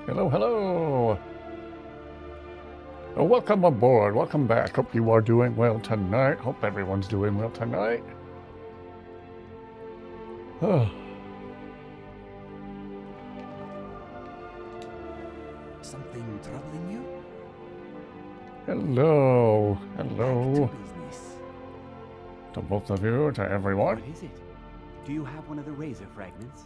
Hello, hello. Welcome aboard. Welcome back. Hope you are doing well tonight. Hope everyone's doing well tonight. Oh. Something troubling you? Hello. Hello. Back to business. To both of you, to everyone. What is it? Do you have one of the razor fragments?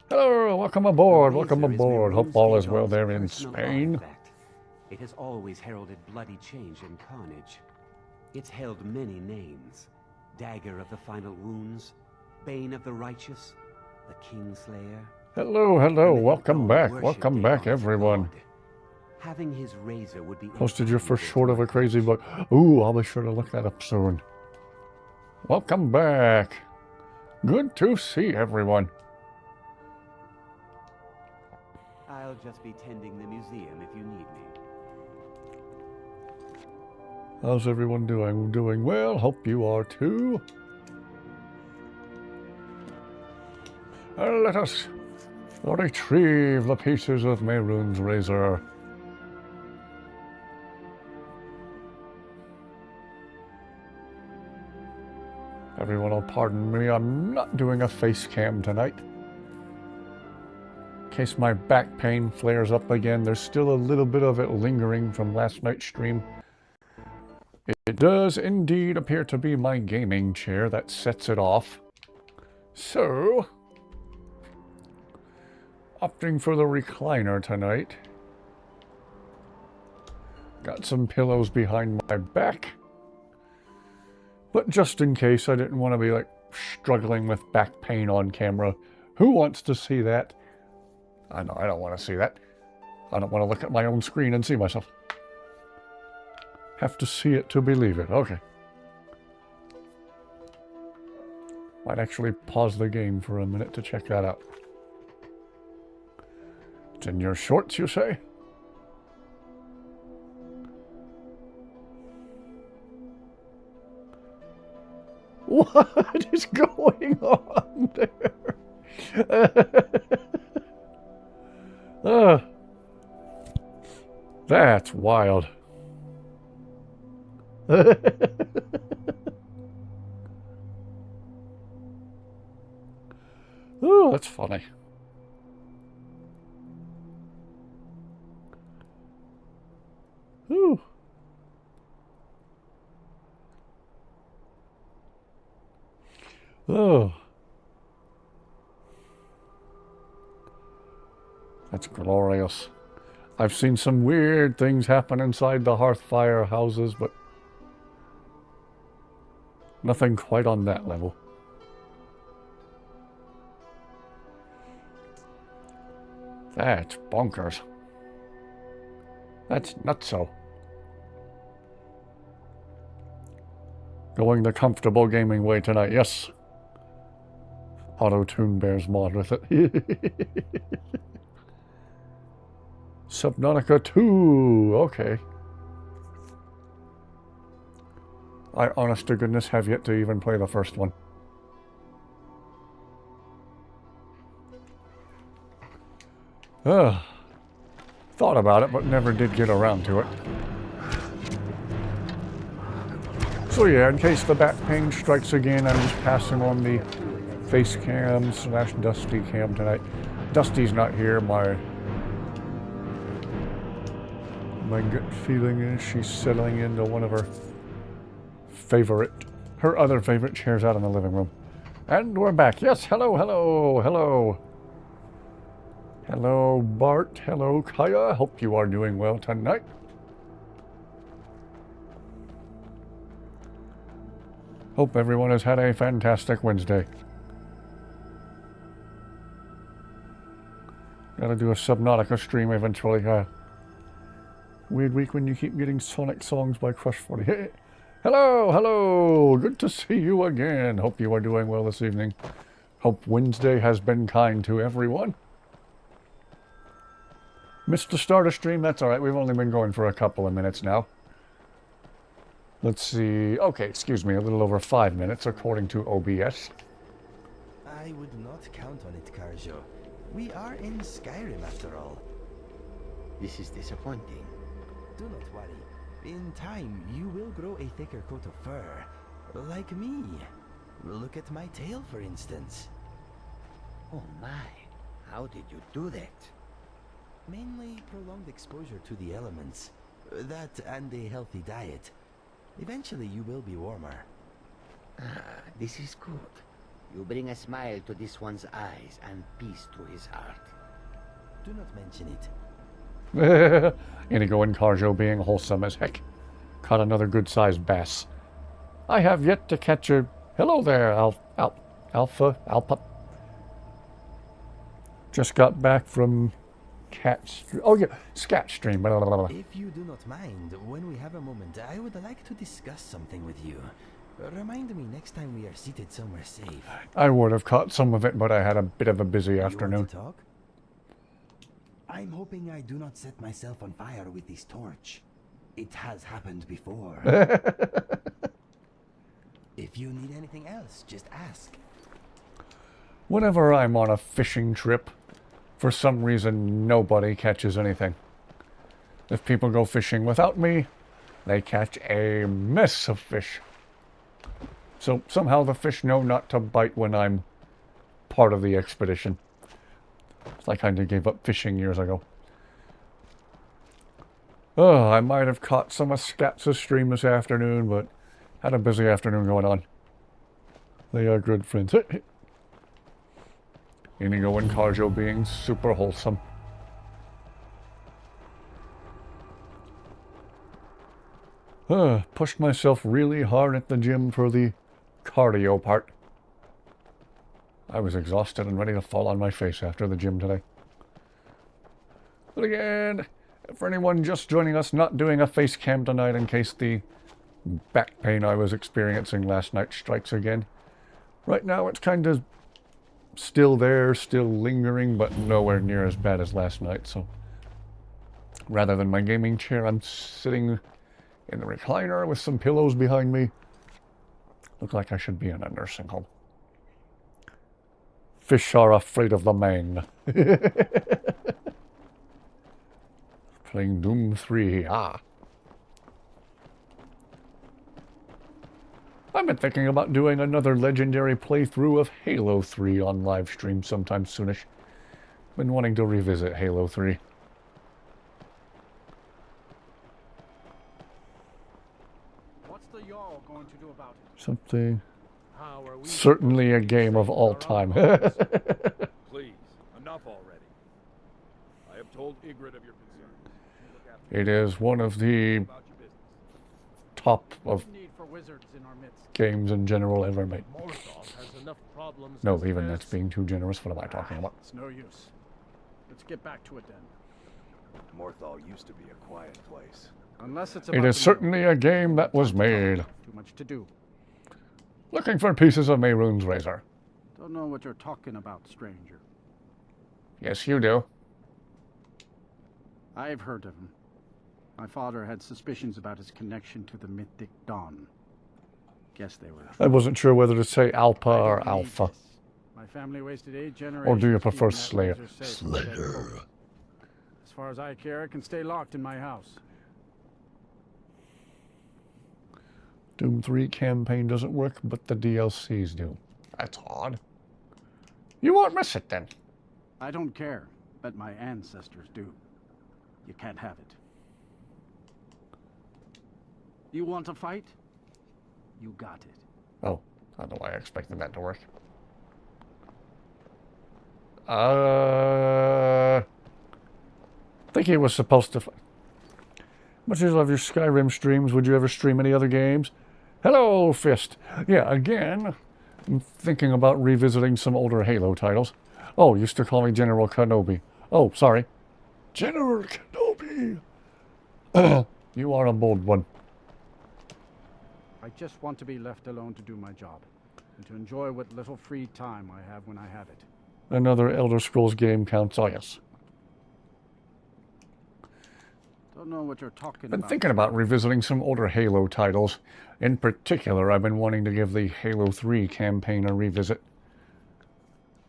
Hello, welcome aboard. The Welcome razor is aboard. Hope all is well Mirun's there in personal Spain. artifact. It has always heralded bloody change and carnage. It's held many names. Dagger of the Final Wounds, Bane of the Righteous, the Kingslayer. Hello, hello. And the Welcome Igor back. worshipped Welcome it back, on its everyone. god. Having his razor would be Posted your first invaluable short to of my a crazy collection. book. Ooh, I'll be sure to look that up soon. Welcome back. Good to see everyone. I'll just be tending the museum if you need me. How's everyone doing? Doing well. Hope you are too. Let us retrieve the pieces of Mehrunes' razor. Everyone will pardon me, I'm not doing a face cam tonight. In case my back pain flares up again, there's still a little bit of it lingering from last night's stream. It does indeed appear to be my gaming chair that sets it off. So, opting for the recliner tonight. Got some pillows behind my back. But just in case, I didn't want to be like struggling with back pain on camera. Who wants to see that? I know, I don't want to see that. I don't want to look at my own screen and see myself. Have to see it to believe it. Okay. Might actually pause the game for a minute to check that out. It's in your shorts, you say? What is going on there? That's wild. Oh, that's funny. Ooh. Oh. That's glorious. I've seen some weird things happen inside the Hearthfire houses, but nothing quite on that level. That's bonkers. That's nutso. Going the comfortable gaming way tonight, yes. Auto-tune bears mod with it. Subnautica 2, okay. I, honest to goodness, have yet to even play the first one. Thought about it, but never did get around to it. So yeah, in case the back pain strikes again, I'm just passing on the face cam / Dusty cam tonight. Dusty's not here. My gut feeling is she's settling into one of her other favorite chairs out in the living room. And we're back. Yes, hello, hello, hello. Hello, Bart. Hello, Kaya. Hope you are doing well tonight. Hope everyone has had a fantastic Wednesday. Gotta do a Subnautica stream eventually. Weird week when you keep getting Sonic songs by Crush 40. Hey, hello, hello. Good to see you again. Hope you are doing well this evening. Hope Wednesday has been kind to everyone. Missed the start of stream. That's all right. We've only been going for a couple of minutes now. Let's see. Okay, excuse me. A little over 5 minutes according to OBS. I would not count on it, Karjo. We are in Skyrim after all. This is disappointing. Do not worry. In time, you will grow a thicker coat of fur. Like me. Look at my tail, for instance. Oh my, how did you do that? Mainly prolonged exposure to the elements. That and a healthy diet. Eventually, you will be warmer. Ah, this is good. You bring a smile to this one's eyes and peace to his heart. Do not mention it. Inigo and Carjo being wholesome as heck. Caught another good-sized bass. I have yet to catch a... Hello there, Alpha. Just got back from Scat Stream. Blah, blah, blah. If you do not mind, when we have a moment, I would like to discuss something with you. Remind me next time we are seated somewhere safe. I would have caught some of it, but I had a bit of a busy afternoon. You want to talk? I'm hoping I do not set myself on fire with this torch. It has happened before. If you need anything else, just ask. Whenever I'm on a fishing trip, for some reason nobody catches anything. If people go fishing without me, they catch a mess of fish. So somehow the fish know not to bite when I'm part of the expedition. It's like I kind of gave up fishing years ago. Oh, I might have caught some of Scats' stream this afternoon, but had a busy afternoon going on. They are good friends. Inigo and Carjo being super wholesome. Pushed myself really hard at the gym for the cardio part. I was exhausted and ready to fall on my face after the gym today. But again, for anyone just joining us, not doing a face cam tonight in case the back pain I was experiencing last night strikes again. Right now it's kind of still there, still lingering, but nowhere near as bad as last night, so rather than my gaming chair, I'm sitting in the recliner with some pillows behind me. Look like I should be in a nursing home. Fish are afraid of the man. Playing Doom 3, I've been thinking about doing another legendary playthrough of Halo 3 on live stream sometime soonish. Been wanting to revisit Halo 3. What's the Jarl going to do about it? Something... Certainly a game of all time. Please, enough already. I have told Ygritte of your concerns. It is one of the top of games in general ever made. No, even that's being too generous. What am I talking about? It's no use. Let's get back to it then. Morthal used to be a quiet place. Unless it's It is certainly a game that was made. Too much to do. Looking for pieces of Mehrunes razor. Don't know what you're talking about, stranger. Yes, you do. I've heard of him. My father had suspicions about his connection to the mythic Dawn. Guess they were. I wasn't sure whether to say Alpa or Alpha. My family wasted 8 generations. Or do you prefer keeping that Slayer? razor safe from dead folk. As far as I care, it can stay locked in my house. Doom 3 campaign doesn't work, but the DLCs do. That's odd. You won't miss it then. I don't care, but my ancestors do. You can't have it. You want to fight? You got it. Oh, I don't know why I expected that to work. I think he was supposed to... Much as you love your Skyrim streams, would you ever stream any other games? Hello, Fist. Yeah, again, I'm thinking about revisiting some older Halo titles. Oh, used to call me General Kenobi. Oh, sorry. General Kenobi. You are a bold one. I just want to be left alone to do my job, and to enjoy what little free time I have when I have it. Another Elder Scrolls game counts, oh yes. Don't know what you're talking Been about. thinking about revisiting some older Halo titles. In particular, I've been wanting to give the Halo 3 campaign a revisit.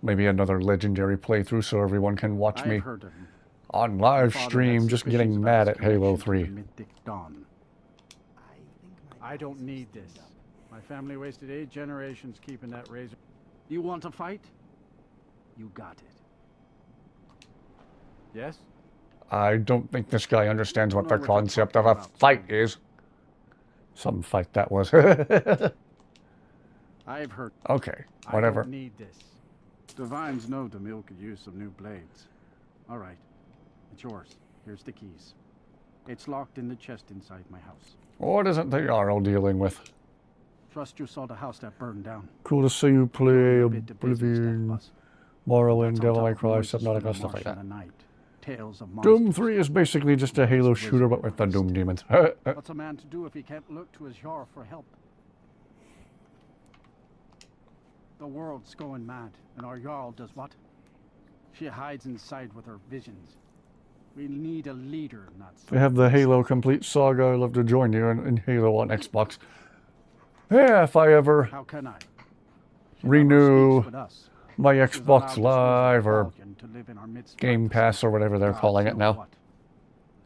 Maybe another legendary playthrough so everyone can watch me I've heard of him. on My live father had stream just suspicions getting about mad his at Halo connection to 3. the Mythic Dawn. I don't need this. My family wasted 8 generations keeping that razor. You want to fight? You got it. Yes? I don't think this guy understands what the Don't know what you're concept of talking a about, fight son. is. Some fight that was. I've heard. Okay, I whatever. don't need this. Divines know the mill could use some new blades. All right. It's yours. Here's the keys. It's locked in the chest inside my house. What isn't the Jarl dealing with? Trust you saw the house that burned down. Cool to see you play A bit of business, that Oblivion, was. Morrowind, That's on Devil top May of Cry, noises Subnautica, from the stuff like marsh that. in the night. Tales of Doom monsters. 3 is basically just a Halo shooter but with the Doom demons. What's a man to do if he can't look to his Jarl for help? The world's going mad, and our Jarl does what? She hides inside with her visions. We need a leader, not We have the Halo Complete Saga. I'd love to join you in Halo on Xbox. Yeah, if I ever How can I? She renew never speaks with us. my She's allowed Xbox this Live or rebellion to live in our midst Game like Pass or whatever they're gods calling it know now. what.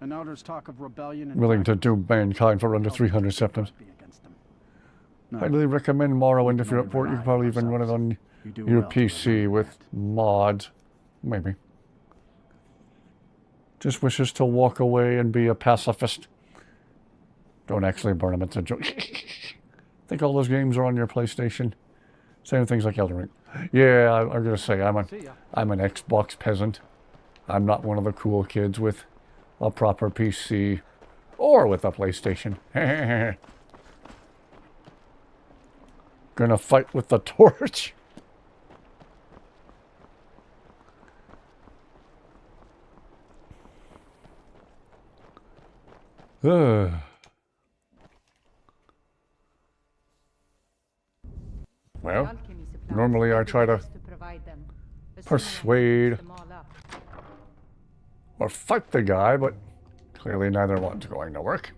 And now there's talk of rebellion and Willing to dragon. do mankind for under How 300 could we septims. be against them? No, Highly recommend Morrowind We if can you're only up for it. You rely can probably on even run it on you do your well to PC remember with that. mods. Maybe. Just wishes to walk away and be a pacifist. Don't actually burn them. It's a joke. I think all those games are on your PlayStation. Same things like Elden Ring. Yeah, I'm going to say I'm See ya. an Xbox peasant. I'm not one of the cool kids with a proper PC or with a PlayStation. Gonna fight with the torch. Well, normally I try to persuade or fight the guy, but clearly neither one's going to work.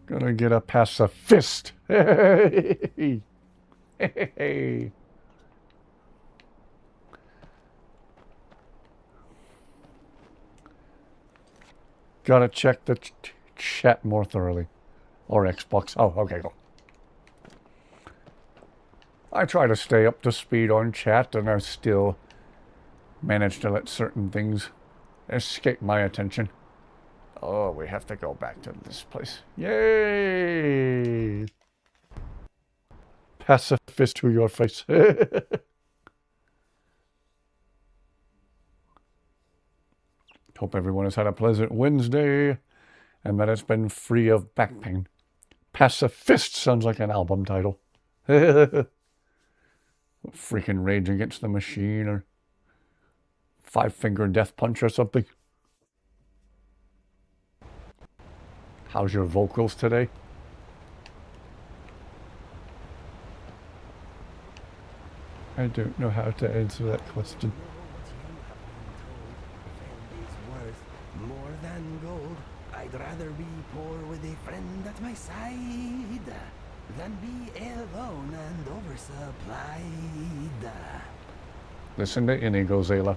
Gonna get a pacifist. Hey. Hey. Gotta check the chat more thoroughly. Or Xbox. Oh, okay, go. I try to stay up to speed on chat, and I still manage to let certain things escape my attention. Oh, we have to go back to this place. Yay! Pacifist to your face. Hope everyone has had a pleasant Wednesday and that it's been free of back pain. Pacifist sounds like an album title. Freaking Rage Against the Machine or Five Finger Death Punch or something. How's your vocals today? I don't know how to answer that question. More than gold. I'd rather be poor with a friend at my side than be alone and oversupplied. Listen to INIGO, Zayla.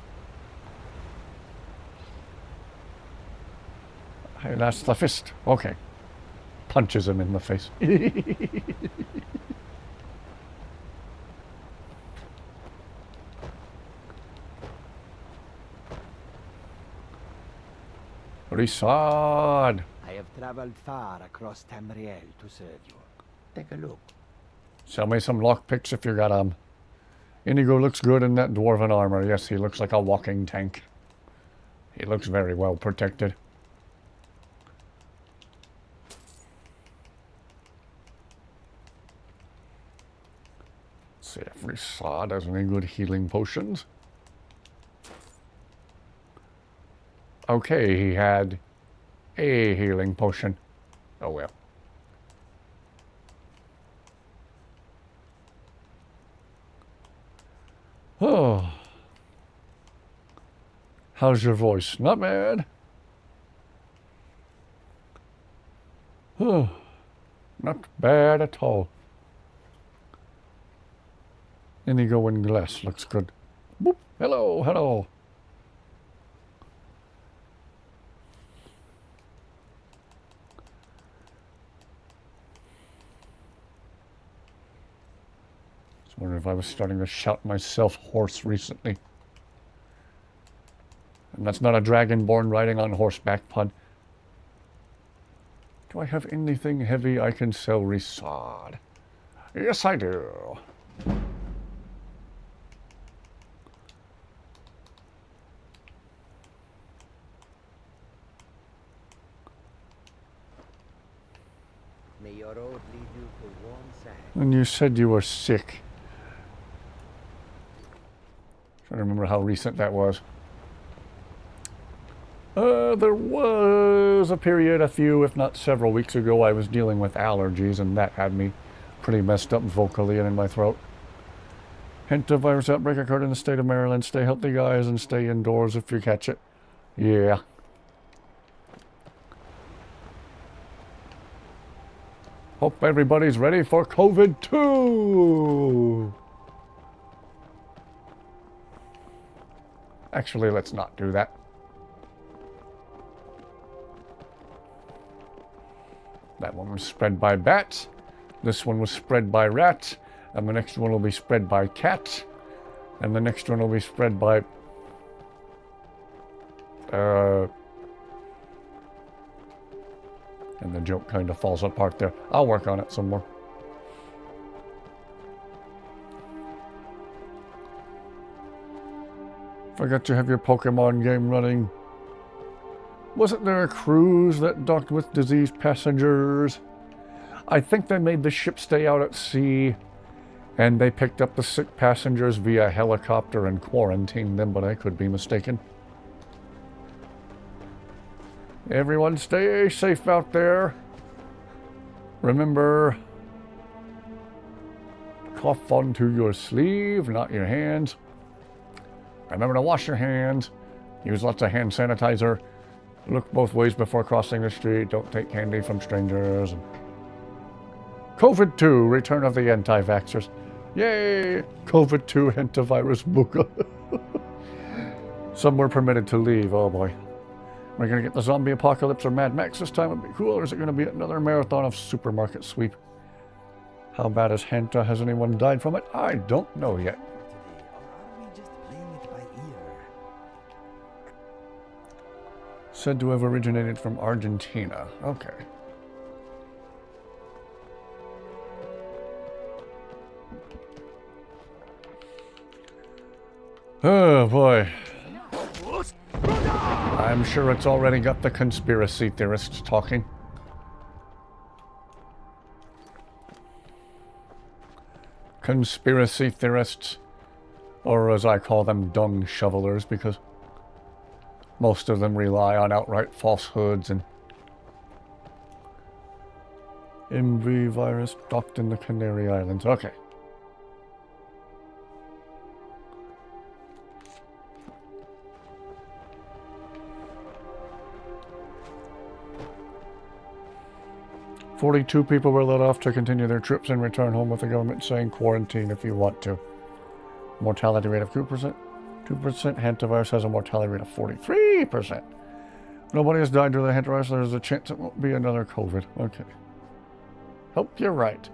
Hey, that's the fist. Okay. Punches him in the face. Risad. I have traveled far across Tamriel to serve you. Take a look. Sell me some lockpicks if you got 'em. INIGO looks good in that dwarven armor. Yes, he looks like a walking tank. He looks very well protected. Let's see if Risad has any good healing potions. Okay, he had a healing potion. Oh well. Oh. How's your voice? Not bad. Oh. Not bad at all. INIGO and glass looks good. Boop. Hello, hello. I was wondering if I was starting to shout myself hoarse recently. And that's not a dragonborn riding on horseback pun. Do I have anything heavy I can sell resod? Yes, I do. May your road lead you to warm sand. And you said you were sick. Trying to remember how recent that was. There was a period, a few, if not several weeks ago, I was dealing with allergies, and that had me pretty messed up vocally and in my throat. Hint of virus outbreak occurred in the state of Maryland. Stay healthy, guys, and stay indoors if you catch it. Yeah. Hope everybody's ready for COVID-2! Actually, let's not do that. That one was spread by bat. This one was spread by rat. And the next one will be spread by cat. And the next one will be spread by... And the joke kind of falls apart there. I'll work on it some more. Forgot you have your Pokemon game running. Wasn't there a cruise that docked with diseased passengers? I think they made the ship stay out at sea, and they picked up the sick passengers via helicopter and quarantined them, but I could be mistaken. Everyone stay safe out there. Remember, cough onto your sleeve, not your hands. Remember to wash your hands. Use lots of hand sanitizer. Look both ways before crossing the street. Don't take candy from strangers. COVID-2, return of the anti-vaxxers. Yay! COVID-2 hantavirus booga. Some were permitted to leave. Oh boy. We're going to get the zombie apocalypse or Mad Max this time. It'd be cool. Or is it going to be another marathon of supermarket sweep? How bad is Hanta? Has anyone died from it? I don't know yet. Said to have originated from Argentina. Okay. Oh boy. I'm sure it's already got the conspiracy theorists talking. Conspiracy theorists, or as I call them, dung shovelers, because most of them rely on outright falsehoods and MV virus docked in the Canary Islands. Okay. "42 people were let off to continue their trips and return home, with the government saying quarantine if you want to. Mortality rate of 2%. 2%. Hantavirus has a mortality rate of 43%. Nobody has died due to the hantavirus. There's a chance it won't be another COVID. Okay. Hope you're right.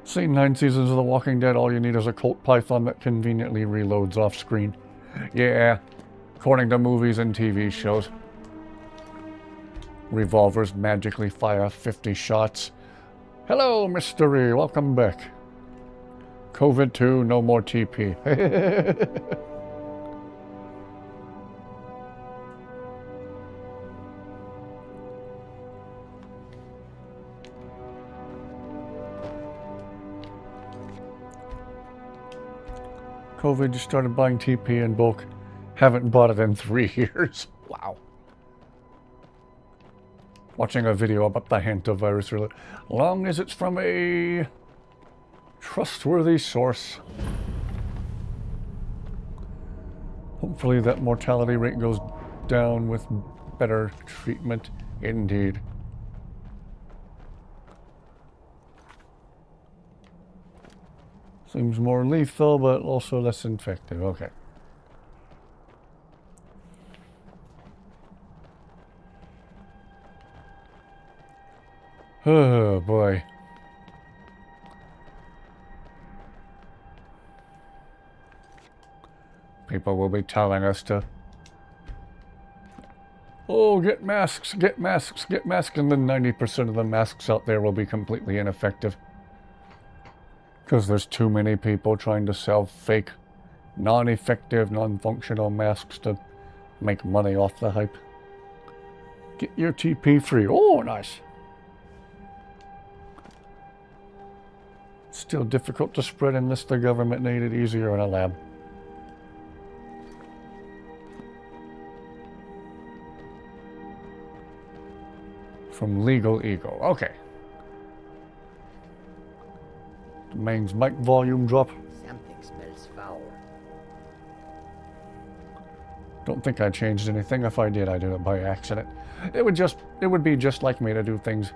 Seen 9 seasons of The Walking Dead. All you need is a Colt Python that conveniently reloads off screen. Yeah, according to movies and TV shows. Revolvers magically fire 50 shots. Hello, Mystery. Welcome back. COVID-2, no more TP. COVID, just started buying TP in bulk. Haven't bought it in 3 years. Wow. Watching a video about the hantavirus, really. Long as it's from a trustworthy source. Hopefully that mortality rate goes down with better treatment. Indeed. Seems more lethal, but also less infective. Okay. Oh, boy. People will be telling us to... Oh, get masks, get masks, get masks, and then 90% of the masks out there will be completely ineffective. Because there's too many people trying to sell fake, non-effective, non-functional masks to make money off the hype. Get your TP free. Oh, nice. Still difficult to spread unless the government made it easier in a lab. From Legal Ego. Okay. Domain's mic volume drop. Something smells foul. Don't think I changed anything. If I did, I did it by accident. It would be just like me to do things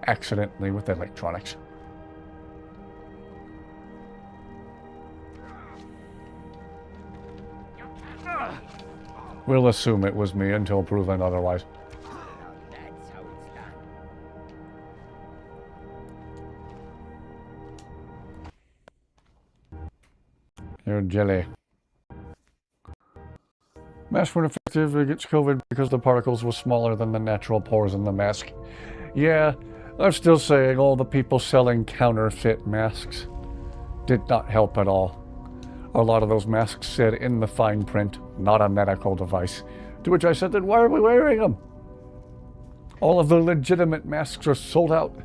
accidentally with electronics. We'll assume it was me until proven otherwise. That's how it's done. You're jelly. Mask when effective against COVID because the particles were smaller than the natural pores in the mask. Yeah, I'm still saying all the people selling counterfeit masks did not help at all. A lot of those masks said in the fine print, not a medical device. To which I said, then why are we wearing them? All of the legitimate masks are sold out.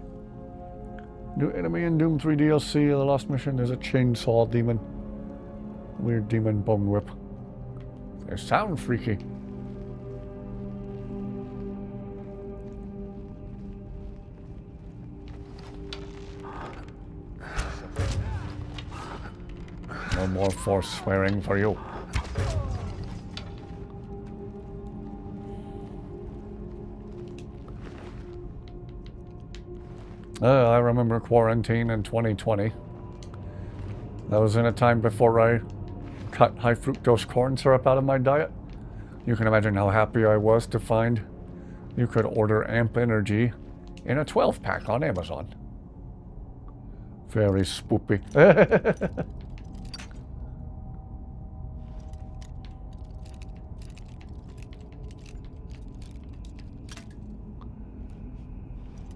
New enemy in Doom 3 DLC, the last mission, there's a chainsaw demon. Weird demon bone whip. They sound freaky. No more force swearing for you. I remember quarantine in 2020. That was in a time before I cut high fructose corn syrup out of my diet. You can imagine how happy I was to find you could order Amp Energy in a 12-pack on Amazon. Very spoopy.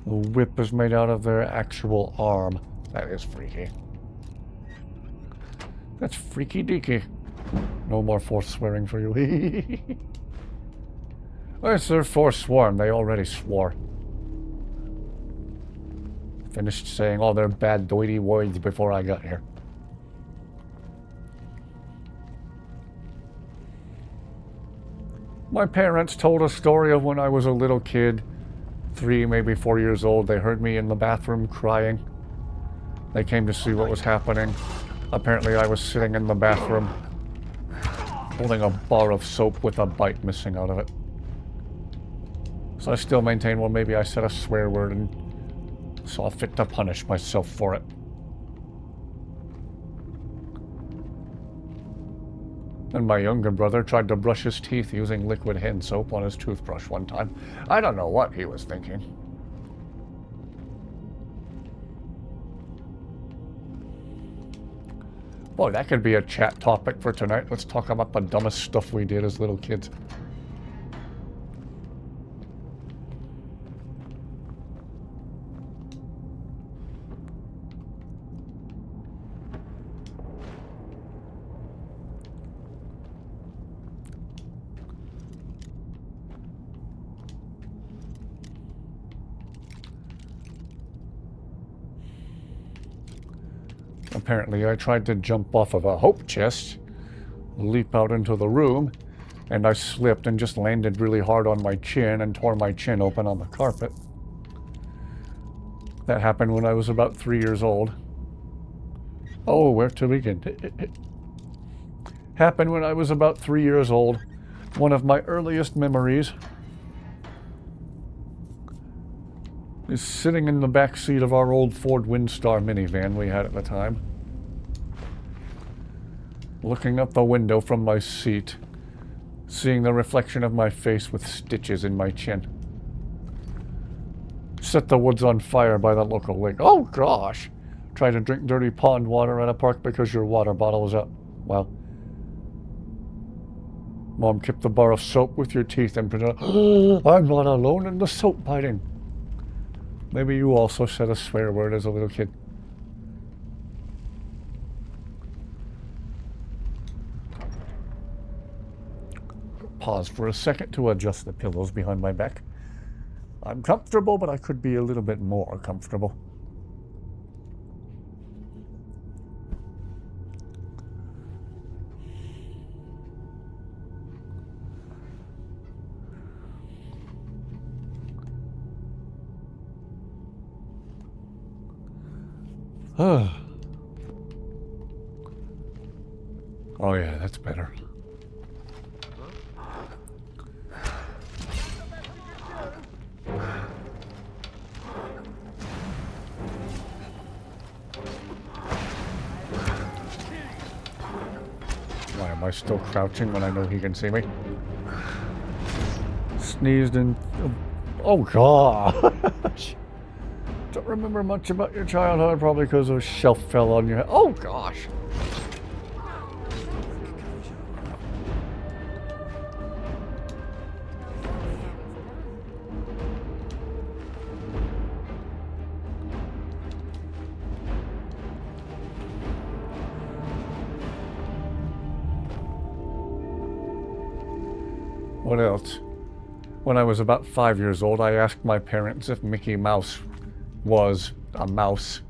The whip is made out of their actual arm. That is freaky. That's freaky deaky. No more force swearing for you. Where's their force sworn? They already swore. Finished saying all their bad doity words before I got here. My parents told a story of when I was a little kid. 3, maybe 4 years old. They heard me in the bathroom crying. They came to see what was happening. Apparently I was sitting in the bathroom holding a bar of soap with a bite missing out of it. So I still maintain, well, maybe I said a swear word and saw fit to punish myself for it. And my younger brother tried to brush his teeth using liquid hand soap on his toothbrush one time. I don't know what he was thinking. Boy, that could be a chat topic for tonight. Let's talk about the dumbest stuff we did as little kids. Apparently, I tried to jump off of a hope chest, leap out into the room, and I slipped and just landed really hard on my chin and tore my chin open on the carpet. That happened when I was about 3 years old. Oh, where to begin? Happened when I was about 3 years old. One of my earliest memories is sitting in the back seat of our old Ford Windstar minivan we had at the time. Looking out the window from my seat, seeing the reflection of my face with stitches in my chin. Set the woods on fire by the local lake. Oh gosh! Try to drink dirty pond water at a park because your water bottle is up. Well, Mom kept the bar of soap with your teeth and pretend, I'm not alone in the soap biting. Maybe you also said a swear word as a little kid. Pause for a second to adjust the pillows behind my back. I'm comfortable, but I could be a little bit more comfortable. Oh yeah, that's better. Why am I still crouching when I know he can see me? Sneezed and... Oh gosh! Don't remember much about your childhood, probably because a shelf fell on your head. Oh gosh! What else? When I was about 5 years old, I asked my parents if Mickey Mouse was a mouse.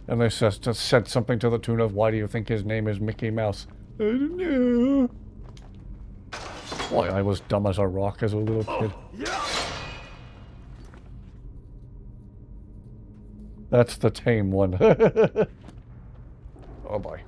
And they said something to the tune of, why do you think his name is Mickey Mouse? I don't know. Boy, I was dumb as a rock as a little kid. That's the tame one. Oh boy.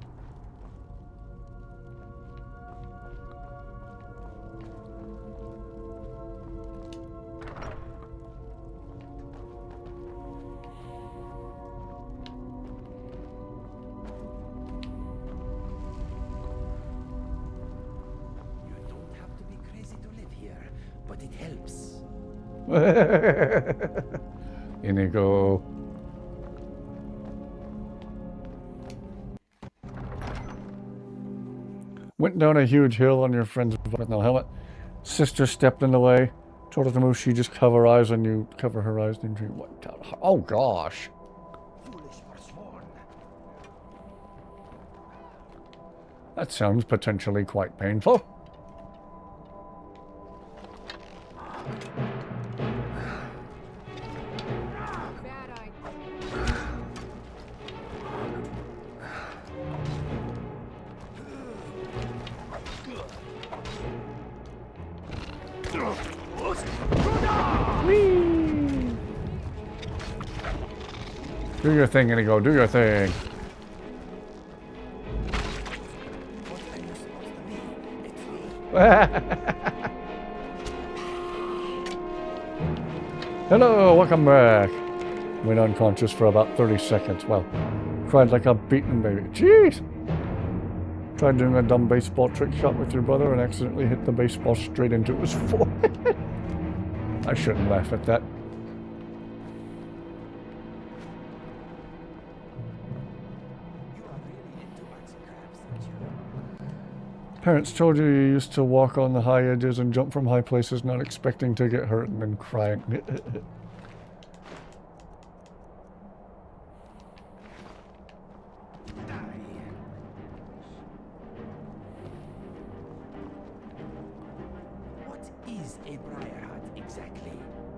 But it helps. INIGO. Went down a huge hill on your friend's with no helmet. Sister stepped in the way. Told her to move. She just cover her eyes and you cover her eyes. Then she went down. Oh gosh. Foolish forsworn. That sounds potentially quite painful. Do your thing, INIGO. Do your thing. Hello, welcome back. Went unconscious for about 30 seconds. Well, cried like a beaten baby. Jeez! Tried doing a dumb baseball trick shot with your brother and accidentally hit the baseball straight into his forehead. I shouldn't laugh at that. Parents told you used to walk on the high edges and jump from high places, not expecting to get hurt and then crying. What is a briar hut exactly?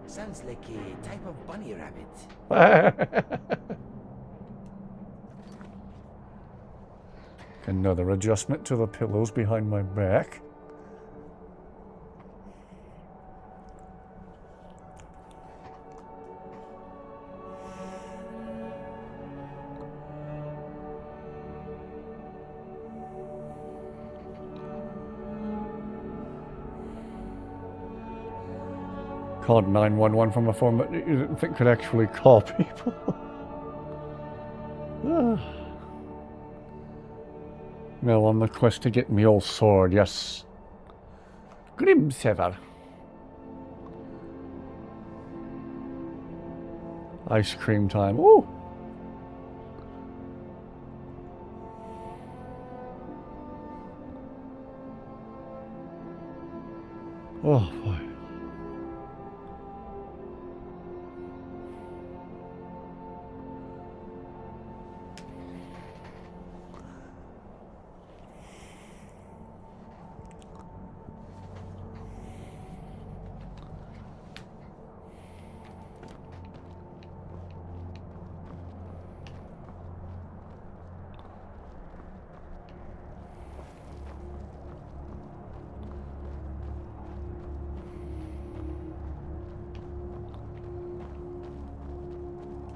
Sounds like a type of bunny rabbit. Another adjustment to the pillows behind my back. Called 911 from a phone that you didn't think could actually call people. Now on the quest to get me old sword, yes. Grimsever. Ice cream time. Ooh! Oh boy.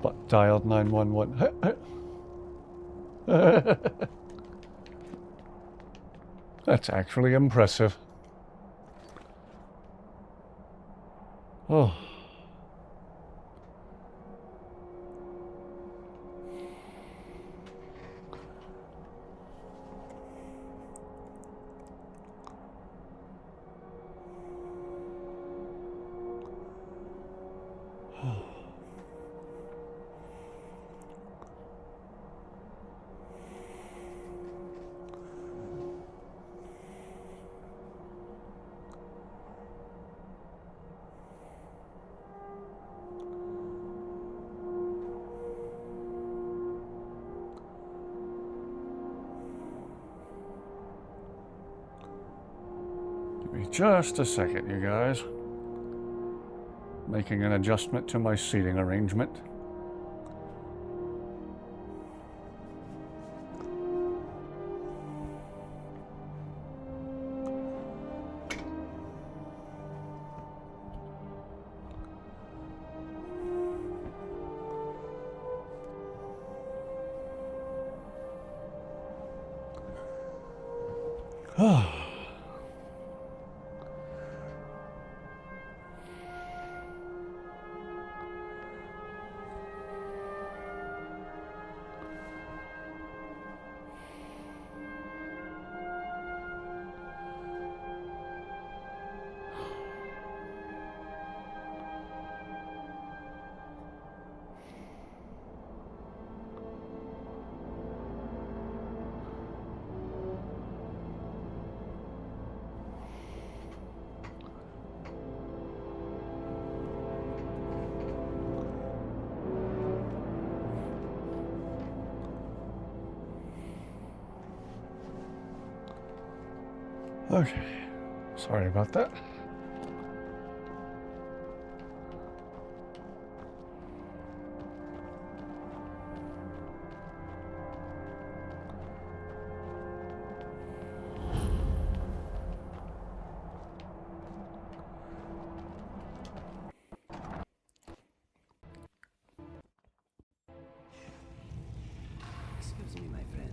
But dialed 911. That's actually impressive. Oh. Give me just a second, you guys. Making an adjustment to my seating arrangement. Okay, sorry about that. Excuse me, my friend.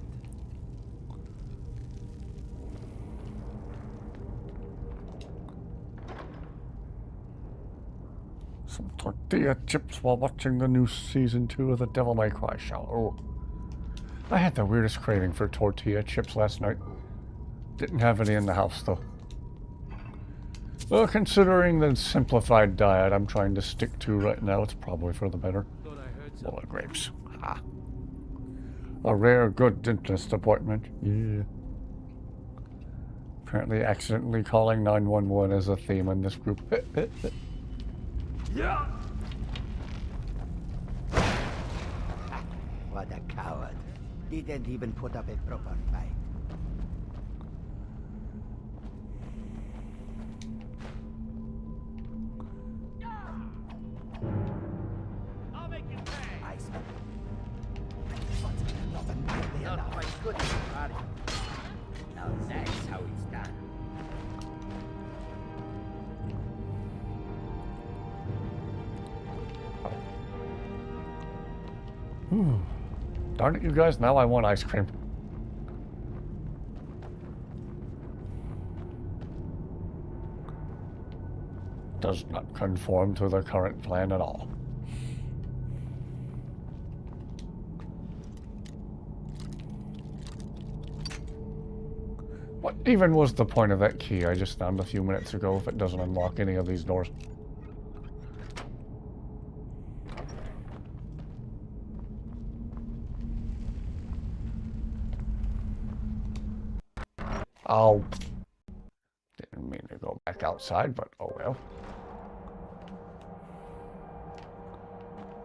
Some tortilla chips while watching the new season 2 of the Devil May Cry show. Oh. I had the weirdest craving for tortilla chips last night. Didn't have any in the house though. Well, considering the simplified diet I'm trying to stick to right now, it's probably for the better. Bowl of grapes. Ah. A rare good dentist appointment. Yeah. Apparently accidentally calling 911 is a theme in this group. Yeah. What a coward. Didn't even put up a proper fight. I'll make you pay. I spent. Nothing nearly Not enough. quite good, buddy. Now that's how it's done. Darn it, you guys, now I want ice cream. Does not conform to the current plan at all. even was the point of that key I just found a few minutes ago if it doesn't unlock any of these doors? Oh, didn't mean to go back outside, but oh well.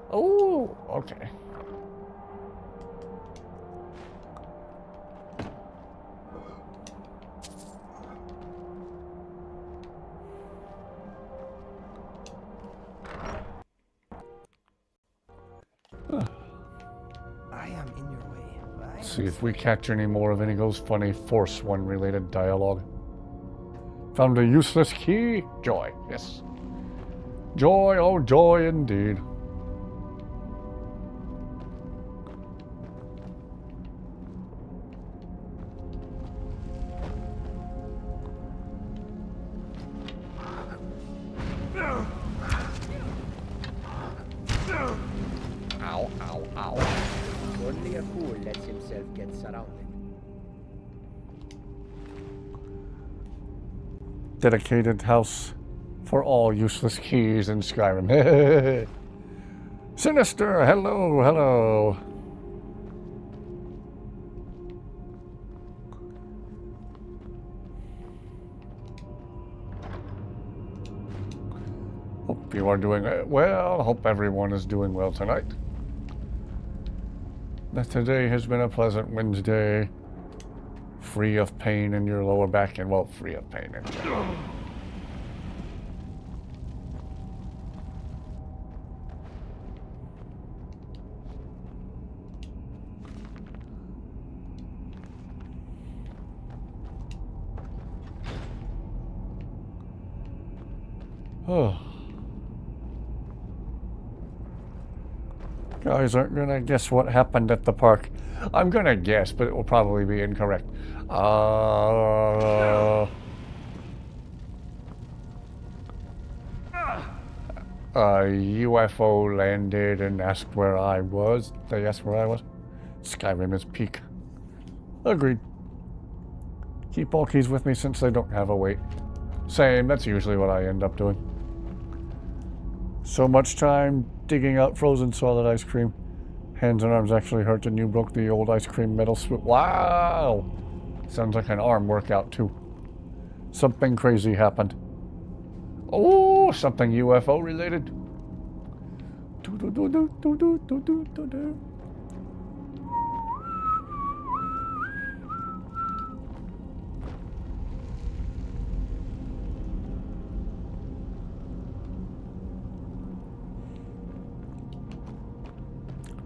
Oh, okay. I am in your way. See if we catch any more of INIGO's funny Force One related dialogue. Found a useless key? Joy, yes. Joy, oh joy indeed. Ow, ow, ow. Only a fool lets himself get surrounded. Dedicated house for all useless keys in Skyrim. Sinister, hello, hello. Hope you are doing well. Hope everyone is doing well tonight. That today has been a pleasant Wednesday. Free of pain in your lower back and, well, free of pain in general. Oh. Guys aren't gonna guess what happened at the park. I'm gonna guess, but it will probably be incorrect. A UFO landed and asked where I was. They asked where I was. Skyrim is peak. Agreed. Keep all keys with me since they don't have a weight. Same, that's usually what I end up doing. So much time digging out frozen solid ice cream. Hands and arms actually hurt and you broke the old ice cream metal spoon. Wow! Sounds like an arm workout too. Something crazy happened. Oh, something UFO related.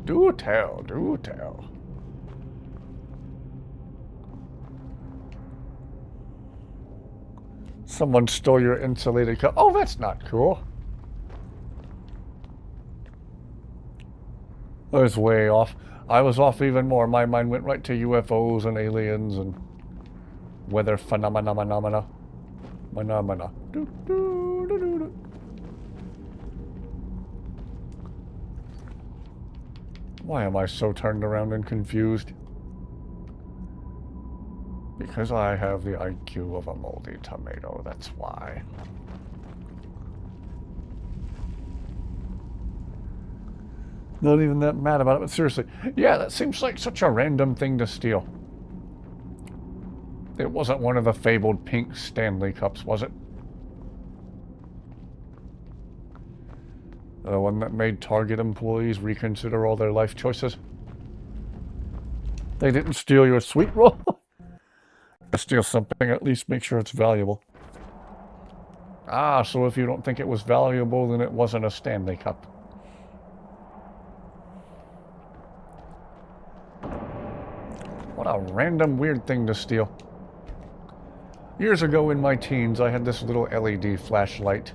Do tell, do tell. Someone stole your insulated cup. Oh, that's not cool. I was way off. I was off even more. My mind went right to UFOs and aliens and weather phenomena. Do, do, do, do, do. Why am I so turned around and confused? Because I have the IQ of a moldy tomato, that's why. Not even that mad about it, but seriously. Yeah, that seems like such a random thing to steal. It wasn't one of the fabled pink Stanley Cups, was it? The one that made Target employees reconsider all their life choices? They didn't steal your sweet roll? Steal something, at least make sure it's valuable. Ah, so if you don't think it was valuable, then it wasn't a Stanley Cup. What a random weird thing to steal. Years ago in my teens, I had this little LED flashlight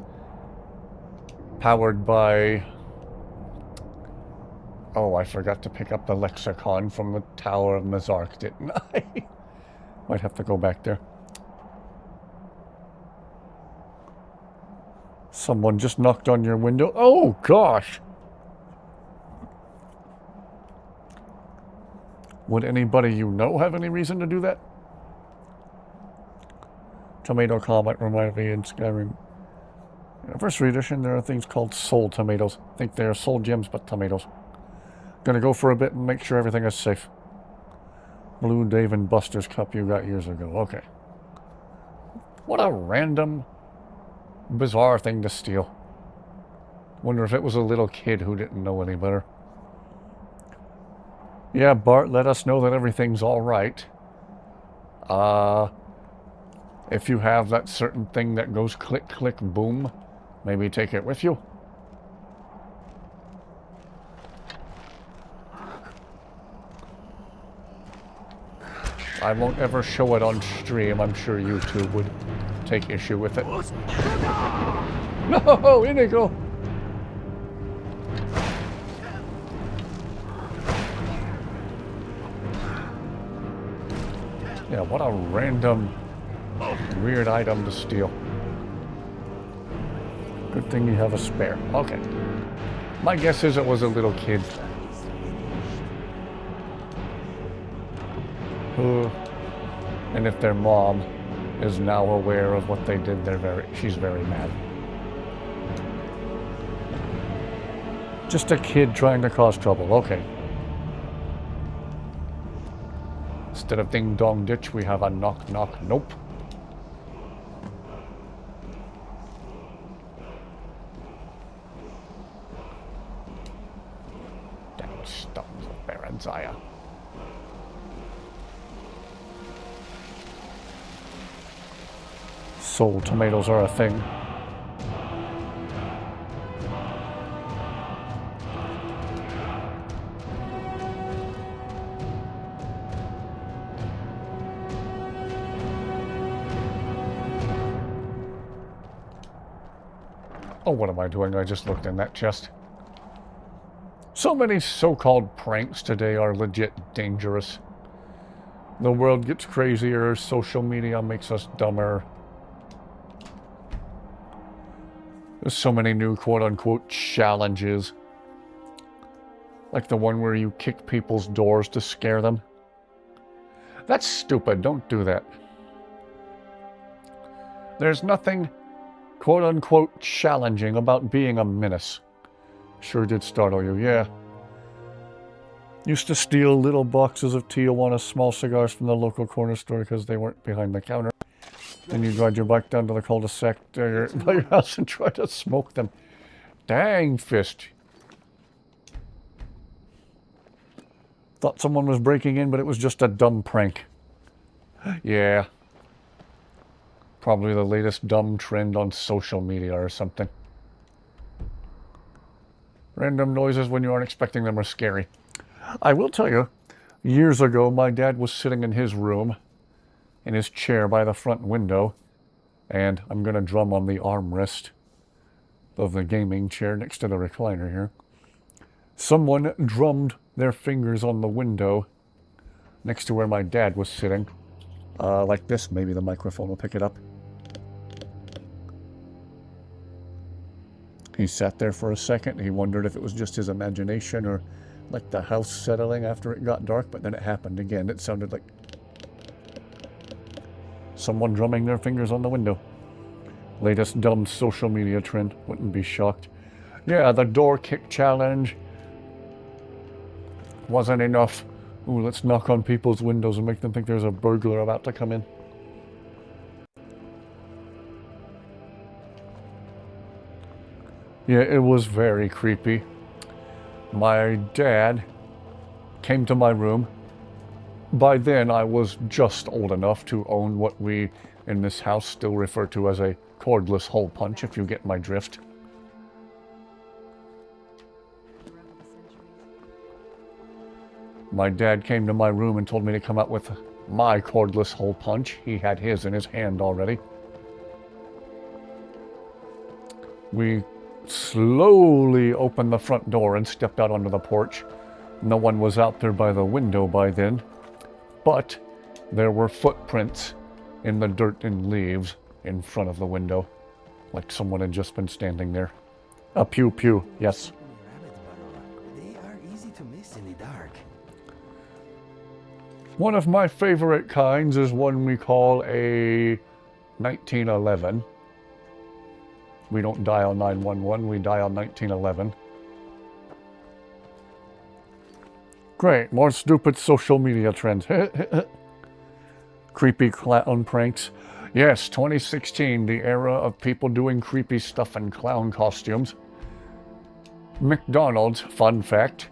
powered by... Oh, I forgot to pick up the lexicon from the Tower of Mazark, didn't I? Might have to go back there. Someone just knocked on your window. Oh, gosh! Would anybody you know have any reason to do that? Tomato comment reminded me in Skyrim. Anniversary edition, there are things called soul tomatoes. I think they are soul gems, but tomatoes. Gonna go for a bit and make sure everything is safe. Blue Dave and Buster's cup you got years ago. Okay. What a random, bizarre thing to steal. Wonder if it was a little kid who didn't know any better. Yeah, Bart, let us know that everything's alright. If you have that certain thing that goes click, click, boom, maybe take it with you. I won't ever show it on stream. I'm sure YouTube would take issue with it. No, INIGO! Yeah, what a random, weird item to steal. Good thing you have a spare. Okay. My guess is it was a little kid. And if their mom is now aware of what they did, she's very mad. Just a kid trying to cause trouble. Okay. Instead of ding dong ditch, we have a knock knock nope. Damn stones of Baranzaya. Soul tomatoes are a thing. Oh, what am I doing? I just looked in that chest. So many so-called pranks today are legit dangerous. The world gets crazier, social media makes us dumber. There's so many new quote-unquote challenges. Like the one where you kick people's doors to scare them. That's stupid. Don't do that. There's nothing quote-unquote challenging about being a menace. Sure did startle you, yeah. Used to steal little boxes of Tijuana small cigars from the local corner store because they weren't behind the counter. Then you ride your bike down to the cul-de-sac by your house and try to smoke them. Dang fist. Thought someone was breaking in, but it was just a dumb prank. Yeah. Probably the latest dumb trend on social media or something. Random noises when you aren't expecting them are scary. I will tell you, years ago my dad was sitting in his room, in his chair by the front window, and I'm going to drum on the armrest of the gaming chair next to the recliner here. Someone drummed their fingers on the window next to where my dad was sitting. Like this, maybe the microphone will pick it up. He sat there for a second. He wondered if it was just his imagination or like the house settling after it got dark, but then it happened again. It sounded like someone drumming their fingers on the window. Latest dumb social media trend. Wouldn't be shocked. Yeah, the door kick challenge wasn't enough. Ooh, let's knock on people's windows and make them think there's a burglar about to come in. Yeah, it was very creepy. My dad came to my room. By then, I was just old enough to own what we in this house still refer to as a cordless hole punch, if you get my drift. My dad came to my room and told me to come out with my cordless hole punch. He had his in his hand already. We slowly opened the front door and stepped out onto the porch. No one was out there by the window by then, but there were footprints in the dirt and leaves in front of the window, like someone had just been standing there. A pew pew, yes. They are easy to miss in the dark. One of my favorite kinds is one we call a 1911. We don't dial 911, we dial 1911. Great, more stupid social media trends. Creepy clown pranks. Yes, 2016, the era of people doing creepy stuff in clown costumes. McDonald's, fun fact,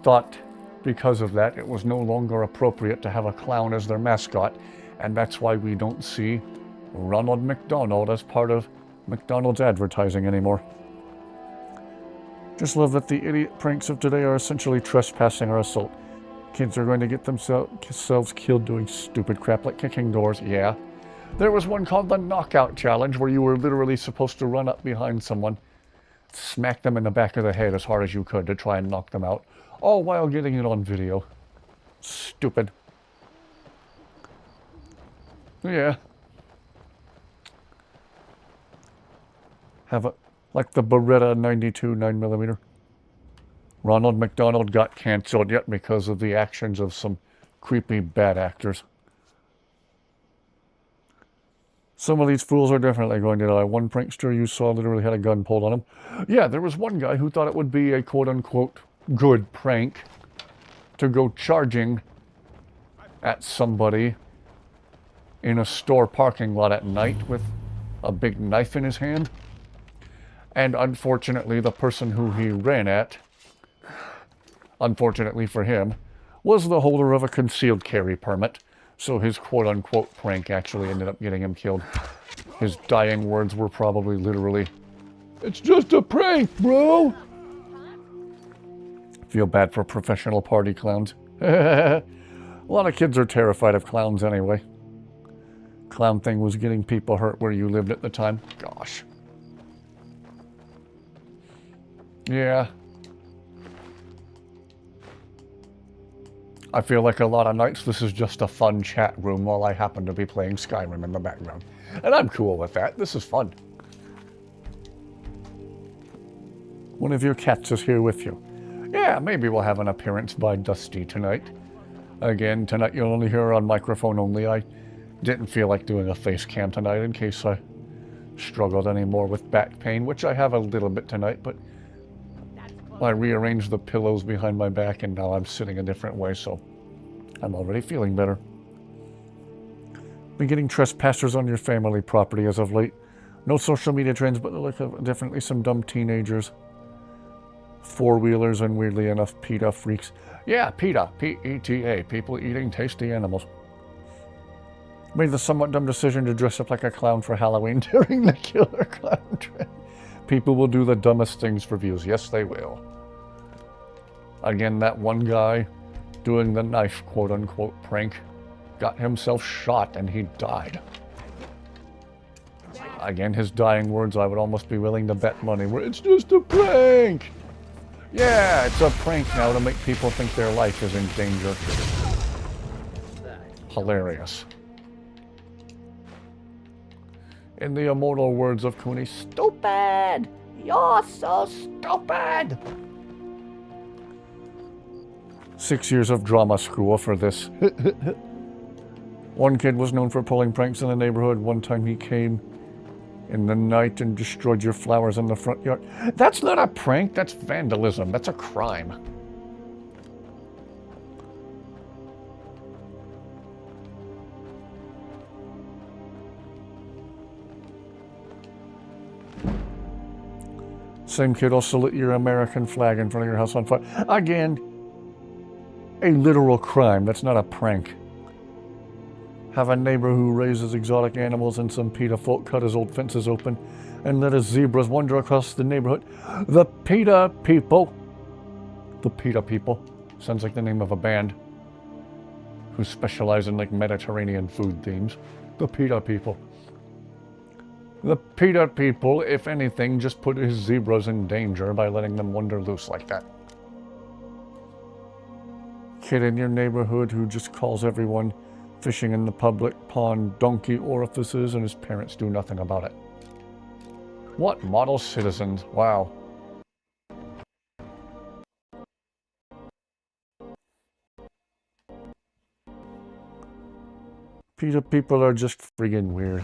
thought because of that it was no longer appropriate to have a clown as their mascot, and that's why we don't see Ronald McDonald as part of McDonald's advertising anymore. Just love that the idiot pranks of today are essentially trespassing or assault. Kids are going to get themselves killed doing stupid crap like kicking doors. Yeah. There was one called the Knockout Challenge where you were literally supposed to run up behind someone, smack them in the back of the head as hard as you could to try and knock them out, all while getting it on video. Stupid. Yeah. Have a, like the Beretta 92 9mm. Ronald McDonald got cancelled yet because of the actions of some creepy bad actors. Some of these fools are definitely going to die. One prankster you saw literally had a gun pulled on him. Yeah, there was one guy who thought it would be a quote-unquote good prank to go charging at somebody in a store parking lot at night with a big knife in his hand. And unfortunately, the person who he ran at, unfortunately for him, was the holder of a concealed carry permit. So his quote-unquote prank actually ended up getting him killed. His dying words were probably literally, "It's just a prank, bro!" Feel bad for professional party clowns. A lot of kids are terrified of clowns anyway. Clown thing was getting people hurt where you lived at the time. Gosh. Yeah. I feel like a lot of nights this is just a fun chat room while I happen to be playing Skyrim in the background. And I'm cool with that. This is fun. One of your cats is here with you. Yeah, maybe we'll have an appearance by Dusty tonight. Again, tonight you'll only hear her on microphone only. I didn't feel like doing a face cam tonight in case I struggled anymore with back pain, which I have a little bit tonight, but I rearranged the pillows behind my back and now I'm sitting a different way, so I'm already feeling better. Been getting trespassers on your family property as of late. No social media trends, but there look definitely some dumb teenagers. Four-wheelers and weirdly enough, PETA freaks. Yeah, PETA, P-E-T-A, people eating tasty animals. Made the somewhat dumb decision to dress up like a clown for Halloween during the killer clown trend. People will do the dumbest things for views. Yes, they will. Again, that one guy doing the knife quote-unquote prank got himself shot and he died. Again, his dying words, I would almost be willing to bet money were, "It's just a prank!" Yeah, it's a prank now to make people think their life is in danger. Hilarious. In the immortal words of Cooney, "Stupid! You're so stupid!" 6 years of drama school for this. One kid was known for pulling pranks in the neighborhood. One time he came in the night and destroyed your flowers in the front yard. That's not a prank, that's vandalism. That's a crime. Same kid also lit your American flag in front of your house on fire. Again, a literal crime. That's not a prank. Have a neighbor who raises exotic animals and some PETA folk cut his old fences open and let his zebras wander across the neighborhood. The PETA people. The PETA people. Sounds like the name of a band who specialize in like Mediterranean food themes. The PETA people. The PETA people, if anything, just put his zebras in danger by letting them wander loose like that. Kid in your neighborhood who just calls everyone fishing in the public pond donkey orifices and his parents do nothing about it. What model citizens? Wow. PETA people are just friggin' weird.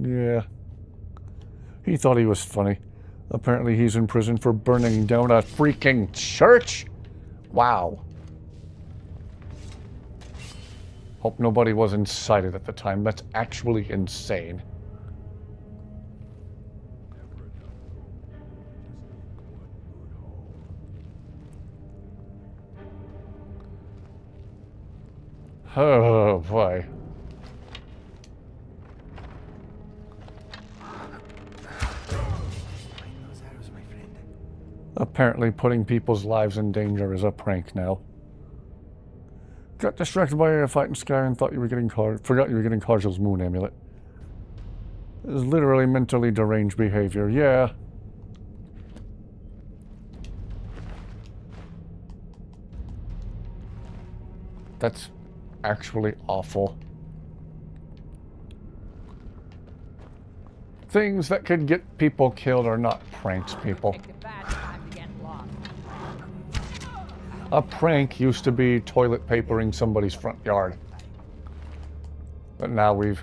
Yeah. He thought he was funny. Apparently he's in prison for burning down a freaking church? Wow. Hope nobody was inside it at the time. That's actually insane. Oh boy. Apparently putting people's lives in danger is a prank now. Got distracted by a fight in Skyrim and thought you were getting forgot you were getting Cargill's moon amulet. It is literally mentally deranged behavior. Yeah. That's actually awful. Things that could get people killed are not pranks, people. A prank used to be toilet papering somebody's front yard. But now we've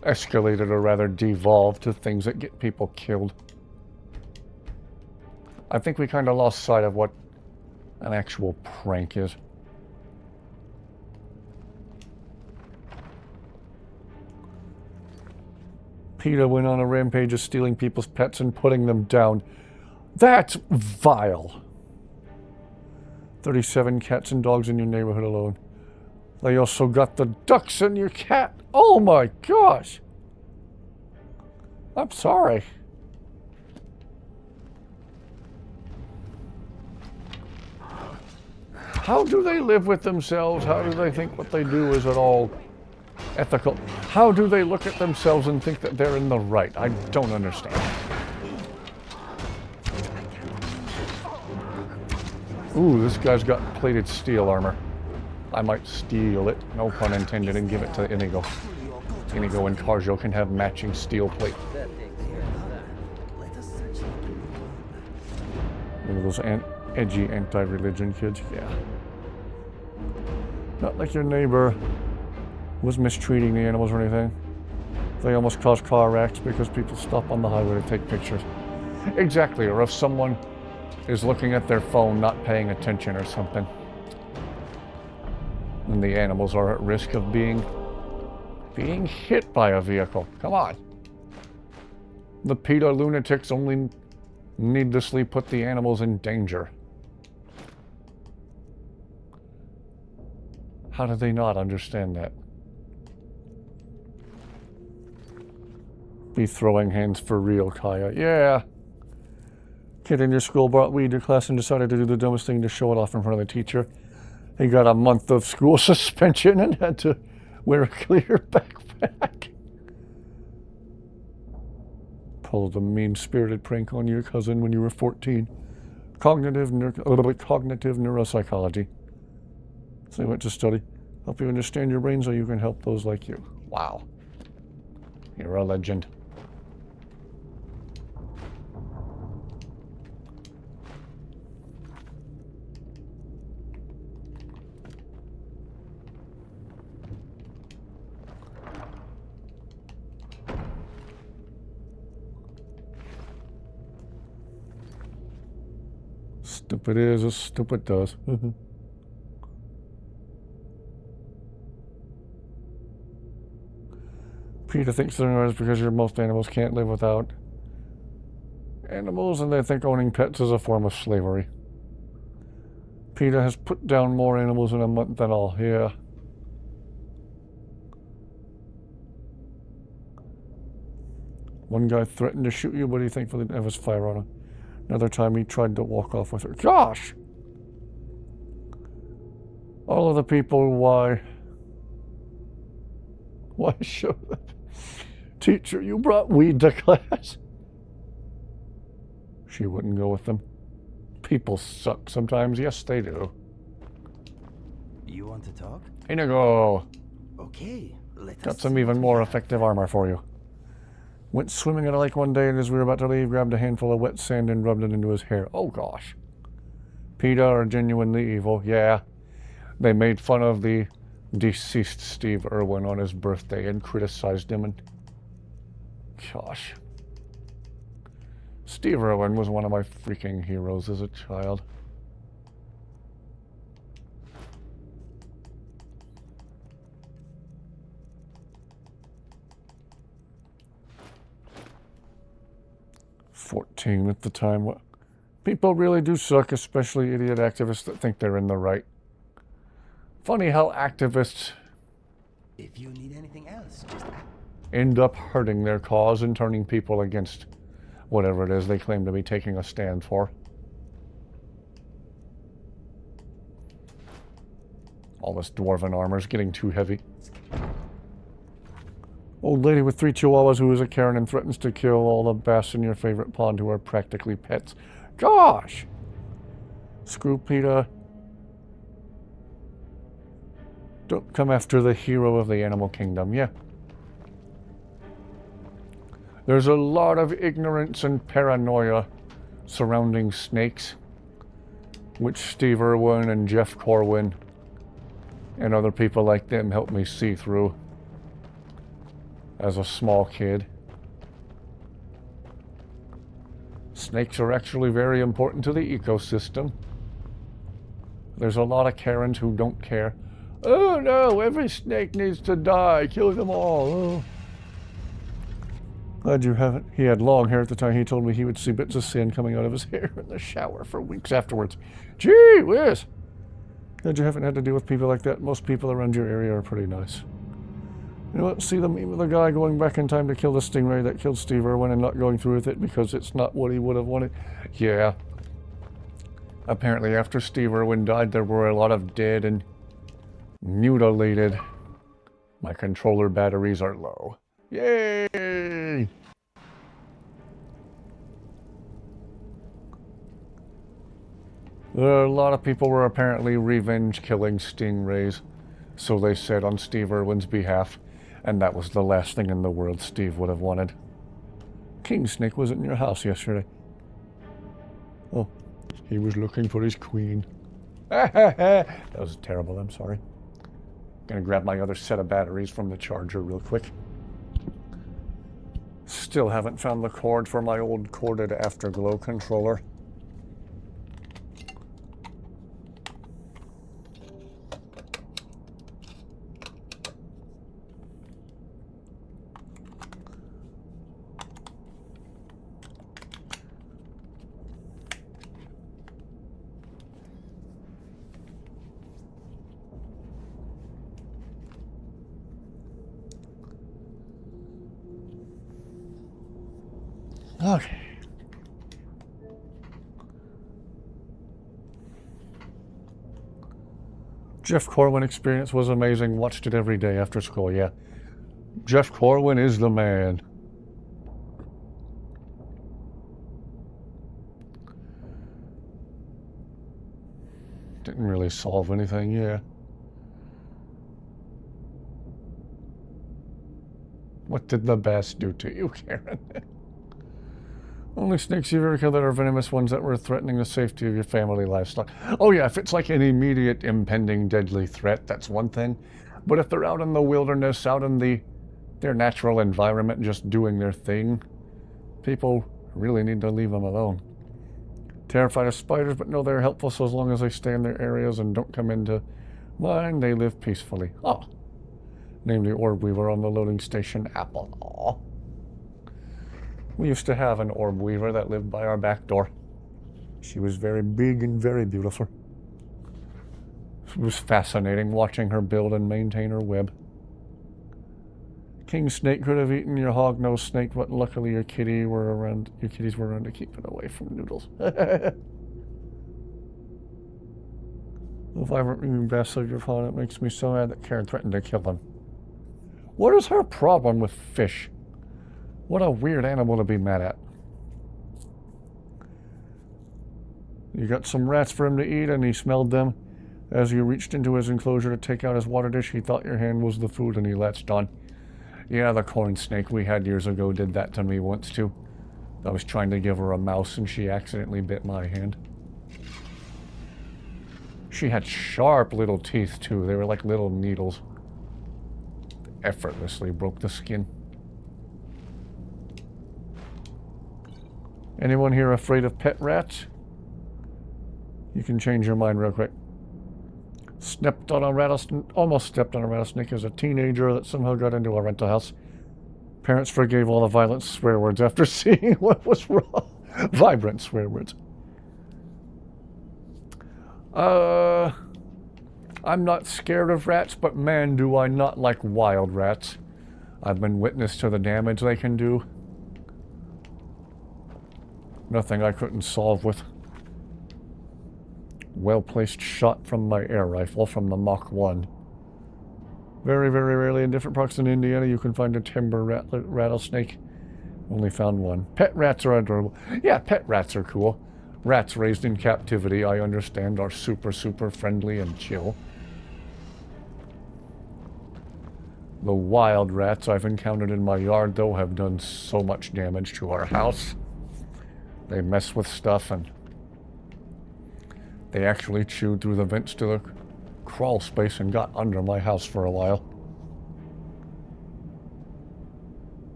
escalated, or rather devolved, to things that get people killed. I think we kind of lost sight of what an actual prank is. PETA went on a rampage of stealing people's pets and putting them down. That's vile. 37 cats and dogs in your neighborhood alone. They also got the ducks in your cat. Oh my gosh. I'm sorry. How do they live with themselves? How do they think what they do is at all ethical? How do they look at themselves and think that they're in the right? I don't understand. Ooh, this guy's got plated steel armor. I might steal it, no pun intended, and give it to INIGO. INIGO and Cargill can have matching steel plate. One of those edgy anti-religion kids, yeah. Not like your neighbor was mistreating the animals or anything. They almost caused car wrecks because people stop on the highway to take pictures. Exactly, or if someone is looking at their phone, not paying attention or something. And the animals are at risk of being hit by a vehicle. Come on. The PETA lunatics only needlessly put the animals in danger. How do they not understand that? Be throwing hands for real, Kaya. Yeah. Kid in your school brought weed to class and decided to do the dumbest thing to show it off in front of the teacher. He got a month of school suspension and had to wear a clear backpack. Pulled a mean-spirited prank on your cousin when you were 14. Cognitive neuropsychology. So you went to study. Help you understand your brain so you can help those like you. Wow. You're a legend. Stupid is as stupid does. PETA thinks they're nice because most animals can't live without animals, and they think owning pets is a form of slavery. PETA has put down more animals in a month than all. Yeah. One guy threatened to shoot you, but he thankfully didn't have his fire on him. Another time he tried to walk off with her. Gosh! All of the people, why show them? Teacher, you brought weed to class. She wouldn't go with them. People suck sometimes. Yes, they do. You want to talk? INIGO! Okay, Got some even more effective armor for you. Went swimming at a lake one day, and as we were about to leave, grabbed a handful of wet sand and rubbed it into his hair. Oh gosh. PETA are genuinely evil. Yeah. They made fun of the deceased Steve Irwin on his birthday and criticized him, and gosh. Steve Irwin was one of my freaking heroes as a child. $14 at the time. People really do suck, especially idiot activists that think they're in the right. Funny how activists If you need anything else, just ask. end up hurting their cause and turning people against whatever it is they claim to be taking a stand for. All this dwarven armor is getting too heavy. Old lady with 3 chihuahuas who is a Karen and threatens to kill all the bass in your favorite pond who are practically pets. Gosh! Screw PETA. Don't come after the hero of the animal kingdom, yeah. There's a lot of ignorance and paranoia surrounding snakes, which Steve Irwin and Jeff Corwin and other people like them helped me see through as a small kid. Snakes are actually very important to the ecosystem. There's a lot of Karens who don't care. Oh no, every snake needs to die. Kill them all. Oh. Glad you haven't. He had long hair at the time. He told me he would see bits of sand coming out of his hair in the shower for weeks afterwards. Gee whiz! Glad you haven't had to deal with people like that. Most people around your area are pretty nice. You know what? See the meme of the guy going back in time to kill the stingray that killed Steve Irwin and not going through with it because it's not what he would have wanted? Yeah. Apparently after Steve Irwin died, there were a lot of dead and mutilated. My controller batteries are low. Yay! A lot of people were apparently revenge killing stingrays, so they said on Steve Irwin's behalf, and that was the last thing in the world Steve would have wanted. King Snake wasn't in your house yesterday. Oh, he was looking for his queen. That was terrible, I'm sorry. Gonna grab my other set of batteries from the charger real quick. Still haven't found the cord for my old corded Afterglow controller. Okay. Jeff Corwin experience was amazing. Watched it every day after school, yeah. Jeff Corwin is the man. Didn't really solve anything, yeah. What did the bass do to you, Karen? Only snakes you've ever killed that are venomous ones that were threatening the safety of your family livestock. Oh yeah, if it's like an immediate impending deadly threat, that's one thing. But if they're out in the wilderness, out in their natural environment, just doing their thing, people really need to leave them alone. Terrified of spiders, but know they're helpful so as long as they stay in their areas and don't come into mine, they live peacefully. Oh. Namely Orb Weaver on the loading station Apple. Aw. We used to have an orb weaver that lived by our back door. She was very big and very beautiful. It was fascinating watching her build and maintain her web. King Snake could have eaten your hog-nosed snake, but luckily your kitties were around to keep it away from Noodles. If I haven't even best of your phone, it makes me so mad that Karen threatened to kill him. What is her problem with fish? What a weird animal to be mad at. You got some rats for him to eat and he smelled them. As you reached into his enclosure to take out his water dish, he thought your hand was the food and he latched on. Yeah, the corn snake we had years ago did that to me once too. I was trying to give her a mouse and she accidentally bit my hand. She had sharp little teeth, too. They were like little needles. Effortlessly broke the skin. Anyone here afraid of pet rats? You can change your mind real quick. Stepped on a rattlesnake, almost stepped on a rattlesnake as a teenager that somehow got into a rental house. Parents forgave all the violent swear words after seeing what was wrong. Vibrant swear words. I'm not scared of rats, but man, do I not like wild rats. I've been witness to the damage they can do. Nothing I couldn't solve with well-placed shot from my air rifle from the Mach 1. Very, very rarely in different parts in Indiana you can find a timber rattlesnake. Only found one. Pet rats are adorable. Yeah, pet rats are cool. Rats raised in captivity, I understand, are super, super friendly and chill. The wild rats I've encountered in my yard, though, have done so much damage to our house. They mess with stuff, and they actually chewed through the vents to the crawl space and got under my house for a while.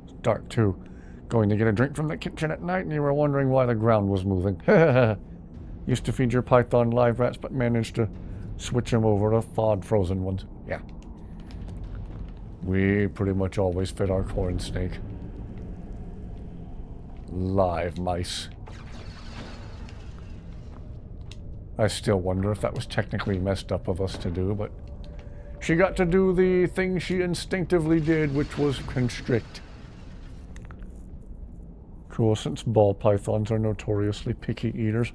It's dark, too. Going to get a drink from the kitchen at night, and you were wondering why the ground was moving. Used to feed your python live rats, but managed to switch them over to thawed frozen ones. Yeah. We pretty much always fed our corn snake live mice. I still wonder if that was technically messed up of us to do, but she got to do the thing she instinctively did, which was constrict. Cool, since ball pythons are notoriously picky eaters.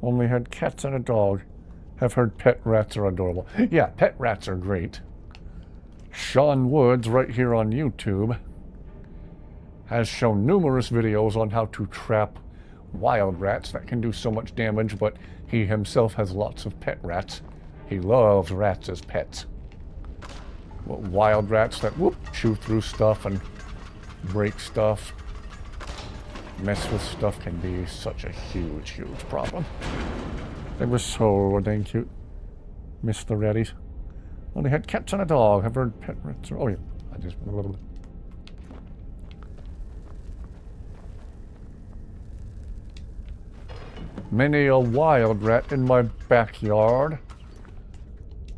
Only had cats and a dog. Have heard pet rats are adorable. Yeah, pet rats are great. Sean Woods, right here on YouTube, has shown numerous videos on how to trap wild rats that can do so much damage, but he himself has lots of pet rats. He loves rats as pets. But wild rats that chew through stuff and break stuff, mess with stuff, can be such a huge, huge problem. They were so dang cute. Miss the ratties. Only had cats and a dog. Have heard pet rats. Oh yeah, I just. Many a wild rat in my backyard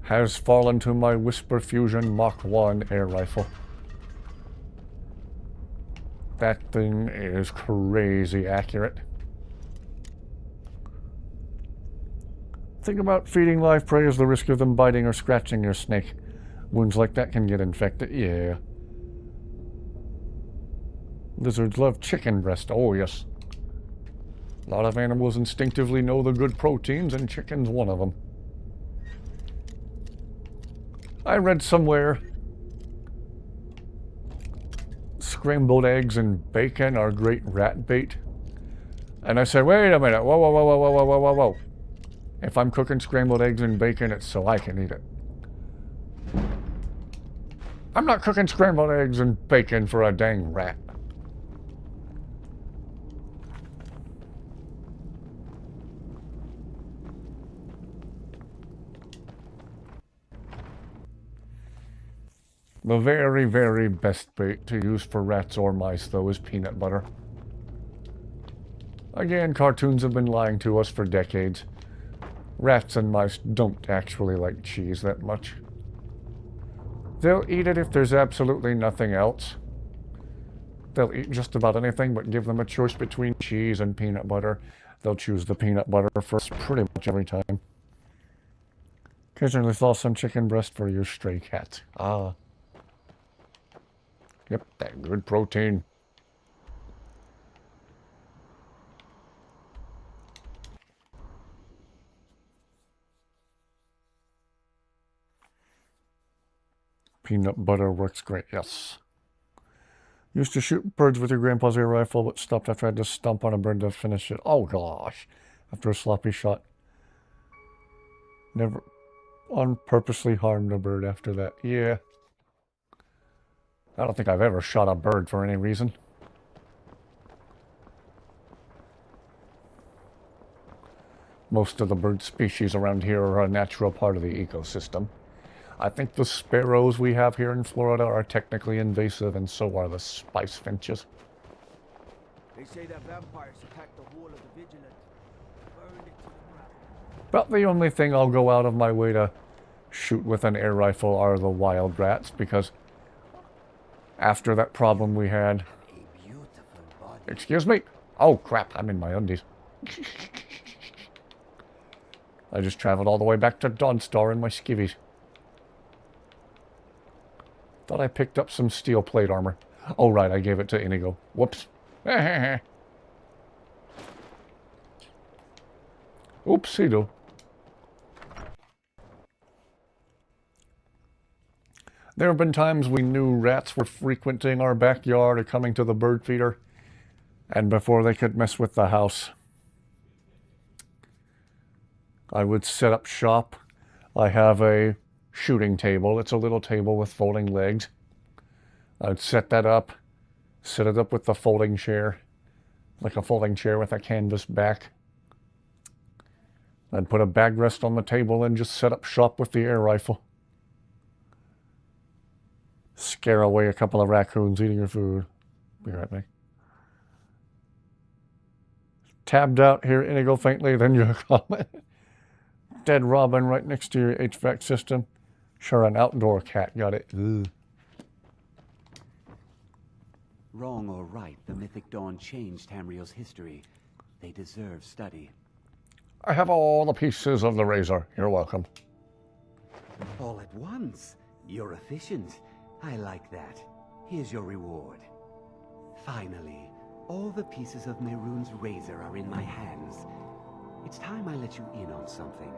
has fallen to my Whisper Fusion Mach 1 air rifle. That thing is crazy accurate. Think about feeding live prey as the risk of them biting or scratching your snake. Wounds like that can get infected. Yeah. Lizards love chicken breast. Oh, yes. A lot of animals instinctively know the good proteins, and chicken's one of them. I read somewhere scrambled eggs and bacon are great rat bait. And I said, wait a minute. Whoa, whoa, whoa, whoa, whoa, whoa, whoa, whoa. If I'm cooking scrambled eggs and bacon, it's so I can eat it. I'm not cooking scrambled eggs and bacon for a dang rat. The very, very best bait to use for rats or mice, though, is peanut butter. Again, cartoons have been lying to us for decades. Rats and mice don't actually like cheese that much. They'll eat it if there's absolutely nothing else. They'll eat just about anything, but give them a choice between cheese and peanut butter. They'll choose the peanut butter first pretty much every time. Occasionally thaw some chicken breast for your stray cat. Ah. Yep, that good protein. Peanut butter works great, yes. Used to shoot birds with your grandpa's air rifle, but stopped after I had to stomp on a bird to finish it. Oh gosh, after a sloppy shot. Never unpurposely harmed a bird after that. Yeah. I don't think I've ever shot a bird for any reason. Most of the bird species around here are a natural part of the ecosystem. I think the sparrows we have here in Florida are technically invasive, and so are the spice finches. They say that vampires attack the whole of the Vigilant. Burn it to the ground. About the only thing I'll go out of my way to shoot with an air rifle are the wild rats, because after that problem we had... A beautiful body. Excuse me? Oh crap, I'm in my undies. I just traveled all the way back to Dawnstar in my skivvies. Thought I picked up some steel plate armor. Oh right, I gave it to INIGO. Whoops. Oopsie-doo. There have been times we knew rats were frequenting our backyard or coming to the bird feeder, and before they could mess with the house, I would set up shop. I have a shooting table. It's a little table with folding legs. I'd set that up, set it up with the folding chair, like a folding chair with a canvas back. I'd put a backrest on the table and just set up shop with the air rifle. Scare away a couple of raccoons eating your food. Be right back. Tabbed out here, INIGO faintly, then your comment. Dead robin right next to your HVAC system. Sure, an outdoor cat. Got it. Ugh. Wrong or right, the Mythic Dawn changed Tamriel's history. They deserve study. I have all the pieces of the razor. You're welcome. All at once. You're efficient. I like that. Here's your reward. Finally, all the pieces of Mehrunes' razor are in my hands. It's time I let you in on something.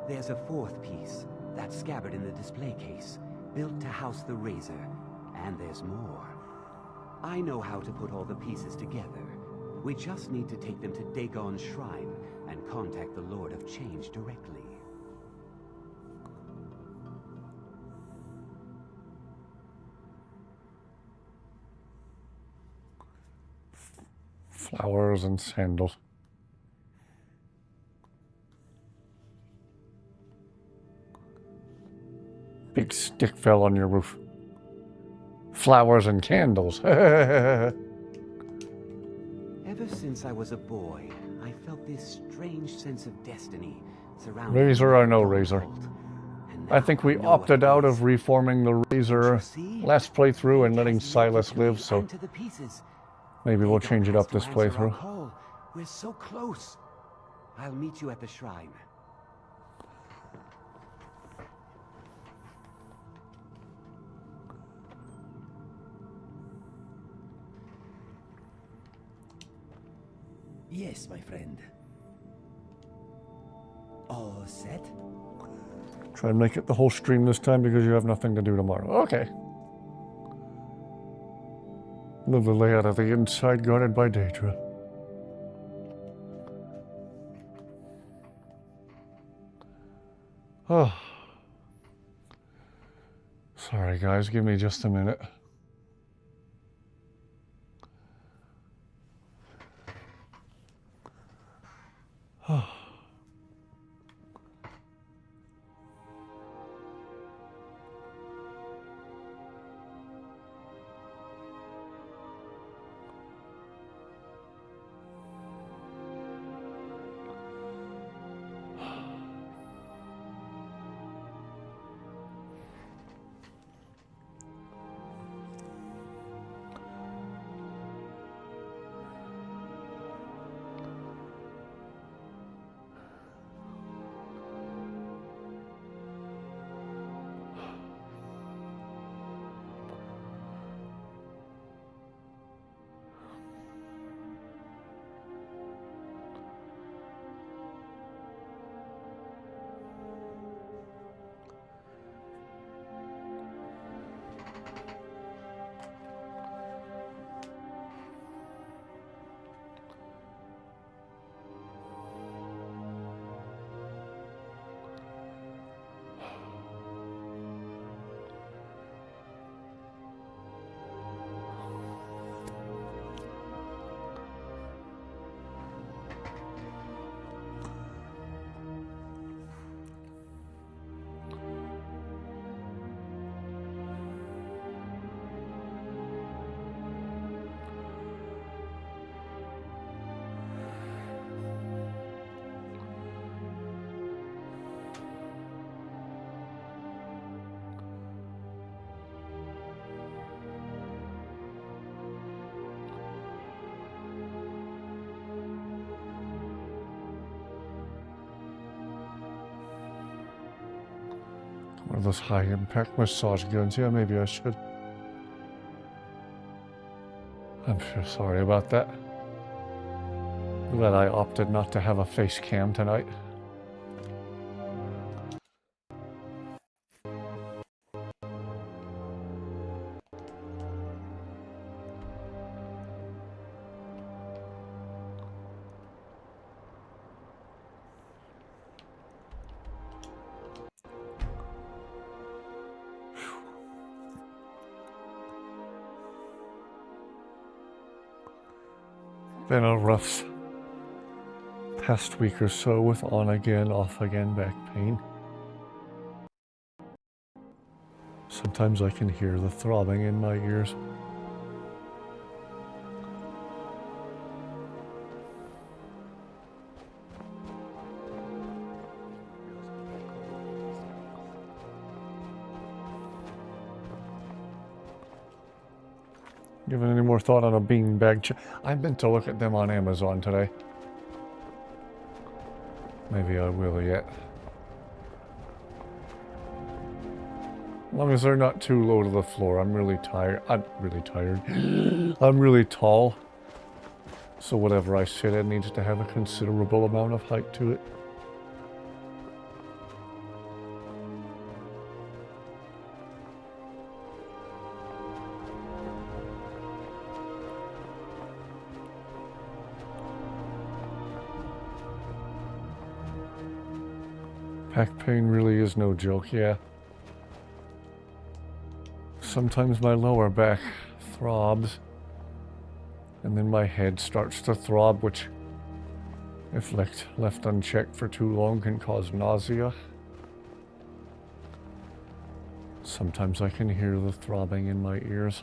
There's a fourth piece, that scabbard in the display case, built to house the razor. And there's more. I know how to put all the pieces together. We just need to take them to Dagon's shrine and contact the Lord of Change directly. Flowers and sandals. Big stick fell on your roof. Flowers and candles. Ever since I was a boy, I felt this strange sense of destiny surrounding Razor or no the razor. vault. And I now think we know what opted it out is. of reforming the razor See? last playthrough and letting It has Silas melted to live, me so and to the pieces. maybe we'll Dagon change it has up to this answer our playthrough. call. We're so close. I'll meet you at the shrine. Yes, my friend. All set? Try and make it the whole stream this time because you have nothing to do tomorrow. Okay. Love the layout of the inside guarded by Daedra. Oh. Sorry guys, give me just a minute. Oh. One of those high impact massage guns. Yeah, maybe I should. I'm sure sorry about that. Glad I opted not to have a face cam tonight. Been a rough past week or so with on again, off again back pain. Sometimes I can hear the throbbing in my ears. Given any more thought on a beanbag I meant to look at them on Amazon today. Maybe I will yet. As long as they're not too low to the floor. I'm really tired. I'm really tall. So whatever I sit in needs to have a considerable amount of height to it. Back pain really is no joke, yeah. Sometimes my lower back throbs, and then my head starts to throb, which, if left unchecked for too long, can cause nausea. Sometimes I can hear the throbbing in my ears.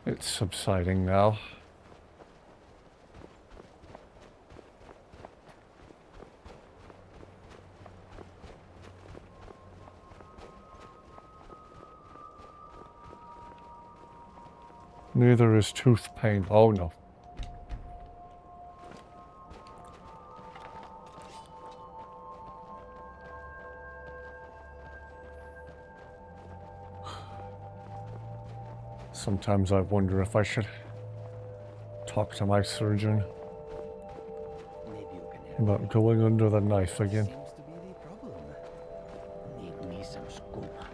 It's subsiding now. Neither is tooth pain. Oh no. Sometimes I wonder if I should talk to my surgeon about going under the knife again. Seems to be the problem. Need me some scuba.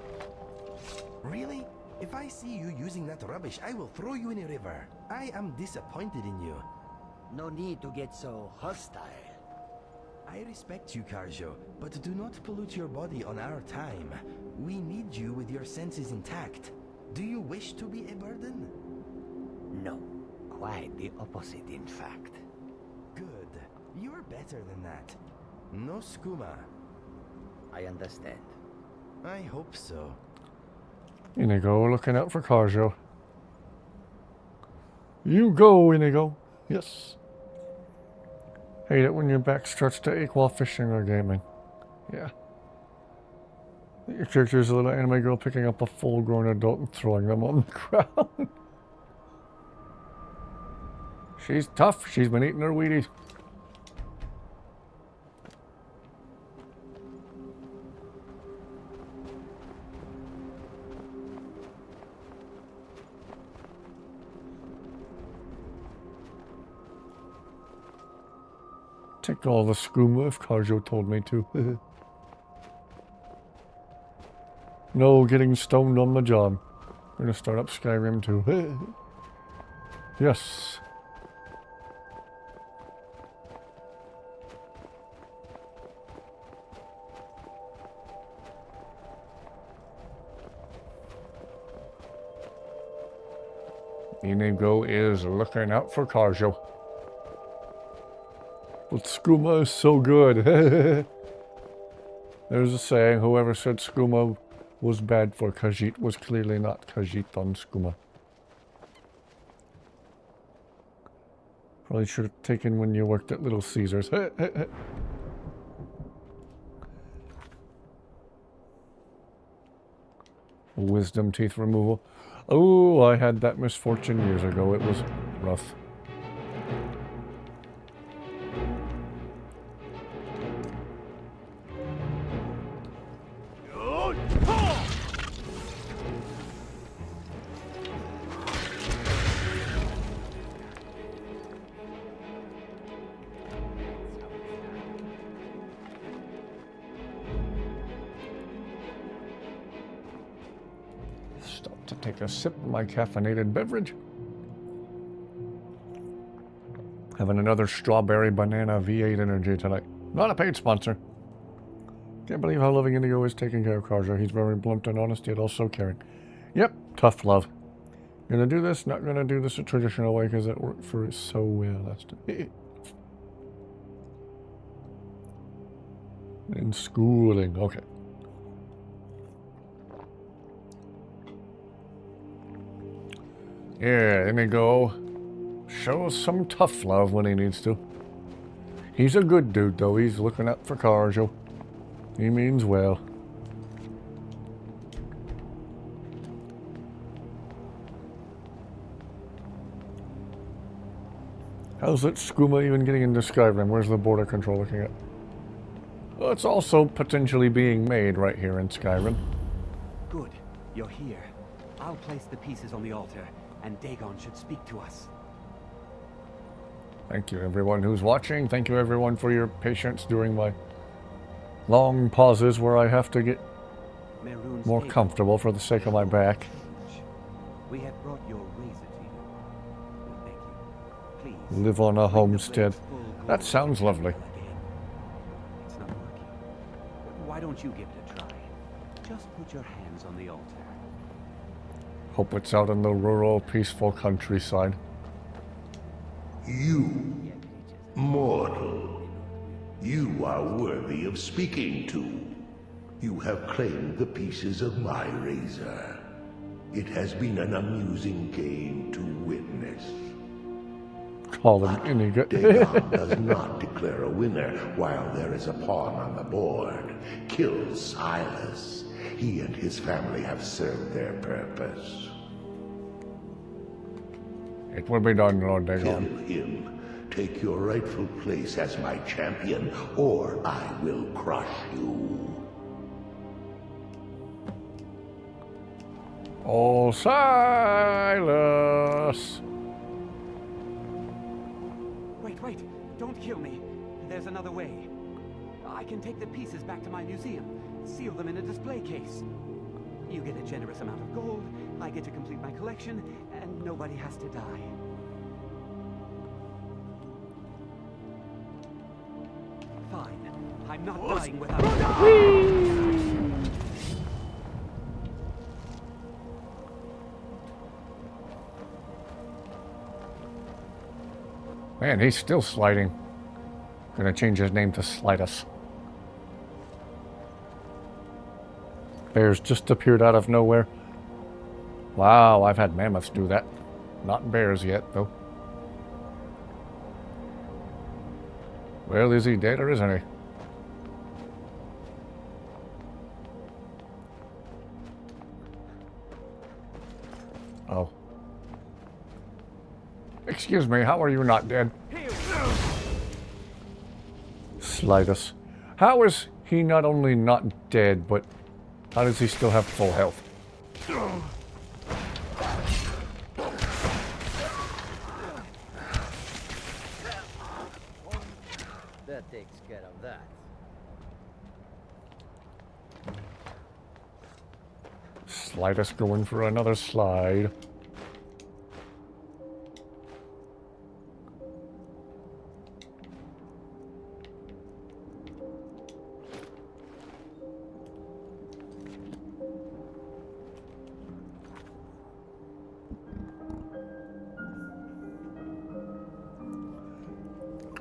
Really? If I see you using that rubbish, I will throw you in a river. I am disappointed in you. No need to get so hostile. I respect you, Karjo, but do not pollute your body on our time. We need you with your senses intact. Do you wish to be a burden? No, quite the opposite, in fact. Good. You're better than that. No skooma. I understand. I hope so. INIGO, looking out for Karjo. You go, INIGO. Yes. Hate it when your back starts to ache while fishing or gaming. Yeah. Your character is a little anime girl picking up a full-grown adult and throwing them on the ground. She's tough. She's been eating her Wheaties. Take all the skooma if Karjo told me to. No getting stoned on the job. I'm gonna start up Skyrim too. Yes. INIGO is looking out for Karjo. But skooma is so good. There's a saying, whoever said skooma was bad for Khajiit was clearly not Khajiit on skooma. Probably should have taken when you worked at Little Caesars. Wisdom teeth removal. Oh, I had that misfortune years ago. It was rough. to take a sip of my caffeinated beverage. Having another strawberry banana V8 energy tonight. Not a paid sponsor. Can't believe how loving INIGO is taking care of Karja. He's very blunt and honest, yet also caring. Yep, tough love. Gonna do this, not gonna do this a traditional way because it worked for us so well last time. In schooling, okay. Yeah, INIGO shows some tough love when he needs to. He's a good dude though, he's looking out for Karja. He means well. How's that skooma even getting into Skyrim? Where's the border control looking at? Well, it's also potentially being made right here in Skyrim. Good. You're here. I'll place the pieces on the altar, and Dagon should speak to us. Thank you everyone who's watching. Thank you everyone for your patience during my long pauses where I have to get more comfortable for the sake of my back. We have brought your razor to you. Thank you. Please. Live on a homestead. That sounds lovely. It's not working. Why don't you give it a try? Just put your hands on the altar. Hope it's out in the rural, peaceful countryside. You, mortal, you are worthy of speaking to. You have claimed the pieces of my razor. It has been an amusing game to witness. Call him INIGO. Dagon does not declare a winner while there is a pawn on the board. Kill Silas. He and his family have served their purpose. It will be done, Lord Kill Dagon. him. Take your rightful place as my champion, or I will crush you. Oh, Silas! Wait, don't kill me. There's another way. I can take the pieces back to my museum, seal them in a display case. You get a generous amount of gold, I get to complete my collection, and nobody has to die. Fine. I'm not dying without... Man, he's still sliding. Gonna change his name to Slidus. Bears just appeared out of nowhere. Wow, I've had mammoths do that. Not bears yet, though. Well, is he dead or isn't he? Oh. Excuse me, how are you not dead? Slidus. How is he not only not dead, but how does he still have full health? That takes care of that. Slidus going for another slide.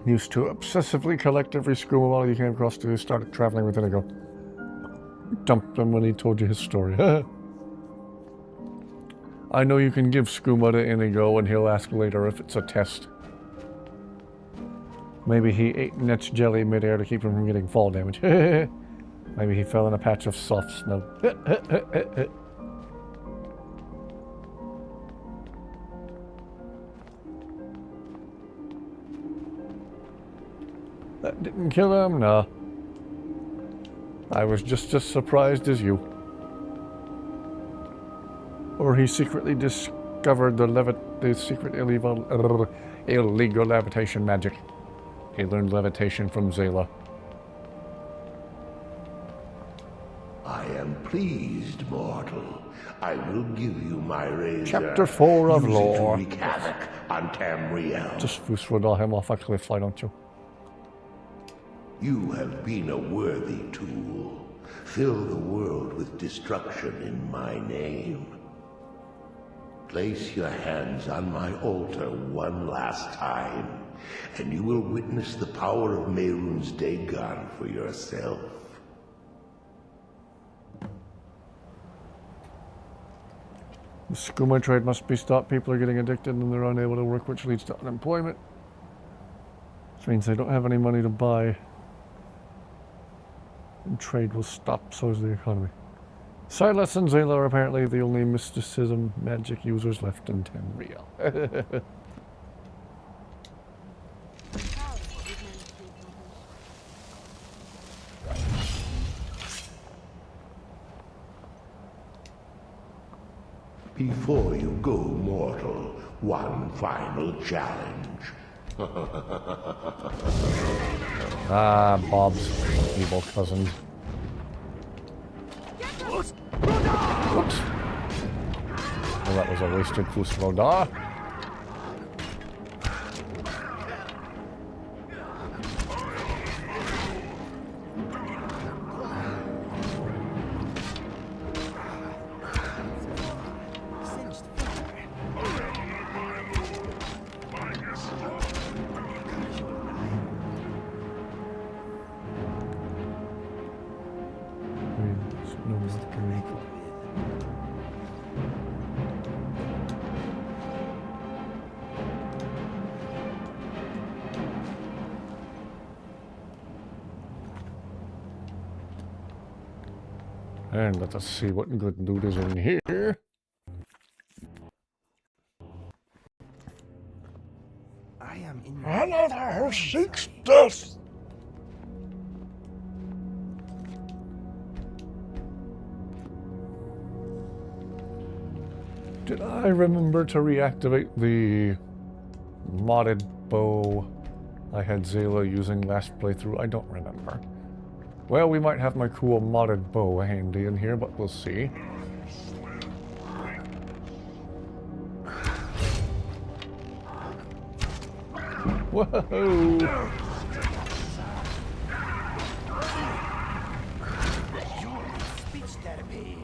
Used to obsessively collect every skooma model you came across till you started traveling with INIGO. Dumped him when he told you his story. I know you can give skooma to INIGO and he'll ask later if it's a test. Maybe he ate Net's jelly midair to keep him from getting fall damage. Maybe he fell in a patch of soft snow. That didn't kill him? Nah. I was just as surprised as you. Or he secretly discovered the secret illegal levitation magic. He learned levitation from Zayla. I am pleased, mortal. I will give you my razor. Chapter 4 of Use lore. it to wreak havoc on Tamriel. Just Fusrodal him off a cliff, why don't you? You have been a worthy tool. Fill the world with destruction in my name. Place your hands on my altar one last time, and you will witness the power of Mehrunes Dagon for yourself. The skooma trade must be stopped. People are getting addicted and they're unable to work, which leads to unemployment. Which means they don't have any money to buy. And trade will stop, so is the economy. Silas and Zayla are apparently the only mysticism magic users left in Tamriel. Before you go, mortal, one final challenge. Ah, Bob's evil cousin. Oops. Well, that was a wasted Fusrodar. And let us see what good loot is in here. I am in Another seeks death! Did I remember to reactivate the modded bow I had Zayla using last playthrough? I don't remember. Well, we might have my cool modded bow handy in here, but we'll see. Whoa! speech therapy.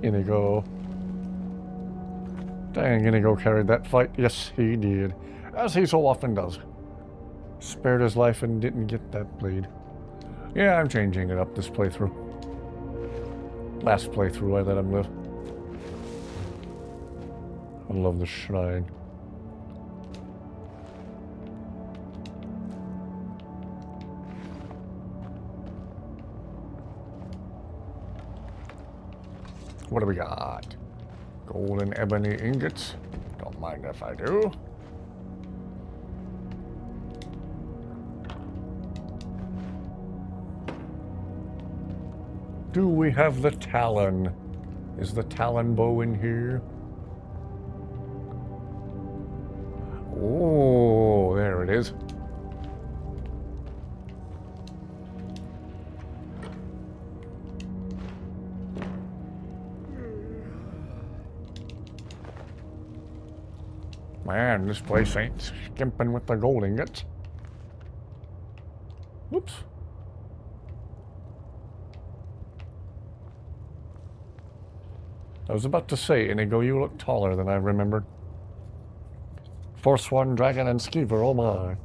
INIGO. Dang, INIGO carried that fight. Yes, he did. As he so often does. Spared his life and didn't get that blade. Yeah, I'm changing it up this playthrough. Last playthrough, I let him live. I love the shrine. What do we got? Gold and ebony ingots. Don't mind if I do. Do we have the Talon? Is the Talon bow in here? Oh, there it is. Man, this place ain't skimping with the gold ingots. Whoops. I was about to say, INIGO, you look taller than I remembered. Forsworn Dragon and Skeever, oh my.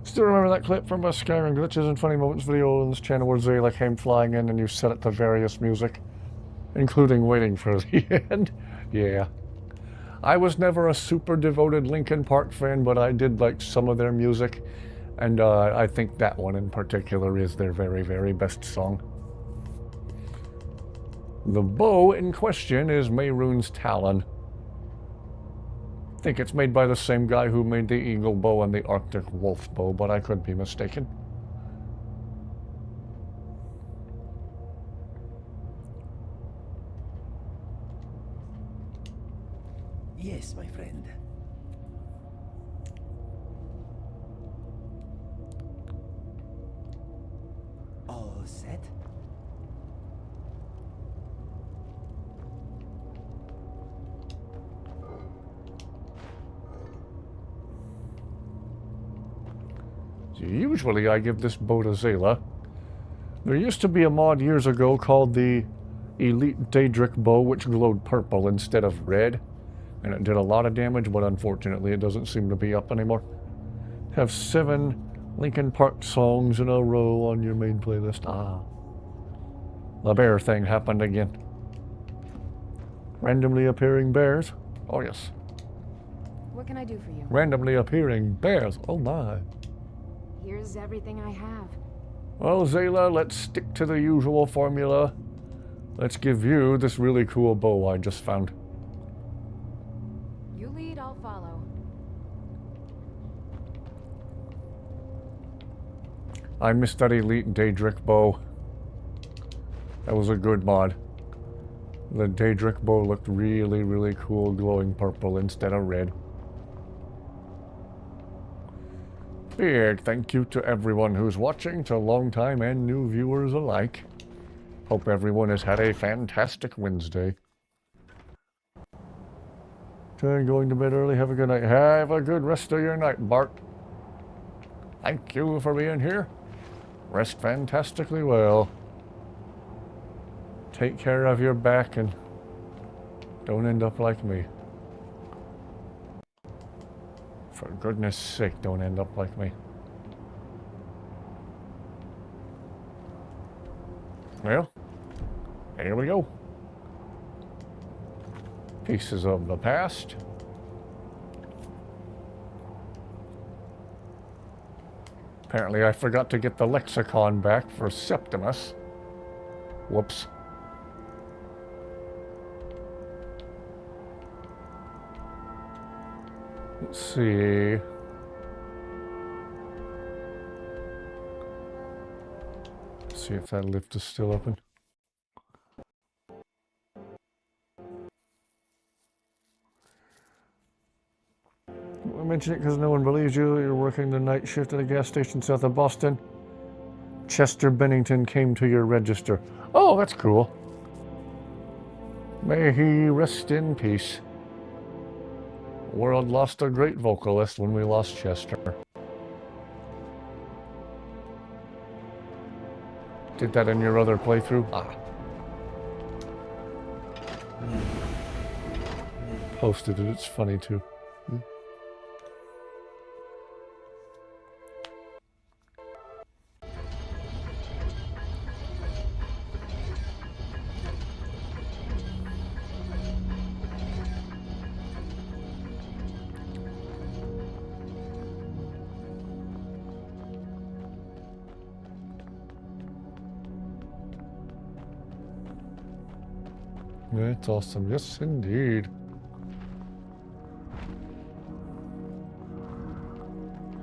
Still remember that clip from a Skyrim Glitches and Funny Moments video on this channel where Zayla came flying in and you set it to various music, including Waiting for the End? Yeah. I was never a super devoted Linkin Park fan, but I did like some of their music, and I think that one in particular is their very, very best song. The bow in question is Mehrunes Talon. I think it's made by the same guy who made the Eagle bow and the Arctic Wolf bow, but I could be mistaken. Yes, my friend. All set? Usually I give this bow to Zayla. There used to be a mod years ago called the Elite Daedric bow, which glowed purple instead of red. And it did a lot of damage, but unfortunately it doesn't seem to be up anymore. Have 7 Linkin Park songs in a row on your main playlist. Ah. The bear thing happened again. Randomly appearing bears? Oh yes. What can I do for you? Randomly appearing bears. Oh my. Here's everything I have. Well, Zayla, let's stick to the usual formula. Let's give you this really cool bow I just found. You lead, I'll follow. I missed that Elite Daedric bow. That was a good mod. The Daedric bow looked really, really cool, glowing purple instead of red. Big thank you to everyone who's watching, to long-time and new viewers alike. Hope everyone has had a fantastic Wednesday. Try going to bed early. Have a good night. Have a good rest of your night, Bart. Thank you for being here. Rest fantastically well. Take care of your back and don't end up like me. For goodness sake, don't end up like me. Well, here we go. Pieces of the past. Apparently I forgot to get the lexicon back for Septimus. Whoops. Let's see. See if that lift is still open. I mention it because no one believes you. You're working the night shift at a gas station south of Boston. Chester Bennington came to your register. Oh, that's cool. May he rest in peace. The world lost a great vocalist when we lost Chester. Did that in your other playthrough? Ah. Posted it, it's funny too. That's awesome. Yes, indeed.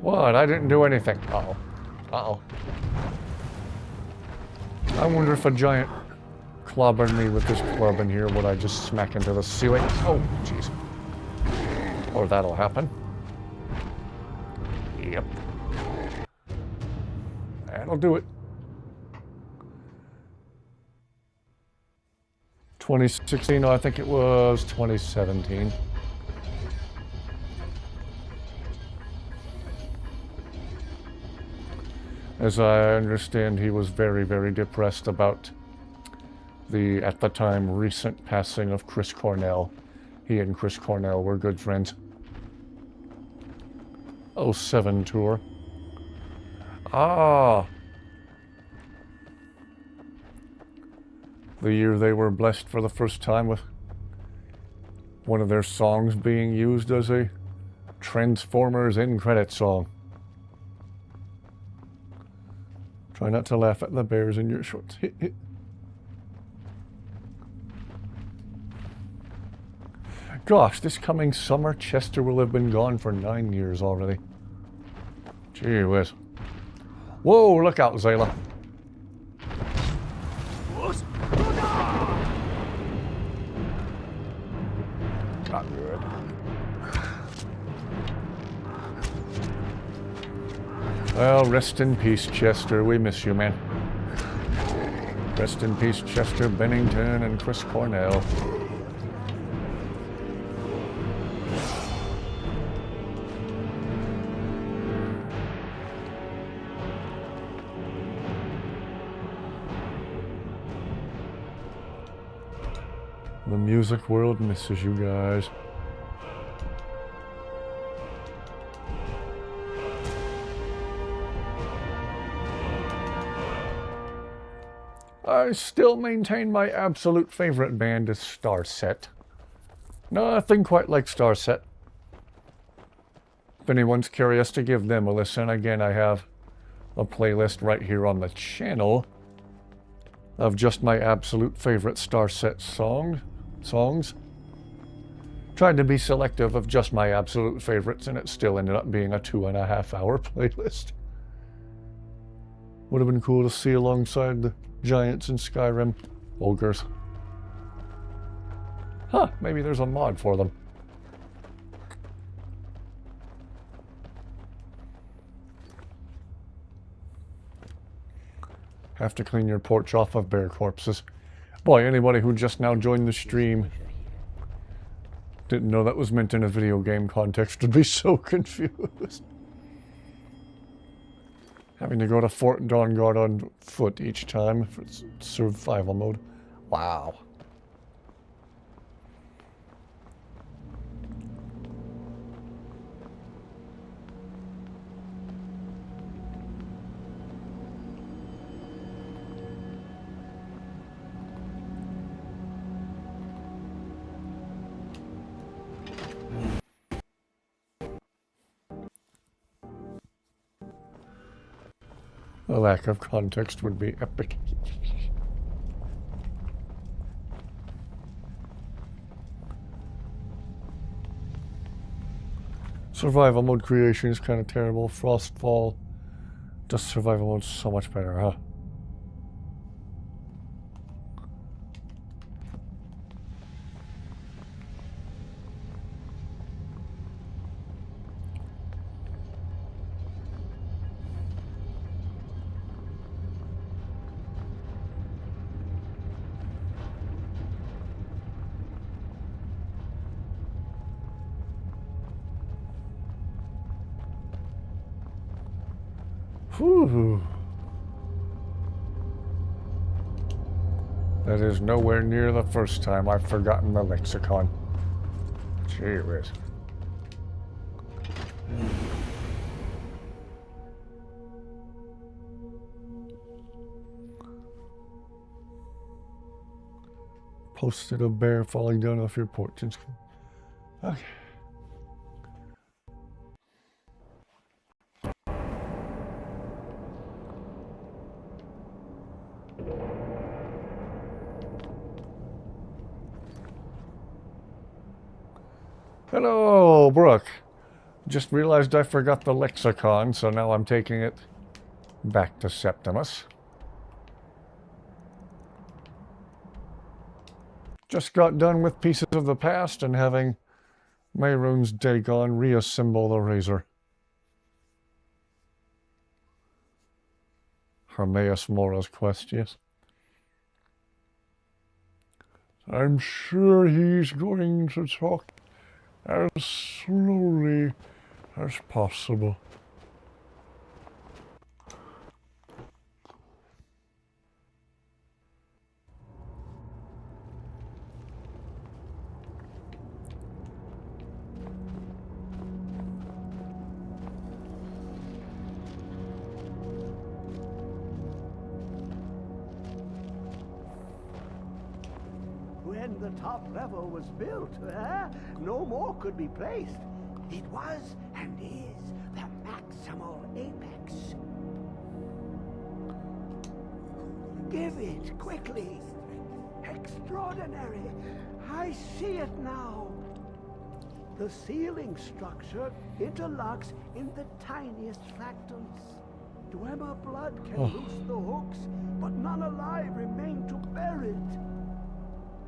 What? I didn't do anything. Uh-oh. Uh-oh. I wonder if a giant clobbered me with this club in here, would I just smack into the ceiling? Oh, jeez. Or that'll happen. Yep. That'll do it. 2016, no, I think it was 2017. As I understand, he was very, very depressed about the, at the time, recent passing of Chris Cornell. He and Chris Cornell were good friends. 07 tour. Ah! The year they were blessed for the first time with one of their songs being used as a Transformers end credit song. Try not to laugh at the bears in your shorts. Hit, hit. Gosh, this coming summer, Chester will have been gone for 9 years already. Gee whiz. Whoa, look out, Zayla. Not good. Well, rest in peace, Chester. We miss you, man. Rest in peace, Chester Bennington and Chris Cornell. The music world misses you guys. I still maintain my absolute favorite band is Starset. Nothing quite like Starset. If anyone's curious to give them a listen, again, I have a playlist right here on the channel of just my absolute favorite Starset songs. Tried to be selective of just my absolute favorites, and it still ended up being a 2.5-hour playlist. Would have been cool to see alongside the giants in Skyrim. Ogres. Huh, maybe there's a mod for them. Have to clean your porch off of bear corpses. Boy, anybody who just now joined the stream didn't know that was meant in a video game context would be so confused. Having to go to Fort Dawnguard on foot each time for survival mode. Wow. A lack of context would be epic. Survival mode creation is kind of terrible. Frostfall. Just survival mode's so much better, huh? Whew. That is nowhere near the first time I've forgotten the lexicon. Gee whiz. Posted a bear falling down off your porch. Okay. Hello, Brooke. Just realized I forgot the lexicon, so now I'm taking it back to Septimus. Just got done with Pieces of the Past and having Mehrunes Dagon reassemble the razor. Hermaeus Mora's quest, yes. I'm sure he's going to talk as slowly as possible. When the top level was built, no more could be placed. It was and is the maximal apex. Give it quickly. Extraordinary. I see it now. The ceiling structure interlocks in the tiniest fractals. Dwemer blood can loose the hooks, but none alive remain to bear it.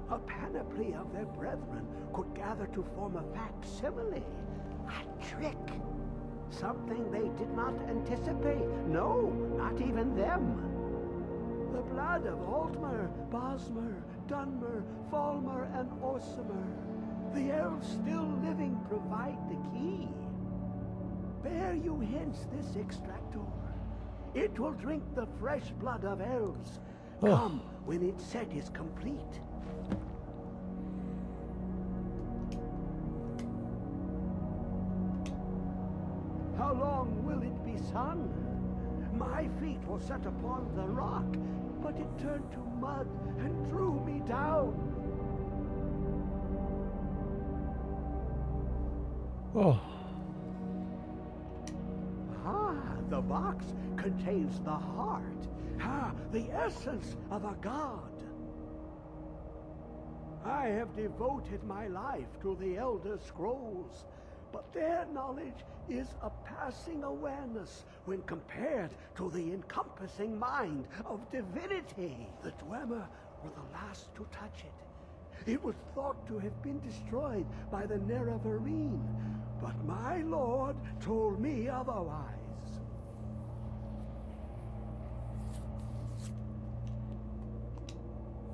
A panoply of their brethren could gather to form a facsimile. A trick. Something they did not anticipate. No, not even them. The blood of Altmer, Bosmer, Dunmer, Falmer, and Orsimer. The elves still living provide the key. Bear you hence this extractor. It will drink the fresh blood of elves. Come when its set is complete. long will it be sung? My feet were set upon the rock, but it turned to mud and drew me down. Oh. The box contains the heart. The essence of a god. I have devoted my life to the Elder Scrolls, but their knowledge is a passing awareness when compared to the encompassing mind of divinity. The Dwemer were the last to touch it. It was thought to have been destroyed by the Nerevarine, but my lord told me otherwise.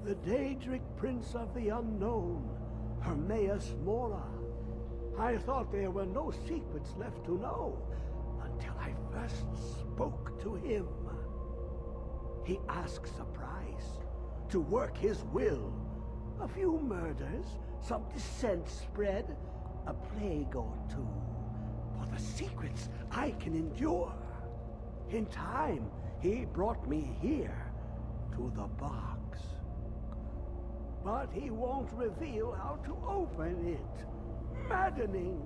The Daedric Prince of the Unknown, Hermaeus Mora. I thought there were no secrets left to know until I first spoke to him. He asks a price to work his will. A few murders, some dissent spread, a plague or two, for the secrets I can endure. In time, he brought me here, to the box. But he won't reveal how to open it. Maddening.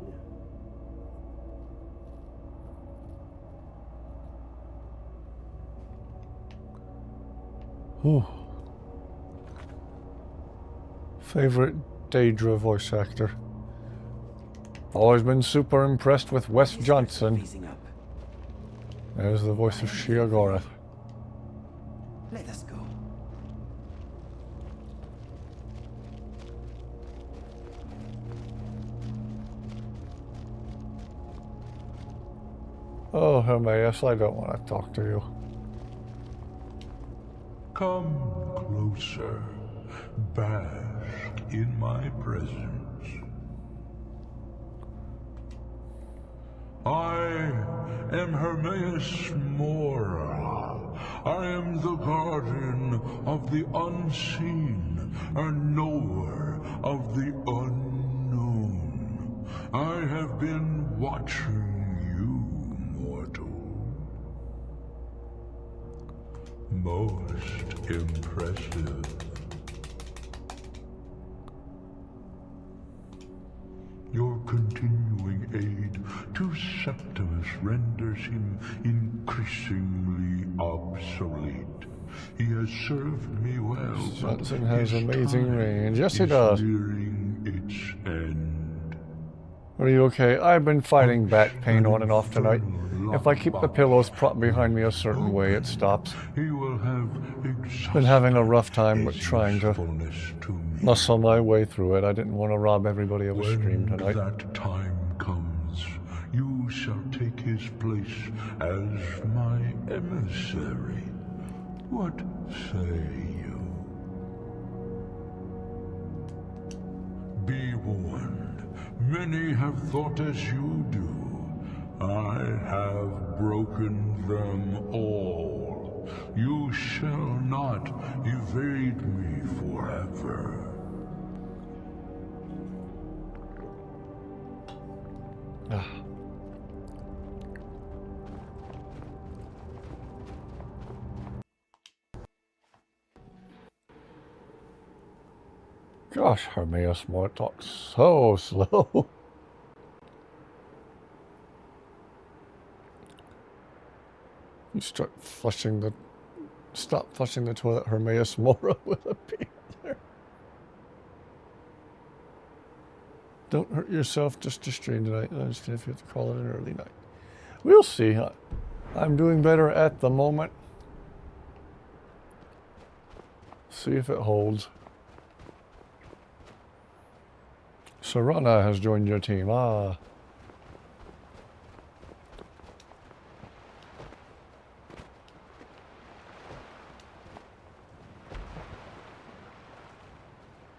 Ooh. Favorite Daedra voice actor. Always been super impressed with Wes Johnson. There's the voice of Sheogorath. Let us go. Oh, Hermaeus, I don't want to talk to you. Come closer. Bask in my presence. I am Hermaeus Mora. I am the guardian of the unseen, a knower of the unknown. I have been watching you, mortal. Most impressive. Your continuing aid to Septimus renders him increasingly obsolete. He has served me well. Johnson has his amazing time range. Yes, he is does. nearing its end. Are you okay? I've been fighting back pain on and off tonight. If I keep the pillows propped behind me a certain way, it stops. He will have Been having a rough time with his trying to usefulness to me. muscle my way through it. I didn't want to rob everybody of a stream When tonight. that time comes, you shall take his place as my emissary. What say you? Be warned, many have thought as you do. I have broken them all. You shall not evade me forever. Ah. Gosh, Hermaeus Mora talks so slow. You stop flushing the toilet, Hermaeus Mora with a pee there. Don't hurt yourself just to stream tonight. I understand if you have to call it an early night. We'll see. I'm doing better at the moment. See if it holds. Serana has joined your team. Ah.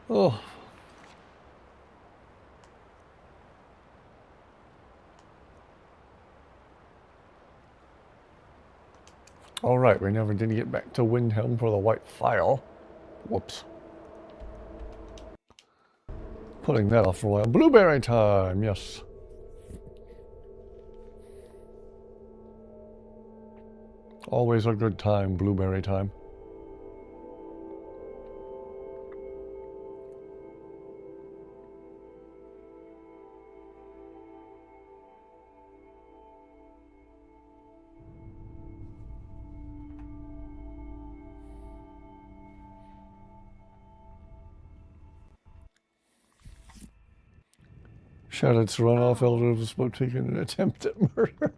Oh. All right, we never did get back to Windhelm for the White File. Whoops. Putting that off for a while. Blueberry time, yes. Always a good time, blueberry time. Shadow's runoff elder was taking an attempt at murder.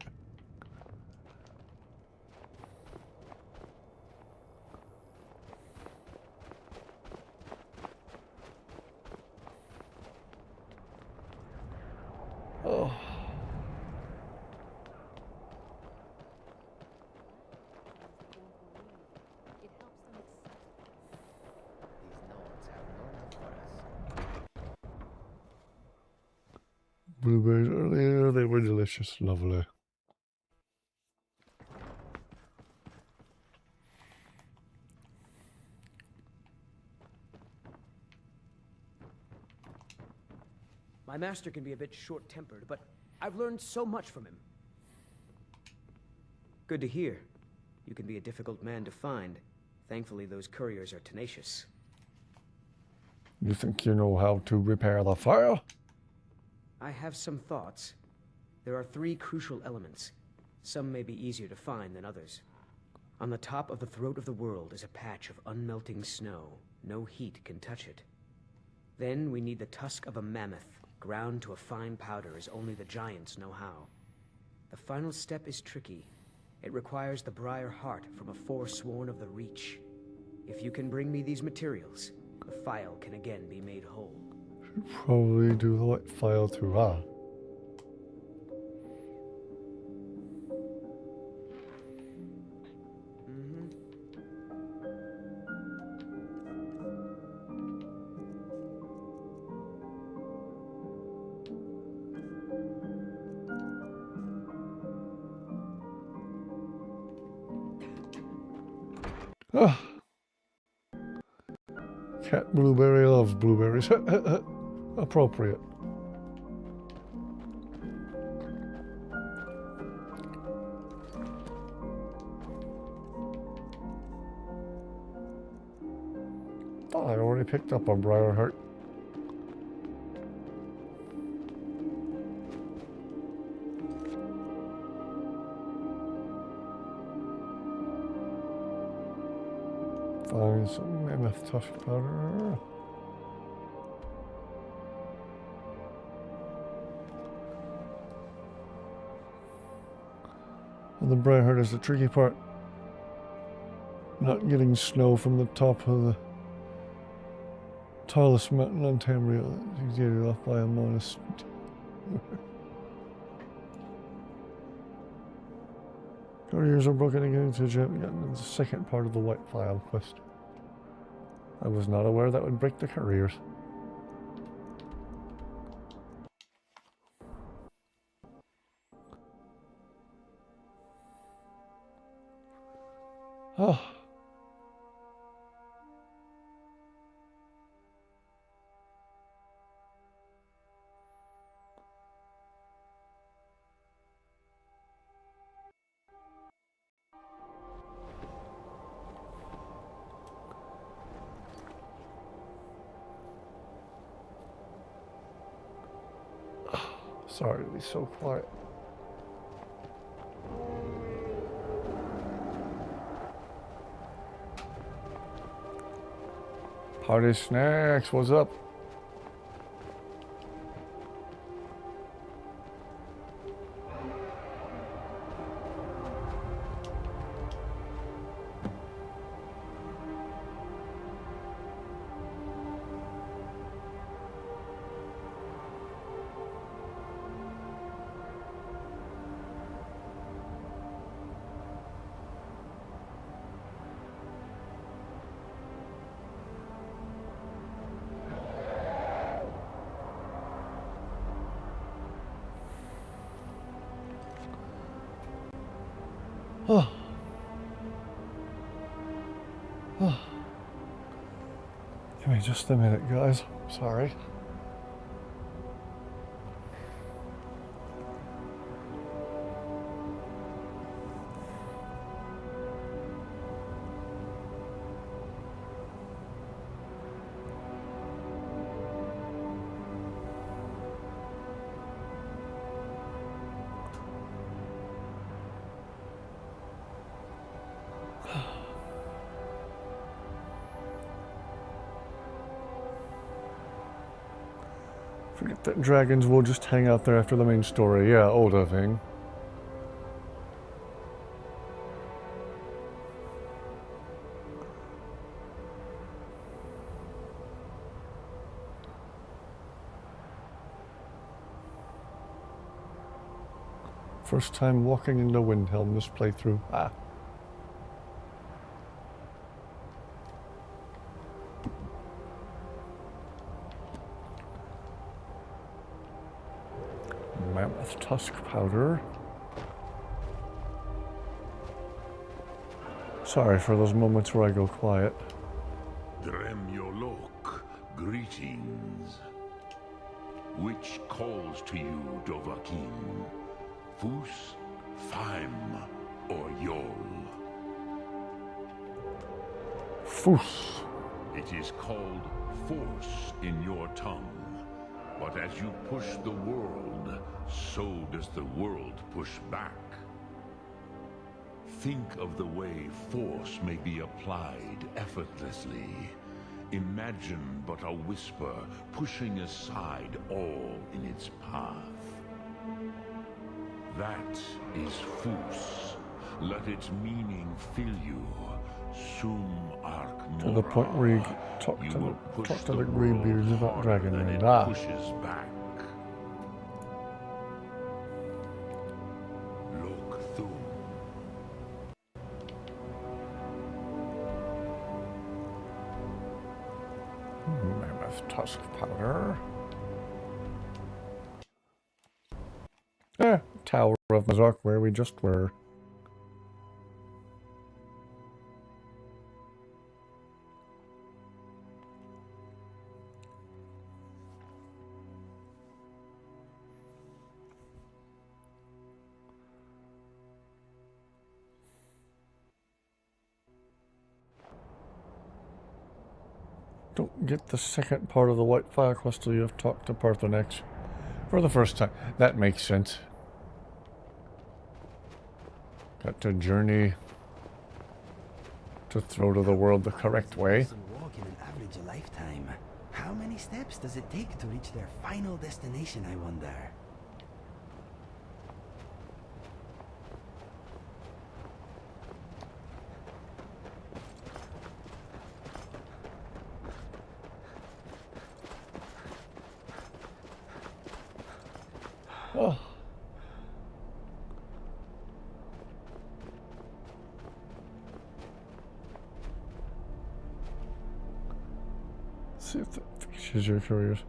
Oh. Blueberries earlier, they were delicious, lovely. My master can be a bit short-tempered, but I've learned so much from him. Good to hear. You can be a difficult man to find. Thankfully, those couriers are tenacious. You think you know how to repair the fire? I have some thoughts. There are 3 crucial elements. Some may be easier to find than others. On the top of the throat of the world is a patch of unmelting snow. No heat can touch it. Then we need the tusk of a mammoth, ground to a fine powder as only the giants know how. The final step is tricky. It requires the briar heart from a forsworn of the Reach. If you can bring me these materials, the file can again be made whole. Should probably do the white file too, huh? Ah. Cat Blueberry loves blueberries. Appropriate. Oh, I already picked up a briar heart. Find some mammoth tusk powder. And the briar heart is the tricky part. Not getting snow from the top of the tallest mountain on Tamriel. You get it off by a modest. Couriers are broken again to the second part of the white file quest. I was not aware that would break the couriers. Oh. Sorry to be so quiet. Party snacks, what's up? Oh. Oh. Give me just a minute, guys. Sorry. Forget that dragons will just hang out there after the main story. Yeah, older thing. First time walking into Windhelm this playthrough. Ah. Mammoth tusk powder. Sorry for those moments where I go quiet. Dremyolok, greetings. Which calls to you, Dovahkiin? Fus, Faim, or Yol? Foos. It is called force in your tongue. But as you push the world, so does the world push back. Think of the way force may be applied effortlessly. Imagine but a whisper pushing aside all in its path. That is Fus. Let its meaning fill you. Sum arc To the point where you talk to the greybeards about Dragonland. Ah. pushes back. Look through. Mammoth tusk powder. Tower of Mazark, where we just were. Don't get the second part of the White Fire quest till you have talked to Parthenex for the first time. That makes sense. Got to journey to throw to the world the correct way. Walk in an average lifetime. How many steps does it take to reach their final destination, I wonder? Oh. See if that features your curious.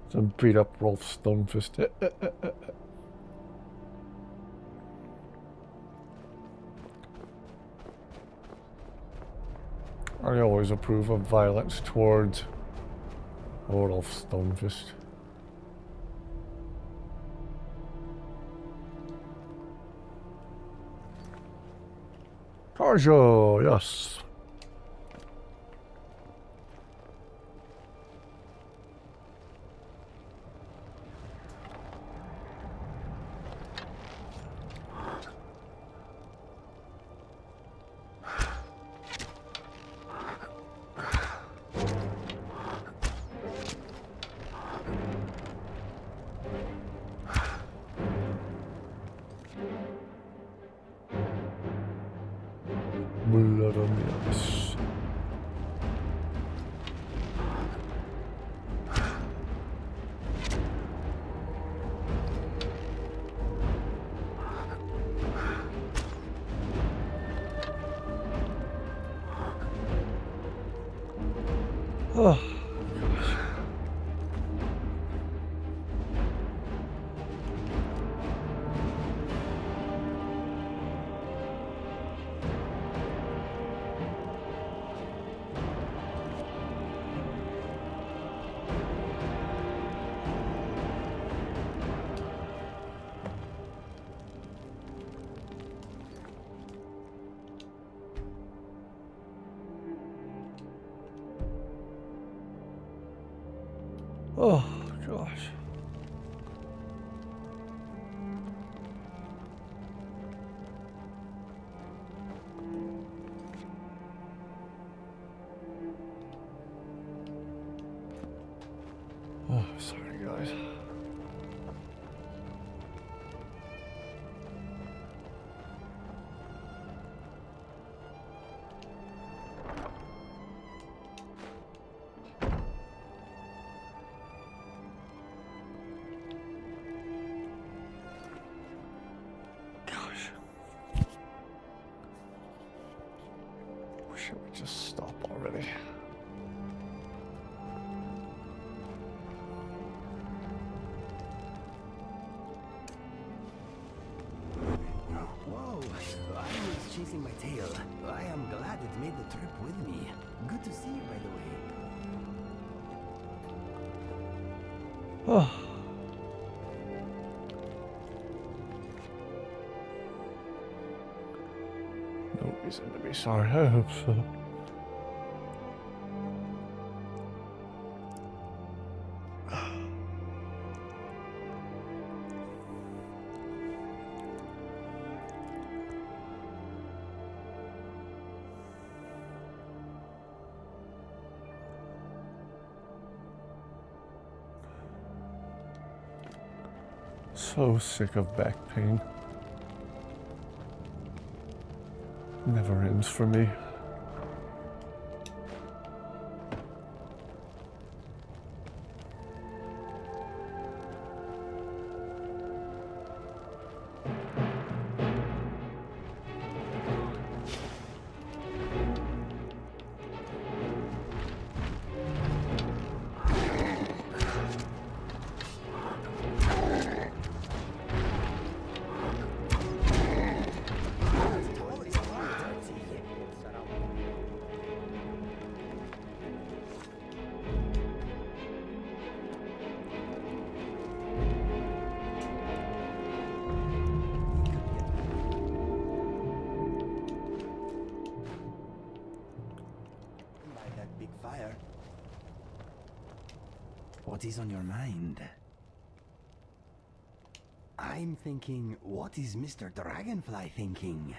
It's a beat up Rolf Stonefist. I always approve of violence towards Rolf Stonefist. Carjo, yes. Blood on the ice. Oh. Oh, gosh. Oh. Sorry, guys. Gosh. Wish it would just stop already. Whoa, I was chasing my tail. I am glad it made the trip with me. Good to see you, by the way. Oh. No reason to be sorry. I hope so. So sick of back pain. Never ends for me. What is on your mind? I'm thinking, what is Mr. Dragonfly thinking?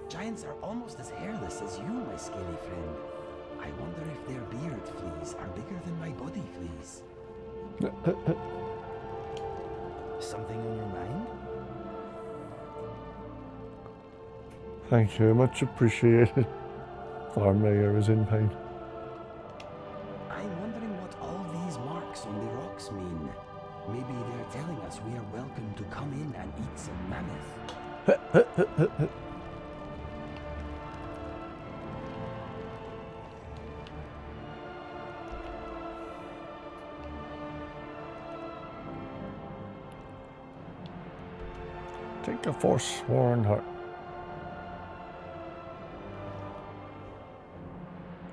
Giants are almost as hairless as you, my scaly friend. I wonder if their beard fleas are bigger than my body fleas. Something on your mind? Thank you, much appreciated. Our mayor is in pain. I'm wondering what all these marks on the rocks mean. Maybe they're telling us we are welcome to come in and eat some mammoth. Take a forsworn heart.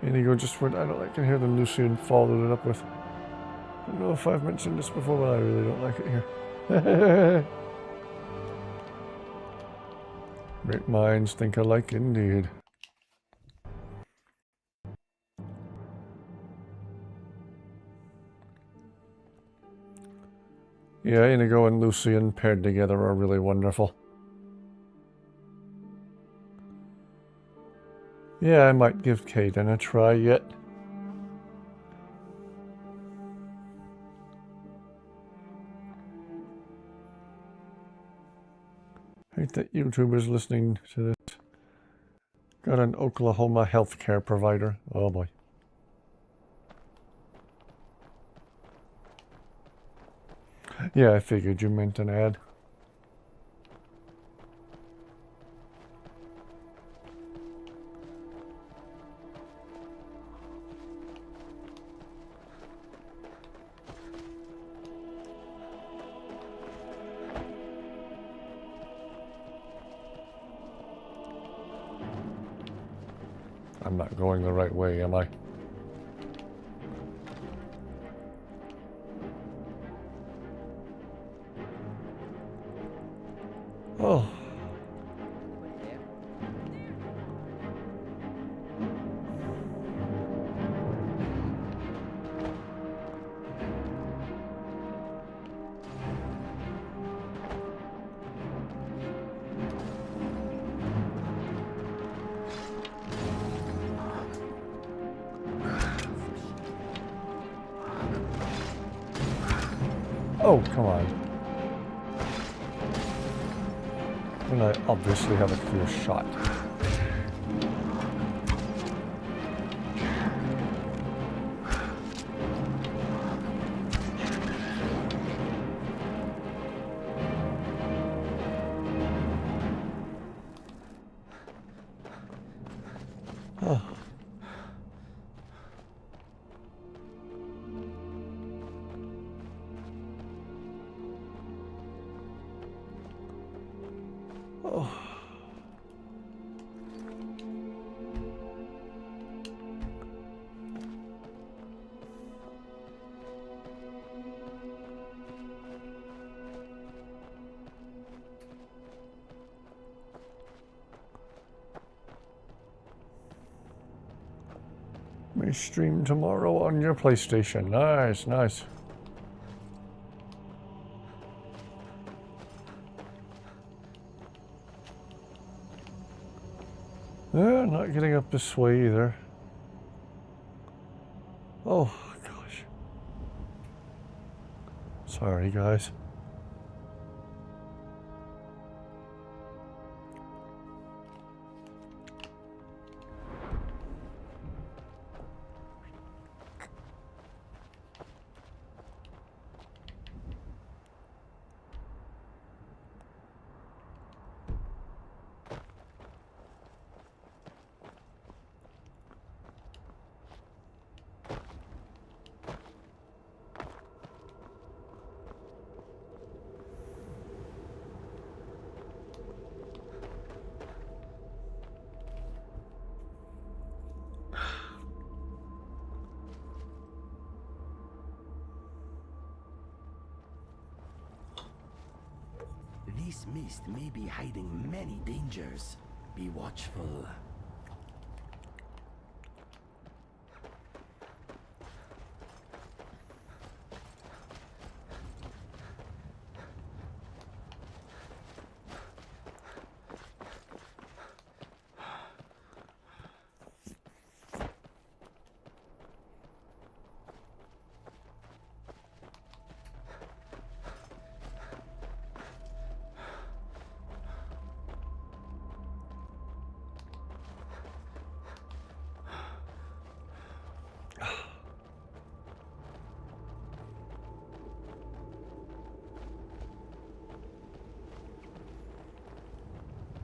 INIGO just went, I can hear the Lucian followed it up with. I don't know if I've mentioned this before, but I really don't like it here. Great minds think alike indeed. Yeah, INIGO and Lucian paired together are really wonderful. Yeah, I might give Caden a try yet. Hate that YouTube is listening to this. Got an Oklahoma healthcare provider. Oh boy. Yeah, I figured you meant an ad. I'm not going the right way, am I? Oh. Oh, come on. And I obviously have a clear shot. Oh. Oh. May stream tomorrow on your PlayStation. Nice, nice. Yeah, not getting up this way either. Oh, gosh. Sorry, guys. This mist may be hiding many dangers. Be watchful.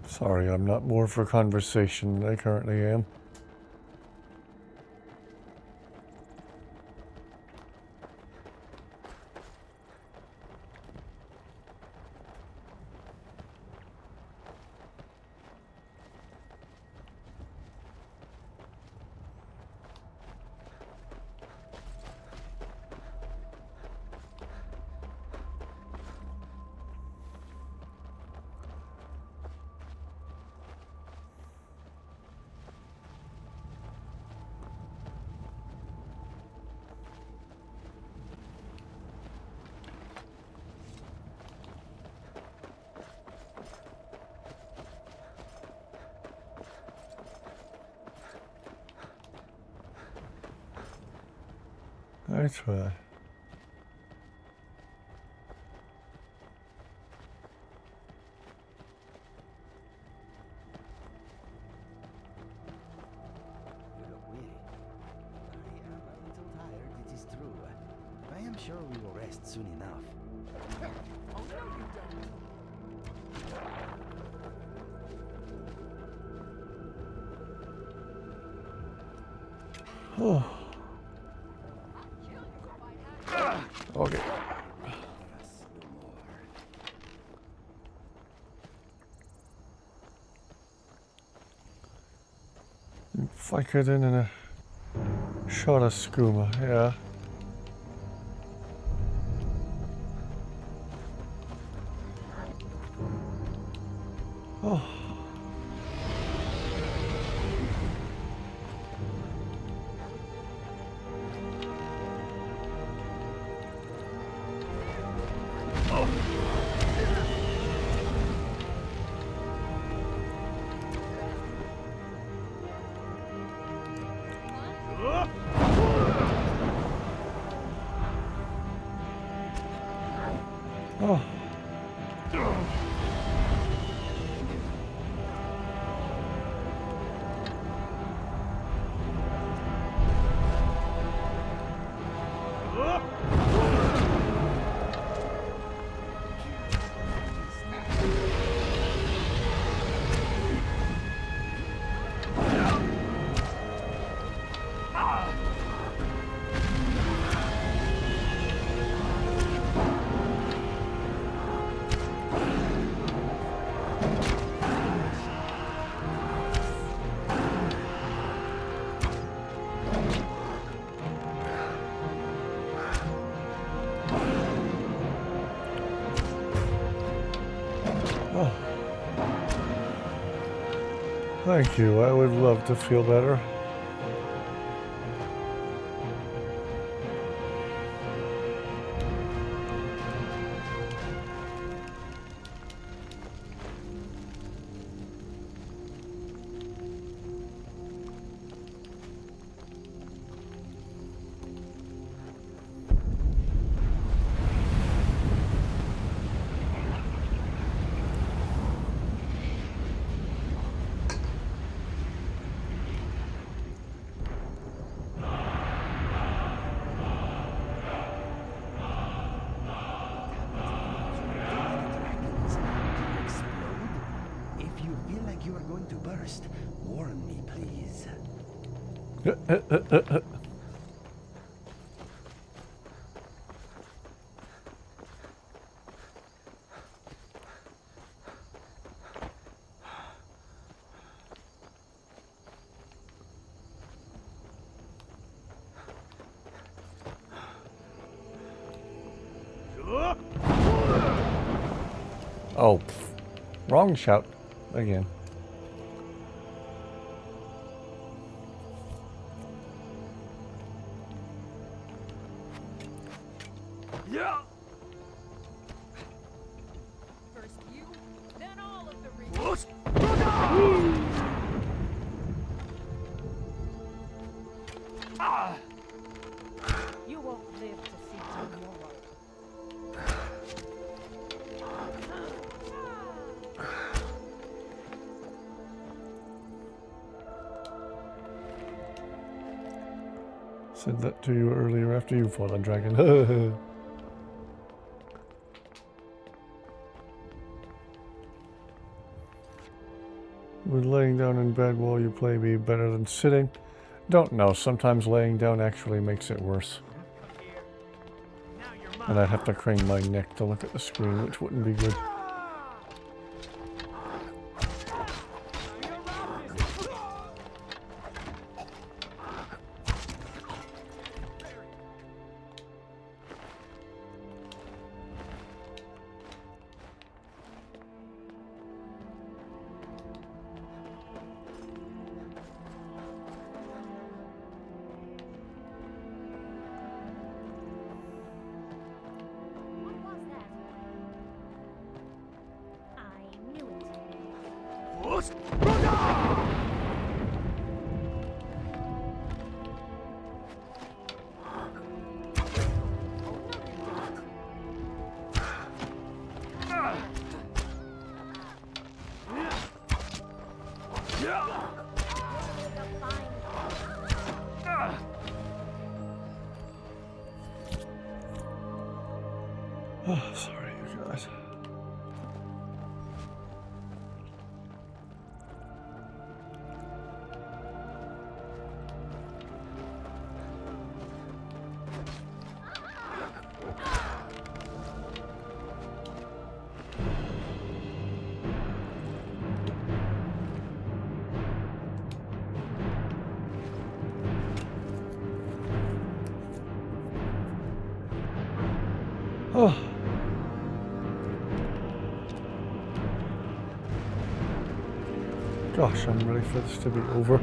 Sorry, I'm not more for conversation than I currently am. I try. You look weary. I am a little tired, it is true. I am sure we will rest soon enough. Oh, no, you don't. Oh. Okay. If I could in a shot of skooma, yeah. Oh. Thank you. I would love to feel better. If you feel like you are going to burst, warn me, please. Oh, wrong shout again. First you, then all of the region. You won't live to see tomorrow. Said that to you earlier after you fought a dragon. Would laying down in bed while you play be better than sitting? Don't know. Sometimes laying down actually makes it worse. And I'd have to crane my neck to look at the screen, which wouldn't be good. What was that? I knew it. Oh, sorry, you guys. Oh. Gosh, I'm ready for this to be over.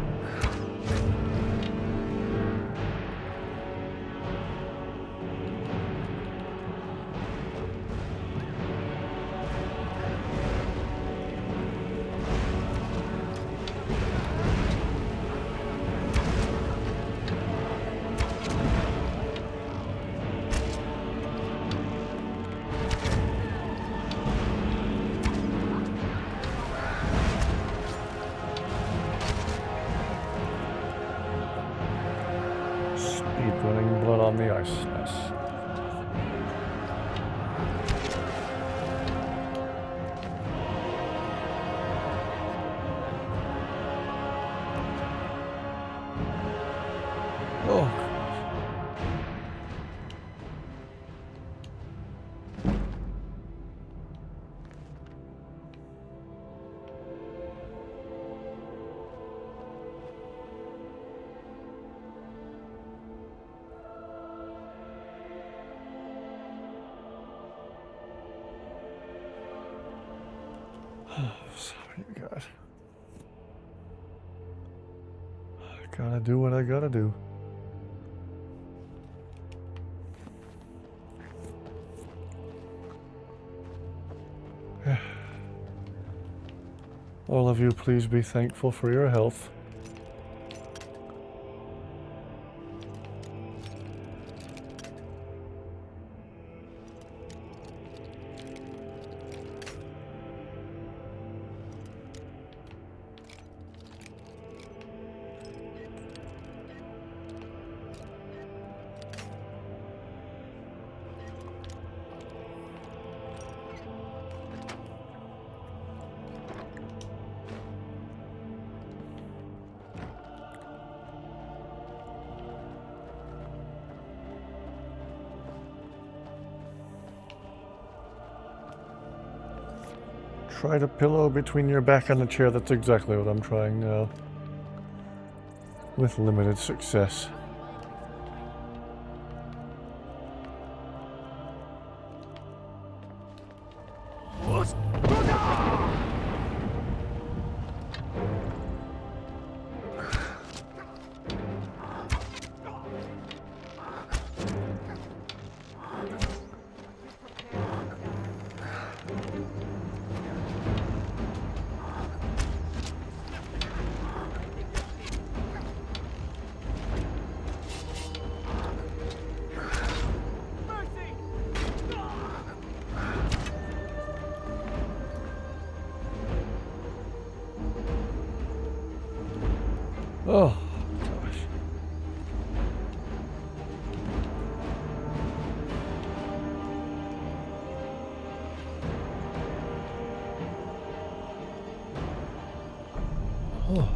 Running blood on the ice. Nice. Oh. Gotta do what I gotta do. All of you, please be thankful for your health. Try to pillow between your back and the chair. That's exactly what I'm trying now. With limited success. Oh, gosh. Oh.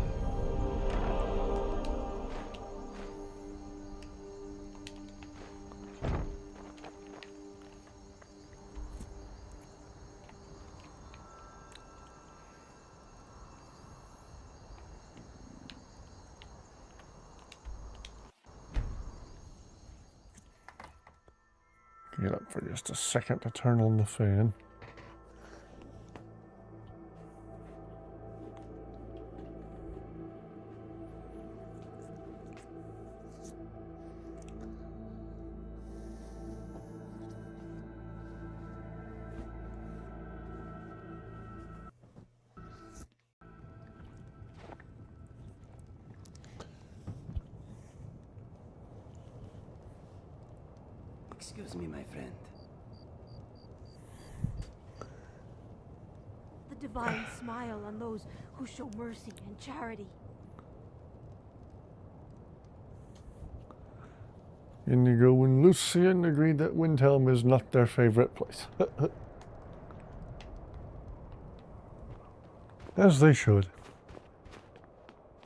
Get up for just a second to turn on the fan. Excuse me, my friend. The divine smile on those who show mercy and charity. INIGO and Lucian agreed that Windhelm is not their favorite place. As they should.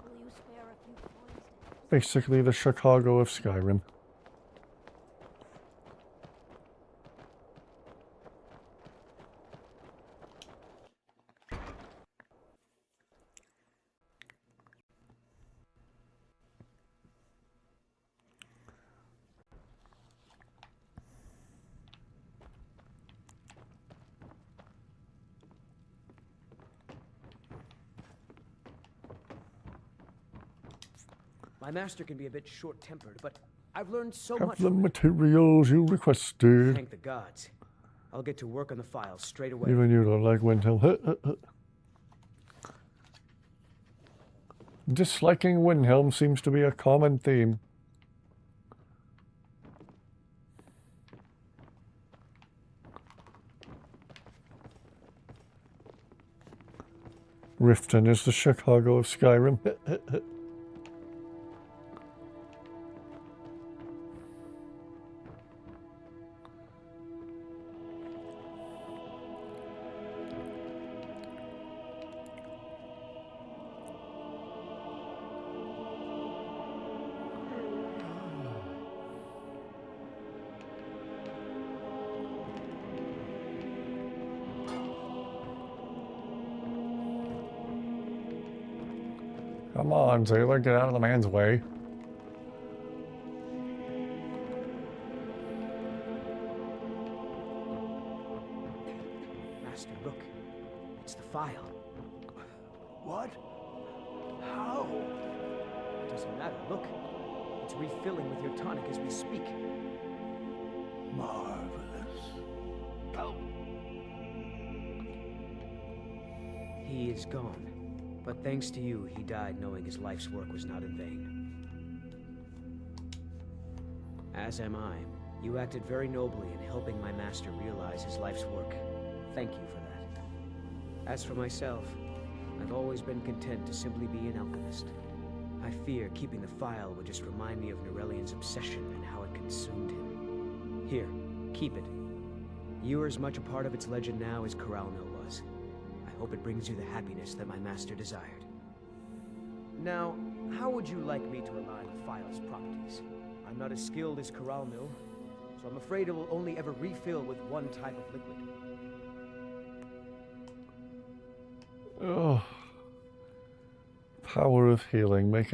Will you spare a few coins? Basically the Chicago of Skyrim. My master can be a bit short-tempered, but I've learned so Have much. the materials you requested. Thank the gods. I'll get to work on the files straight away. Even you don't like Windhelm. Disliking Windhelm seems to be a common theme. Riften is the Chicago of Skyrim. Come on, sailor, get out of the man's way. Master, look. It's the file. What? How? Doesn't matter. Look. It's refilling with your tonic as we speak. Marvelous. Go. He is gone. But thanks to you, he died knowing his life's work was not in vain. As am I. You acted very nobly in helping my master realize his life's work. Thank you for that. As for myself, I've always been content to simply be an alchemist. I fear keeping the file would just remind me of Norellian's obsession and how it consumed him. Here, keep it. You are as much a part of its legend now as Coralno was. I hope it brings you the happiness that my master desired. Now, how would you like me to align the file's properties? I'm not as skilled as Coralno, so I'm afraid it will only ever refill with one type of liquid. Oh. Power of healing. Make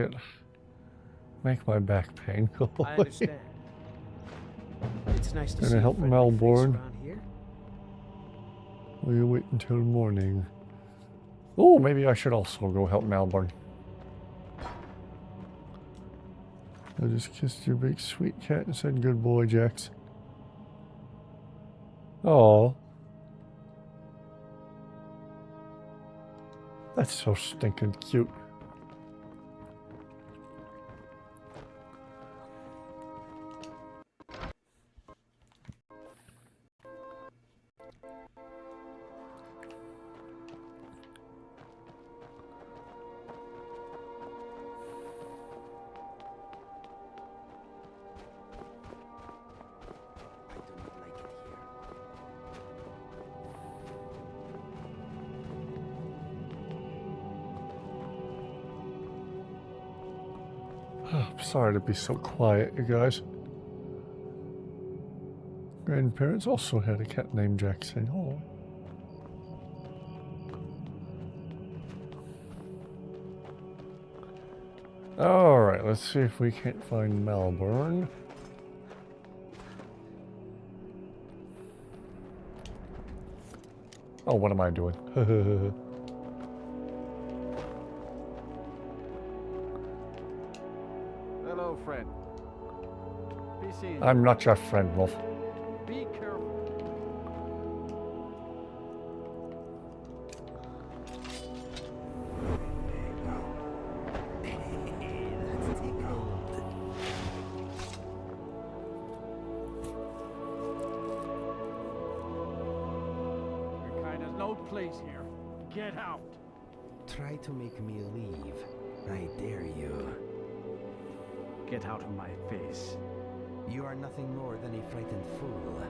my back pain go away. I understand. It's nice to Gonna see help a friendly face Melbourne. around here. Will you wait until morning? Oh, maybe I should also go help Melbourne. I just kissed your big sweet cat and said good boy, Jax. Oh, that's so stinking cute. I do not like it here. I'm sorry to be so quiet, you guys. Grandparents also had a cat named Jackson. Oh. Alright, let's see if we can't find Melbourne. Oh, what am I doing? Hello, friend. Be seeing you. I'm not your friend, Wolf. Be careful. That's tickled. Your kind has no place here. Get out. Try to make me leave. I dare you. Get out of my face. You are nothing more than a frightened fool.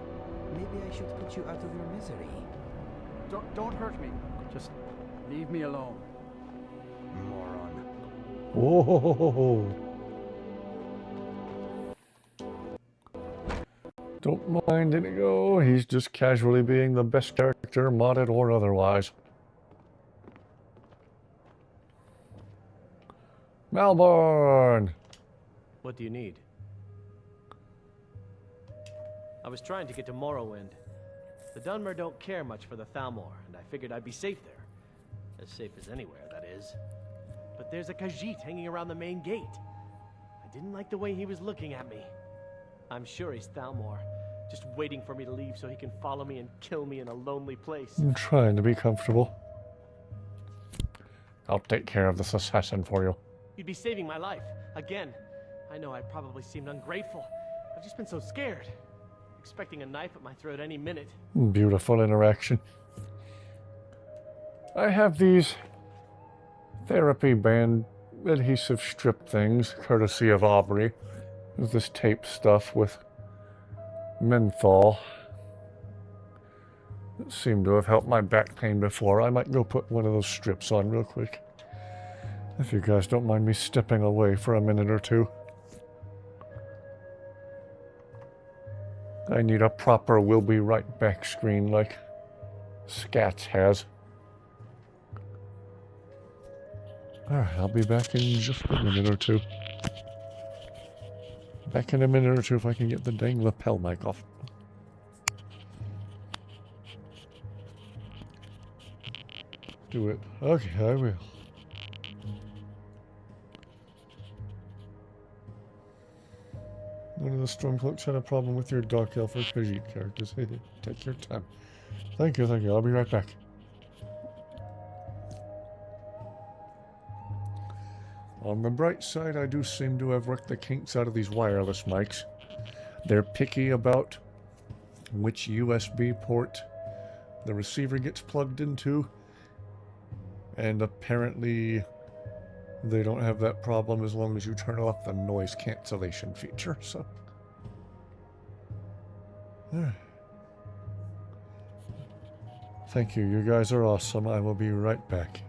Maybe I should put you out of your misery. Don't hurt me. Just leave me alone. Moron. Whoa! Don't mind INIGO, he's just casually being the best character, modded or otherwise. Melbourne! What do you need? I was trying to get to Morrowind. The Dunmer don't care much for the Thalmor, and I figured I'd be safe there. As safe as anywhere, that is. But there's a Khajiit hanging around the main gate. I didn't like the way he was looking at me. I'm sure he's Thalmor, just waiting for me to leave so he can follow me and kill me in a lonely place. I'm trying to be comfortable. I'll take care of this assassin for you. You'd be saving my life. Again. I know I probably seemed ungrateful. I've just been so scared. Expecting a knife at my throat any minute. Beautiful interaction. I have these therapy band adhesive strip things, courtesy of Aubrey. There's this tape stuff with menthol. It seemed to have helped my back pain before. I might go put one of those strips on real quick. If you guys don't mind me stepping away for a minute or two. I need a proper "we'll be right back" screen like Scats has. Alright, I'll be back in just a minute or two. Back in a minute or two if I can get the dang lapel mic off. Do it. Okay, I will. One of the Stormcloaks had a problem with your Dark Elf or Khajiit characters. Hey, take your time. Thank you, thank you. I'll be right back. On the bright side, I do seem to have worked the kinks out of these wireless mics. They're picky about which USB port the receiver gets plugged into, and apparently they don't have that problem as long as you turn off the noise cancellation feature, so... Thank you, you guys are awesome. I will be right back.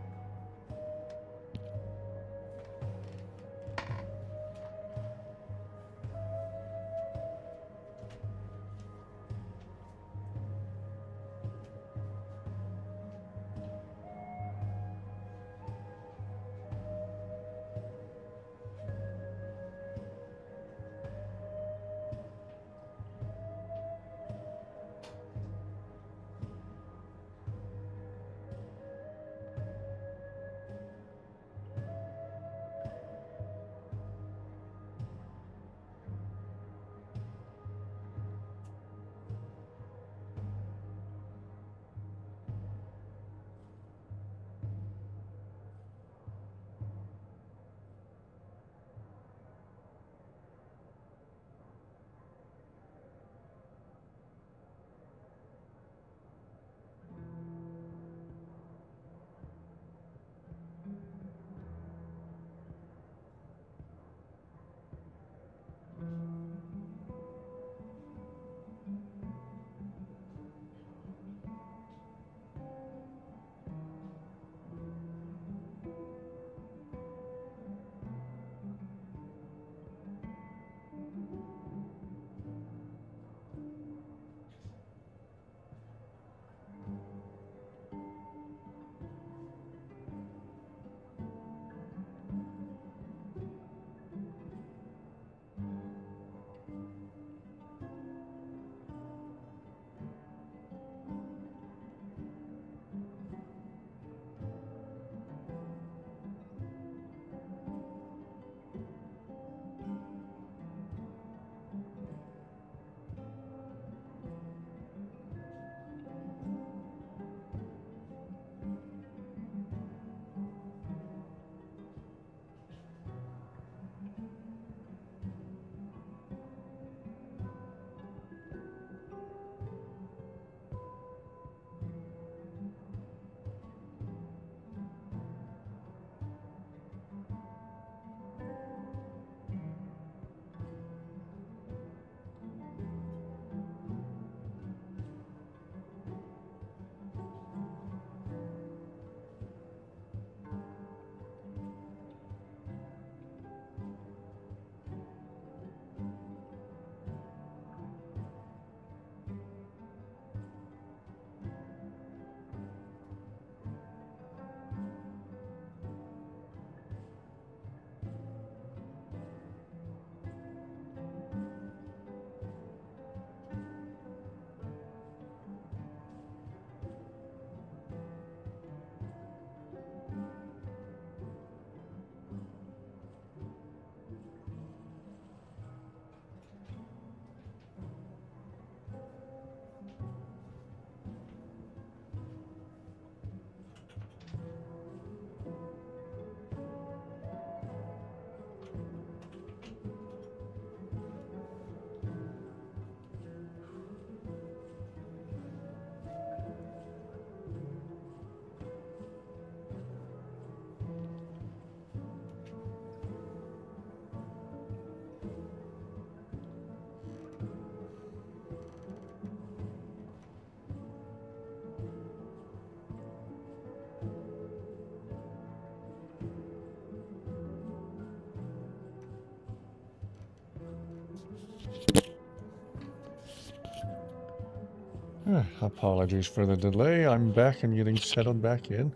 Apologies for the delay. I'm back and getting settled back in.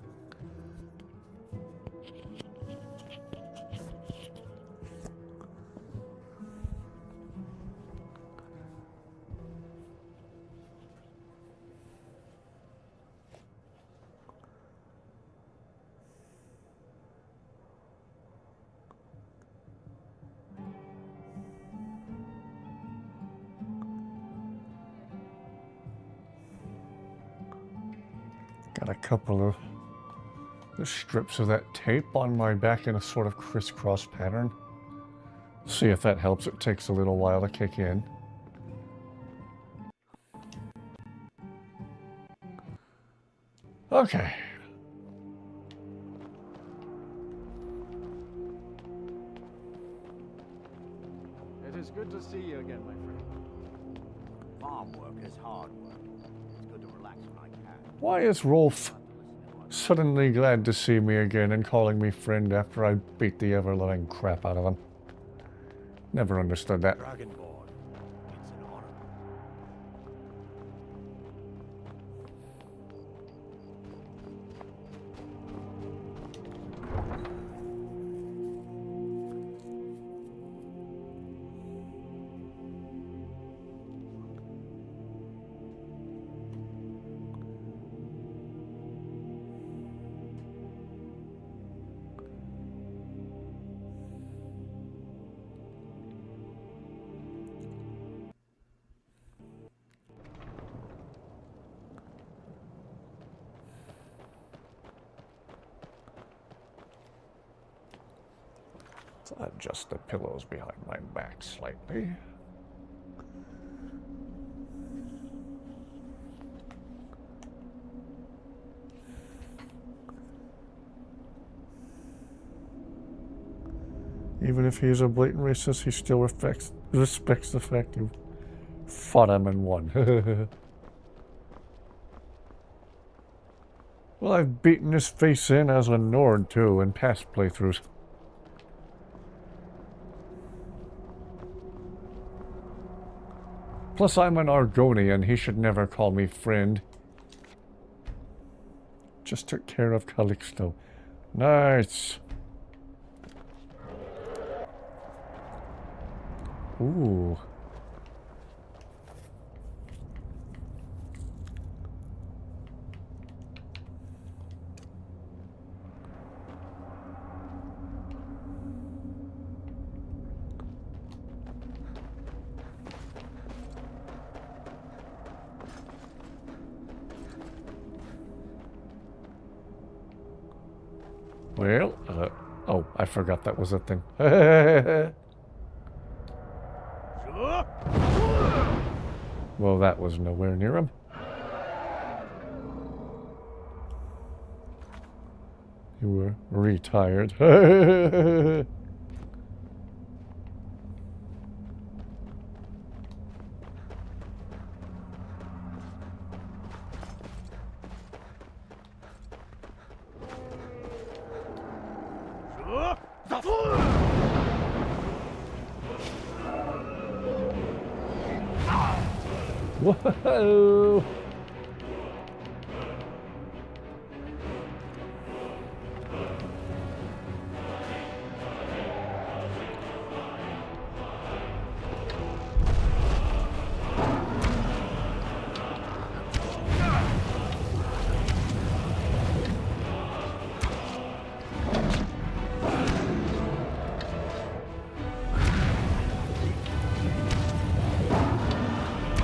Got a couple of the strips of that tape on my back in a sort of crisscross pattern. See if that helps. It takes a little while to kick in. Okay. It is good to see you again, my friend. Farm work is hard work. It's good to relax when I can. Why is Rolf suddenly glad to see me again and calling me friend after I beat the ever-loving crap out of him? Never understood that. Dragonborn. It's an honor. Let's adjust the pillows behind my back slightly. Even if he's a blatant racist, he still respects the fact you fought him and won. Well, I've beaten his face in as a Nord, too, in past playthroughs. Plus, I'm an Argonian. He should never call me friend. Just took care of Calixto. Nice. Ooh. Well, oh, I forgot that was a thing. Well, that was nowhere near him. You were retired. Whoa!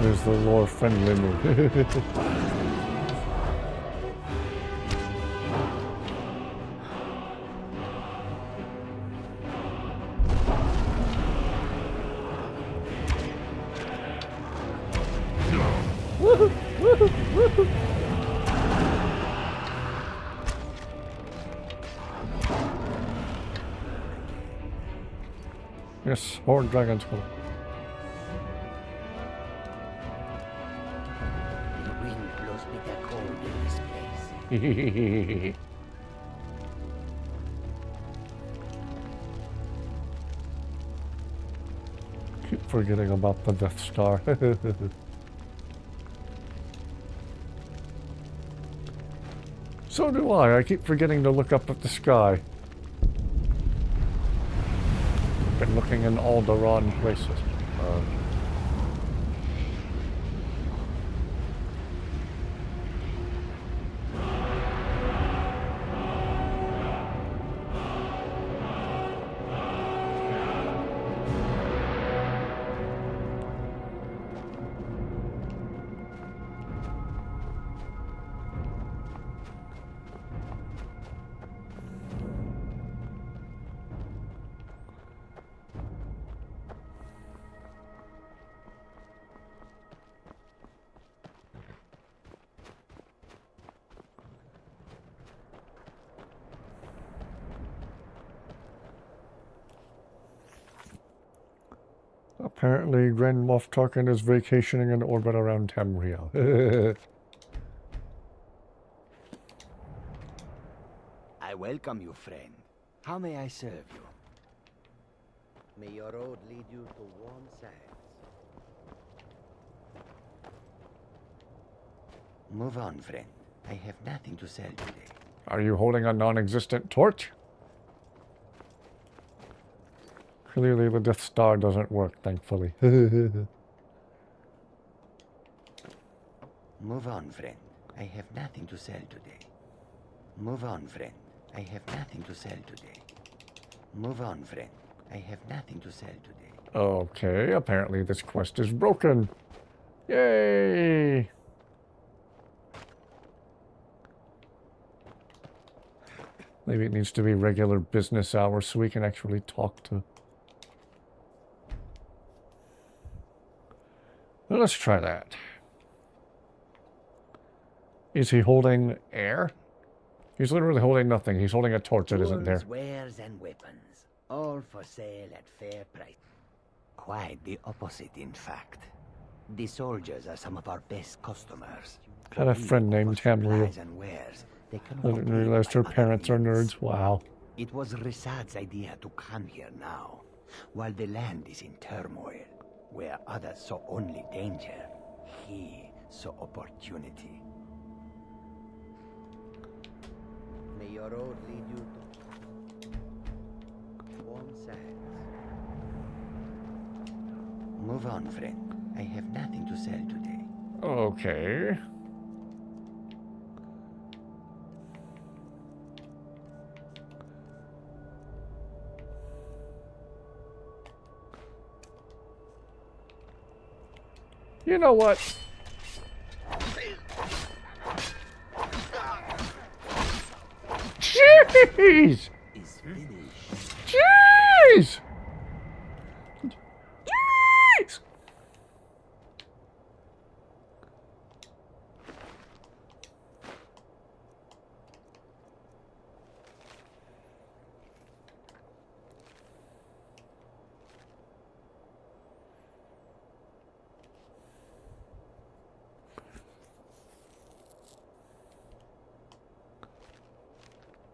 There's the more friendly move. Woohoo! Woohoo! Woohoo! Yes, more dragons. Keep forgetting about the Death Star. So do I. I keep forgetting to look up at the sky. Been looking in all the wrong places. Apparently, Grand Moff Tarkin is vacationing in orbit around Tamriel. I welcome you, friend. How may I serve you? May your road lead you to warm sands. Move on, friend. I have nothing to sell today. Are you holding a non-existent torch? Clearly the Death Star doesn't work, thankfully. Move on, friend. I have nothing to sell today. Move on, friend. I have nothing to sell today. Move on, friend. I have nothing to sell today. Okay, apparently this quest is broken. Yay! Maybe it needs to be regular business hours so we can actually talk to... Well, let's try that. Is he holding air? He's literally holding nothing. He's holding a torch that isn't there. Tools, wares, and weapons, all for sale at fair price. Quite the opposite, in fact. The soldiers are some of our best customers. Had a friend named Tamriel. And wares, they I didn't realize her parents are nerds. Wow. It was Risad's idea to come here now, while the land is in turmoil. Where others saw only danger, he saw opportunity. May your road lead you to warm sands. Move on, friend. I have nothing to sell today. Okay. You know what? Jeez! Jeez! Jeez!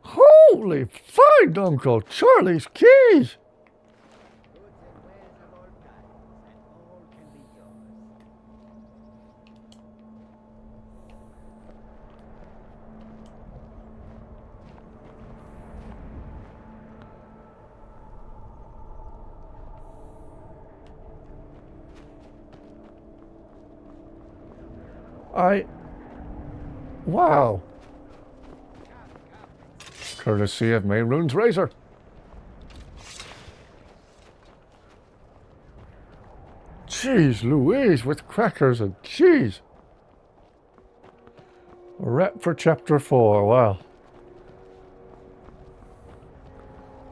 Holy find Uncle Charlie's keys! Wow. Courtesy of Mayroon's razor. Jeez Louise, with crackers and cheese. A wrap for chapter 4, wow.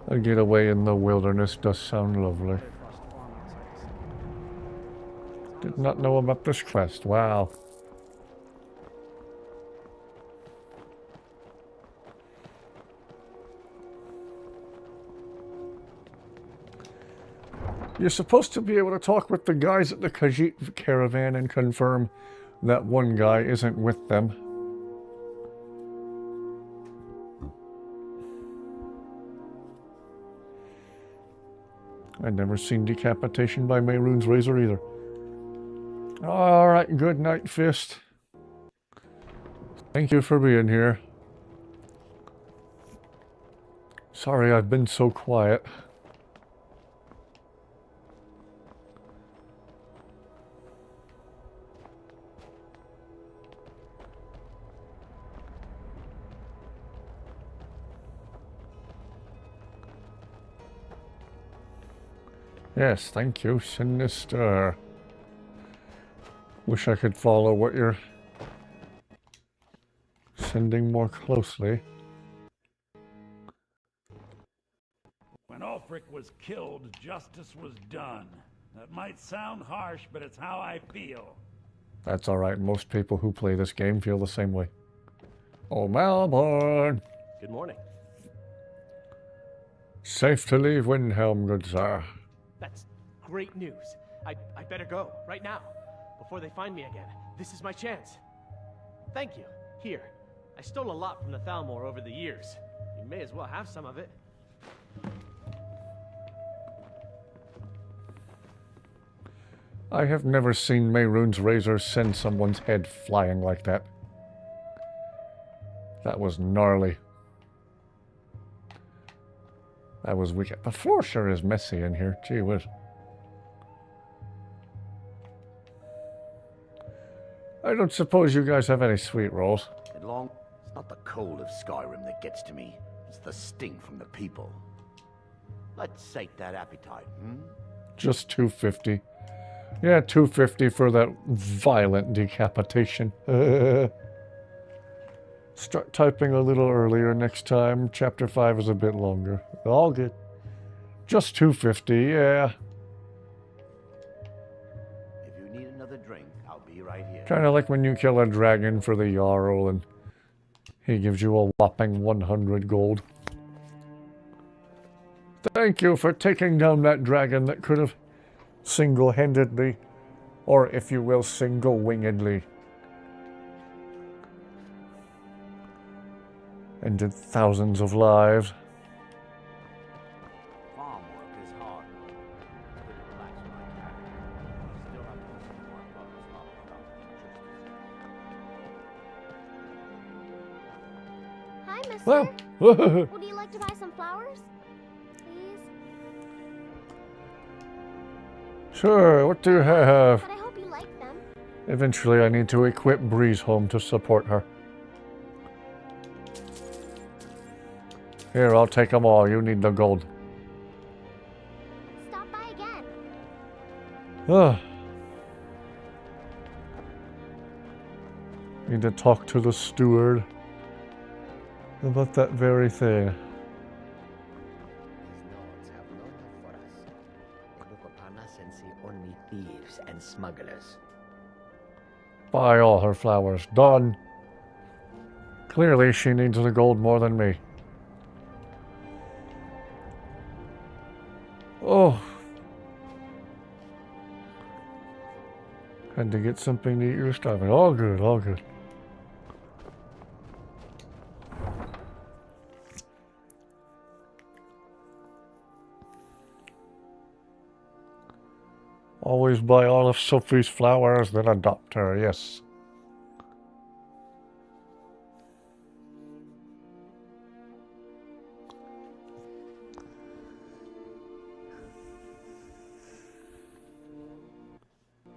A getaway in the wilderness does sound lovely. Did not know about this quest, wow. You're supposed to be able to talk with the guys at the Khajiit caravan and confirm that one guy isn't with them. I'd never seen decapitation by Mayroon's razor either. Alright, good night, Fist. Thank you for being here. Sorry I've been so quiet. Yes, thank you, Sinister. Wish I could follow what you're sending more closely. When Ulfric was killed, justice was done. That might sound harsh, but it's how I feel. That's alright, most people who play this game feel the same way. Oh, Malborn! Good morning. Safe to leave Windhelm, good sir. That's great news. I better go, right now, before they find me again. This is my chance. Thank you. Here. I stole a lot from the Thalmor over the years. You may as well have some of it. I have never seen Mehrunes' razor send someone's head flying like that. That was gnarly. That was wicked. The floor sure is messy in here. Gee whiz. I don't suppose you guys have any sweet rolls. It's not the cold of Skyrim that gets to me. It's the stink from the people. Let's sate that appetite, Just $2.50. Yeah, $2.50 for that violent decapitation. Start typing a little earlier next time. Chapter 5 is a bit longer. All good. Just $2.50, yeah. If you need another drink, I'll be right here. Kind of like when you kill a dragon for the Jarl and he gives you a whopping 100 gold. Thank you for taking down that dragon that could have single-handedly, or if you will, single-wingedly, ended thousands of lives. Farm work is hard. Couldn't relax like that. Still have to listen to my brothers talk about Hi, mister. Well, Would you like to buy some flowers? Please? sure, what do you have? But I hope you like them. Eventually I need to equip Breeze home to support her. Here, I'll take them all. You need the gold. Stop by again. Ugh. Need to talk to the steward about that very thing. These lords have no love for us. They look upon us and see only thieves and smugglers. Buy all her flowers. Done. Clearly she needs the gold more than me. Oh. Had to get something to eat. You're starving. All good, all good. Always buy all of Sophie's flowers, then adopt her, yes.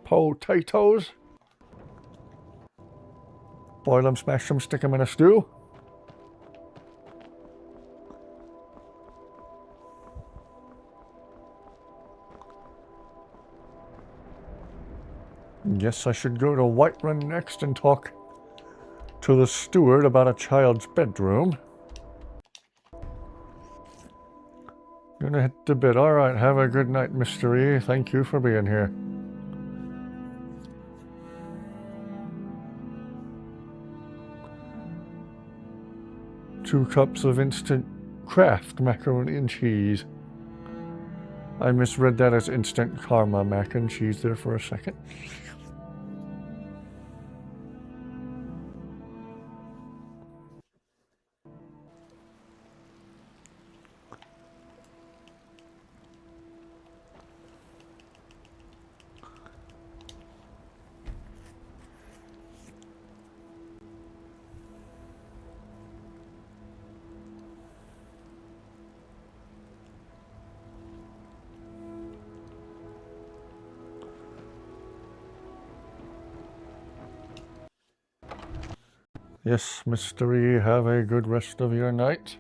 Potatoes. Boil them, smash them, stick them in a stew. Guess I should go to Whiterun next and talk to the steward about a child's bedroom. Gonna hit the bed. Alright, have a good night, Mr. E. Thank you for being here. Two cups of instant Kraft macaroni and cheese. I misread that as instant karma mac and cheese there for a second. Yes, Mr. E, have a good rest of your night.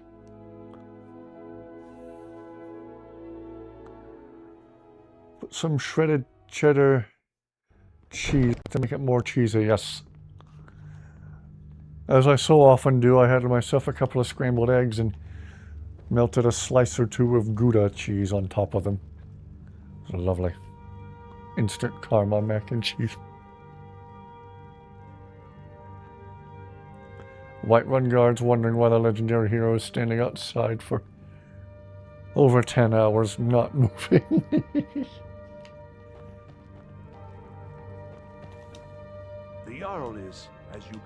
Put some shredded cheddar cheese to make it more cheesy, yes. As I so often do, I had myself a couple of scrambled eggs and melted a slice or two of Gouda cheese on top of them. It was lovely. Instant karma mac and cheese. Whiterun guards wondering why the legendary hero is standing outside for over 10 hours not moving. The Jarl is, as you...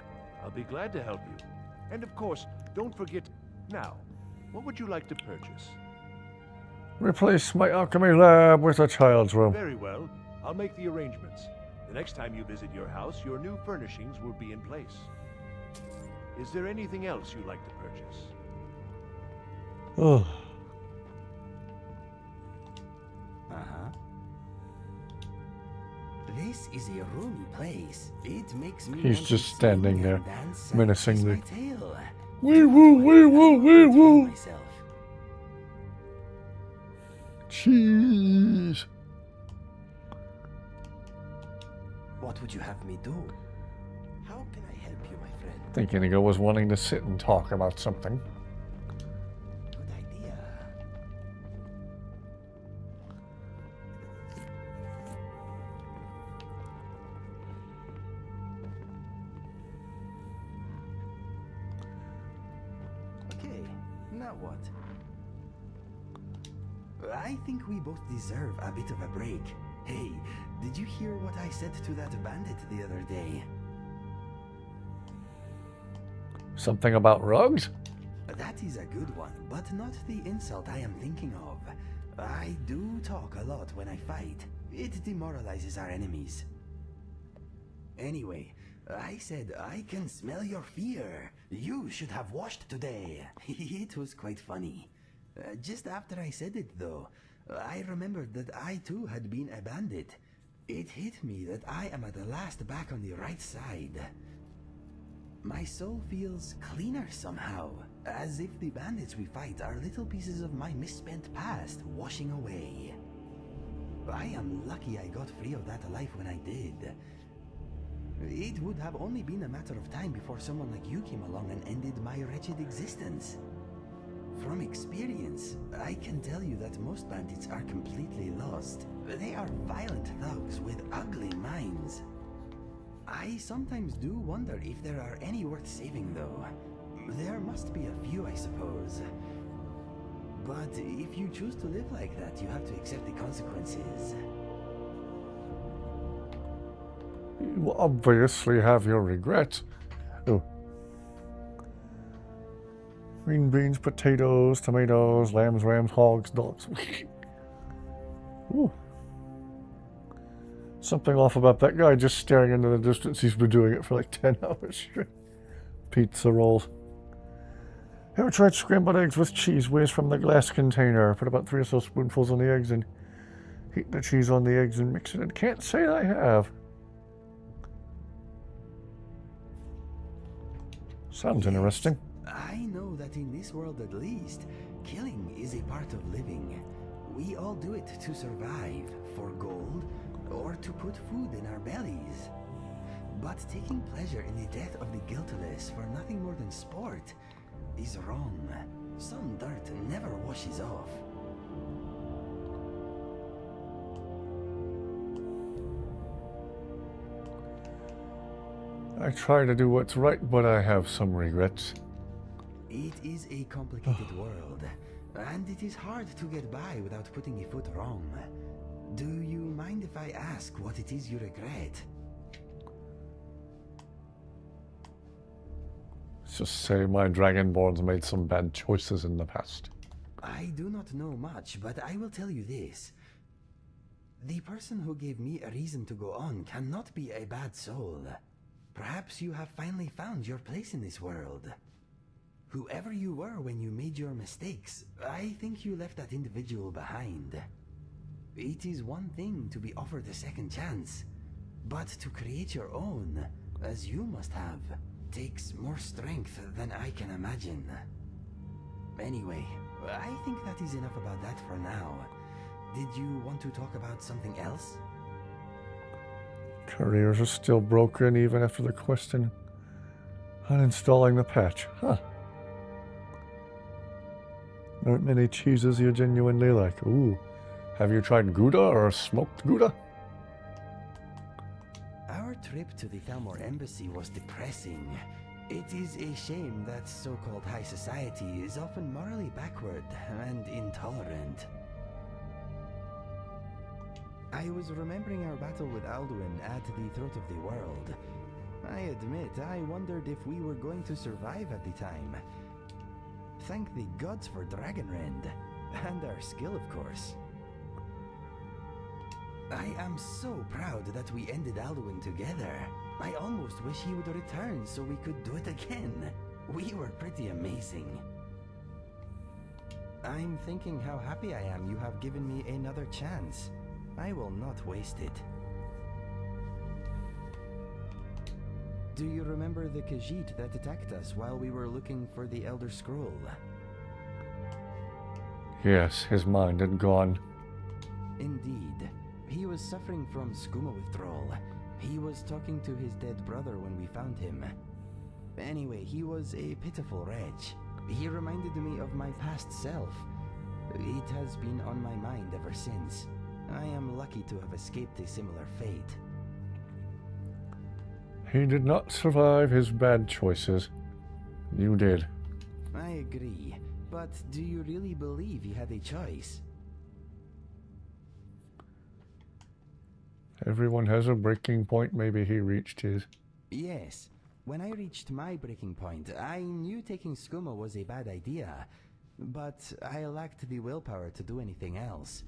I'll be glad to help you. And of course, don't forget... Now, what would you like to purchase? Replace my alchemy lab with a child's room. Very well. I'll make the arrangements. The next time you visit your house, your new furnishings will be in place. Is there anything else you'd like to purchase? Oh. This is a roomy place. It makes me He's want just to standing sing there, and dance menacingly. and kiss my tail. Wee woo, wee woo, wee woo. Myself. Cheese. What would you have me do? How can I help you, my friend? I think INIGO was wanting to sit and talk about something. Good idea. Okay, now what? I think we both deserve a bit of a break. Hey, did you hear what I said to that bandit the other day? Something about rugs? That is a good one, but not the insult I am thinking of. I do talk a lot when I fight. It demoralizes our enemies. Anyway, I said I can smell your fear. You should have washed today. It was quite funny. Just after I said it, though, I remembered that I too had been a bandit. It hit me that I am at the last back on the right side. My soul feels cleaner somehow, as if the bandits we fight are little pieces of my misspent past washing away. I am lucky I got free of that life when I did. It would have only been a matter of time before someone like you came along and ended my wretched existence. From experience, I can tell you that most bandits are completely lost. They are violent thugs with ugly minds. I sometimes do wonder if there are any worth saving, though. There must be a few, I suppose. But if you choose to live like that, you have to accept the consequences. You obviously have your regrets. Oh. Green beans, potatoes, tomatoes, lambs, rams, hogs, dogs. Ooh. Something off about that guy just staring into the distance. He's been doing it for like 10 hours straight. Pizza rolls. Ever tried scrambled eggs with cheese whiz from the glass container? Put about 3 or so spoonfuls on the eggs and heat the cheese on the eggs and mix it in. Can't say I have. Sounds interesting. I know that in this world at least, killing is a part of living. We all do it to survive, for gold, or to put food in our bellies. But taking pleasure in the death of the guiltless for nothing more than sport is wrong. Some dirt never washes off. I try to do what's right, but I have some regrets. It is a complicated world, and it is hard to get by without putting a foot wrong. Do you mind if I ask what it is you regret? Let's just say my Dragonborns made some bad choices in the past. I do not know much, but I will tell you this. The person who gave me a reason to go on cannot be a bad soul. Perhaps you have finally found your place in this world. Whoever you were when you made your mistakes, I think you left that individual behind. It is one thing to be offered a second chance, but to create your own, as you must have, takes more strength than I can imagine. Anyway, I think that is enough about that for now. Did you want to talk about something else? Couriers are still broken even after the question. Uninstalling the patch. Huh. There aren't many cheeses you genuinely like. Ooh. Have you tried Gouda or smoked Gouda? Our trip to the Thalmor embassy was depressing. It is a shame that so-called high society is often morally backward and intolerant. I was remembering our battle with Alduin at the throat of the world. I admit, I wondered if we were going to survive at the time. Thank the gods for Dragonrend. And our skill, of course. I am so proud that we ended Alduin together. I almost wish he would return so we could do it again. We were pretty amazing. I'm thinking how happy I am you have given me another chance. I will not waste it. Do you remember the Khajiit that attacked us while we were looking for the Elder Scroll? Yes, his mind had gone. Indeed. He was suffering from skooma withdrawal. He was talking to his dead brother when we found him. Anyway, he was a pitiful wretch. He reminded me of my past self. It has been on my mind ever since. I am lucky to have escaped a similar fate. He did not survive his bad choices. You did. I agree. But do you really believe he had a choice? Everyone has a breaking point. Maybe he reached his. Yes. When I reached my breaking point, I knew taking skooma was a bad idea. But I lacked the willpower to do anything else.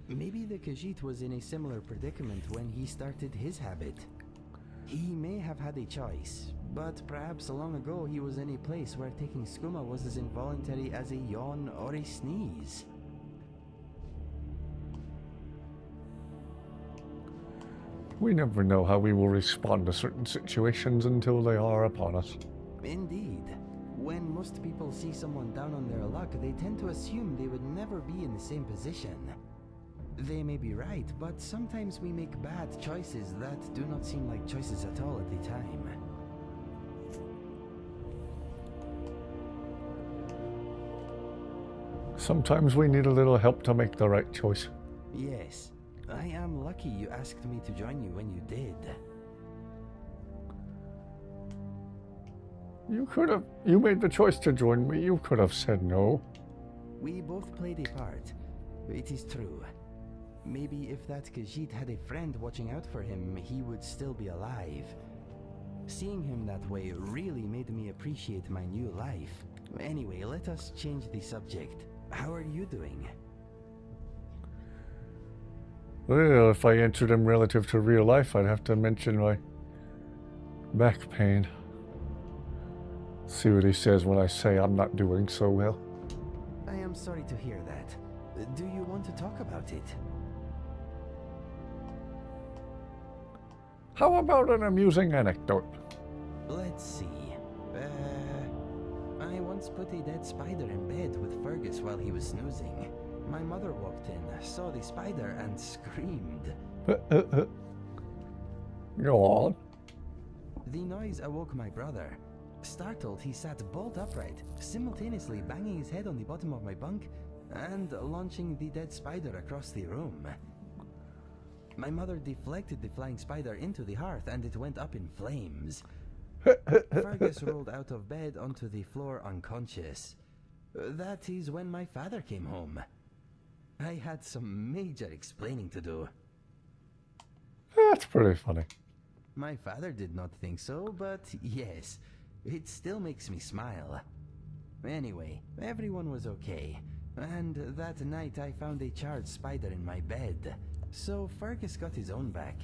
Maybe the Khajiit was in a similar predicament when he started his habit. He may have had a choice, but perhaps long ago he was in a place where taking skooma was as involuntary as a yawn or a sneeze. We never know how we will respond to certain situations until they are upon us. Indeed. When most people see someone down on their luck, they tend to assume they would never be in the same position. They may be right, but sometimes we make bad choices that do not seem like choices at all at the time. Sometimes we need a little help to make the right choice. Yes. I am lucky you asked me to join you when you did. You made the choice to join me. You could have said no. We both played a part. It is true. Maybe if that Khajiit had a friend watching out for him, he would still be alive. Seeing him that way really made me appreciate my new life. Anyway, let us change the subject. How are you doing? Well, if I answered him relative to real life, I'd have to mention my back pain. See what he says when I say I'm not doing so well. I am sorry to hear that. Do you want to talk about it? How about an amusing anecdote? Let's see. I once put a dead spider in bed with Fergus while he was snoozing. My mother walked in, saw the spider, and screamed. Go on. The noise awoke my brother. Startled, he sat bolt upright, simultaneously banging his head on the bottom of my bunk and launching the dead spider across the room. My mother deflected the flying spider into the hearth and it went up in flames. Fergus rolled out of bed onto the floor unconscious. That is when my father came home. I had some major explaining to do. That's pretty funny. My father did not think so, but yes, it still makes me smile. Anyway, everyone was okay, and that night I found a charred spider in my bed, so Fergus got his own back.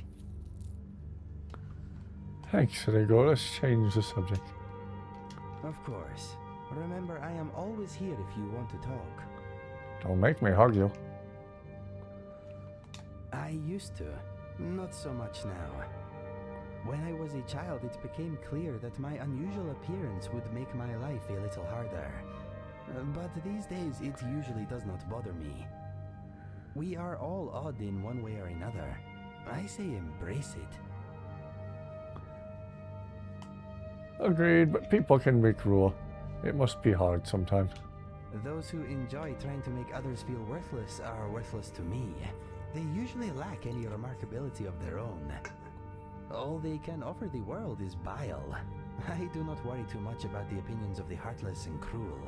Thanks, INIGO. Let's change the subject. Of course. Remember, I am always here if you want to talk. Don't make me hug you. I used to. Not so much now. When I was a child, it became clear that my unusual appearance would make my life a little harder. But these days, it usually does not bother me. We are all odd in one way or another. I say embrace it. Agreed, but people can be cruel. It must be hard sometimes. Those who enjoy trying to make others feel worthless are worthless to me. They usually lack any remarkability of their own. All they can offer the world is bile. I do not worry too much about the opinions of the heartless and cruel.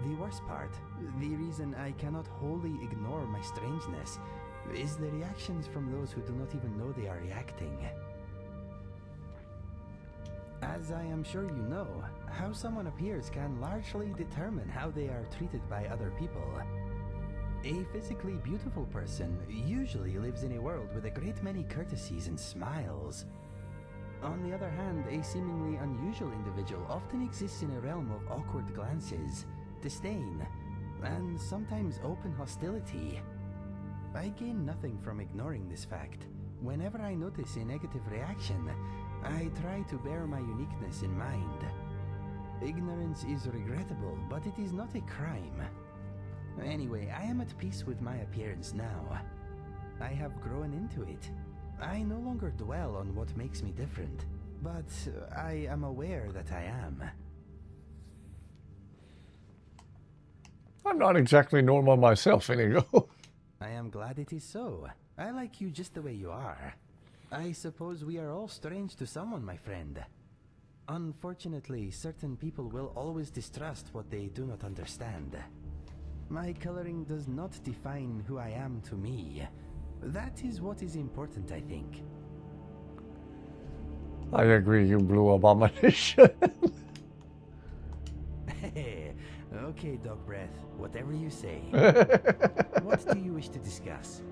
The worst part, the reason I cannot wholly ignore my strangeness, is the reactions from those who do not even know they are reacting. As I am sure you know, how someone appears can largely determine how they are treated by other people. A physically beautiful person usually lives in a world with a great many courtesies and smiles. On the other hand, a seemingly unusual individual often exists in a realm of awkward glances, disdain, and sometimes open hostility. I gain nothing from ignoring this fact. Whenever I notice a negative reaction, I try to bear my uniqueness in mind. Ignorance is regrettable, but it is not a crime. Anyway, I am at peace with my appearance now. I have grown into it. I no longer dwell on what makes me different, but I am aware that I am. I'm not exactly normal myself, INIGO. I am glad it is so. I like you just the way you are. I suppose we are all strange to someone, my friend. Unfortunately, certain people will always distrust what they do not understand. My coloring does not define who I am to me. That is what is important, I think. I agree, you blue abomination. Okay, Dog Breath. Whatever you say. What do you wish to discuss?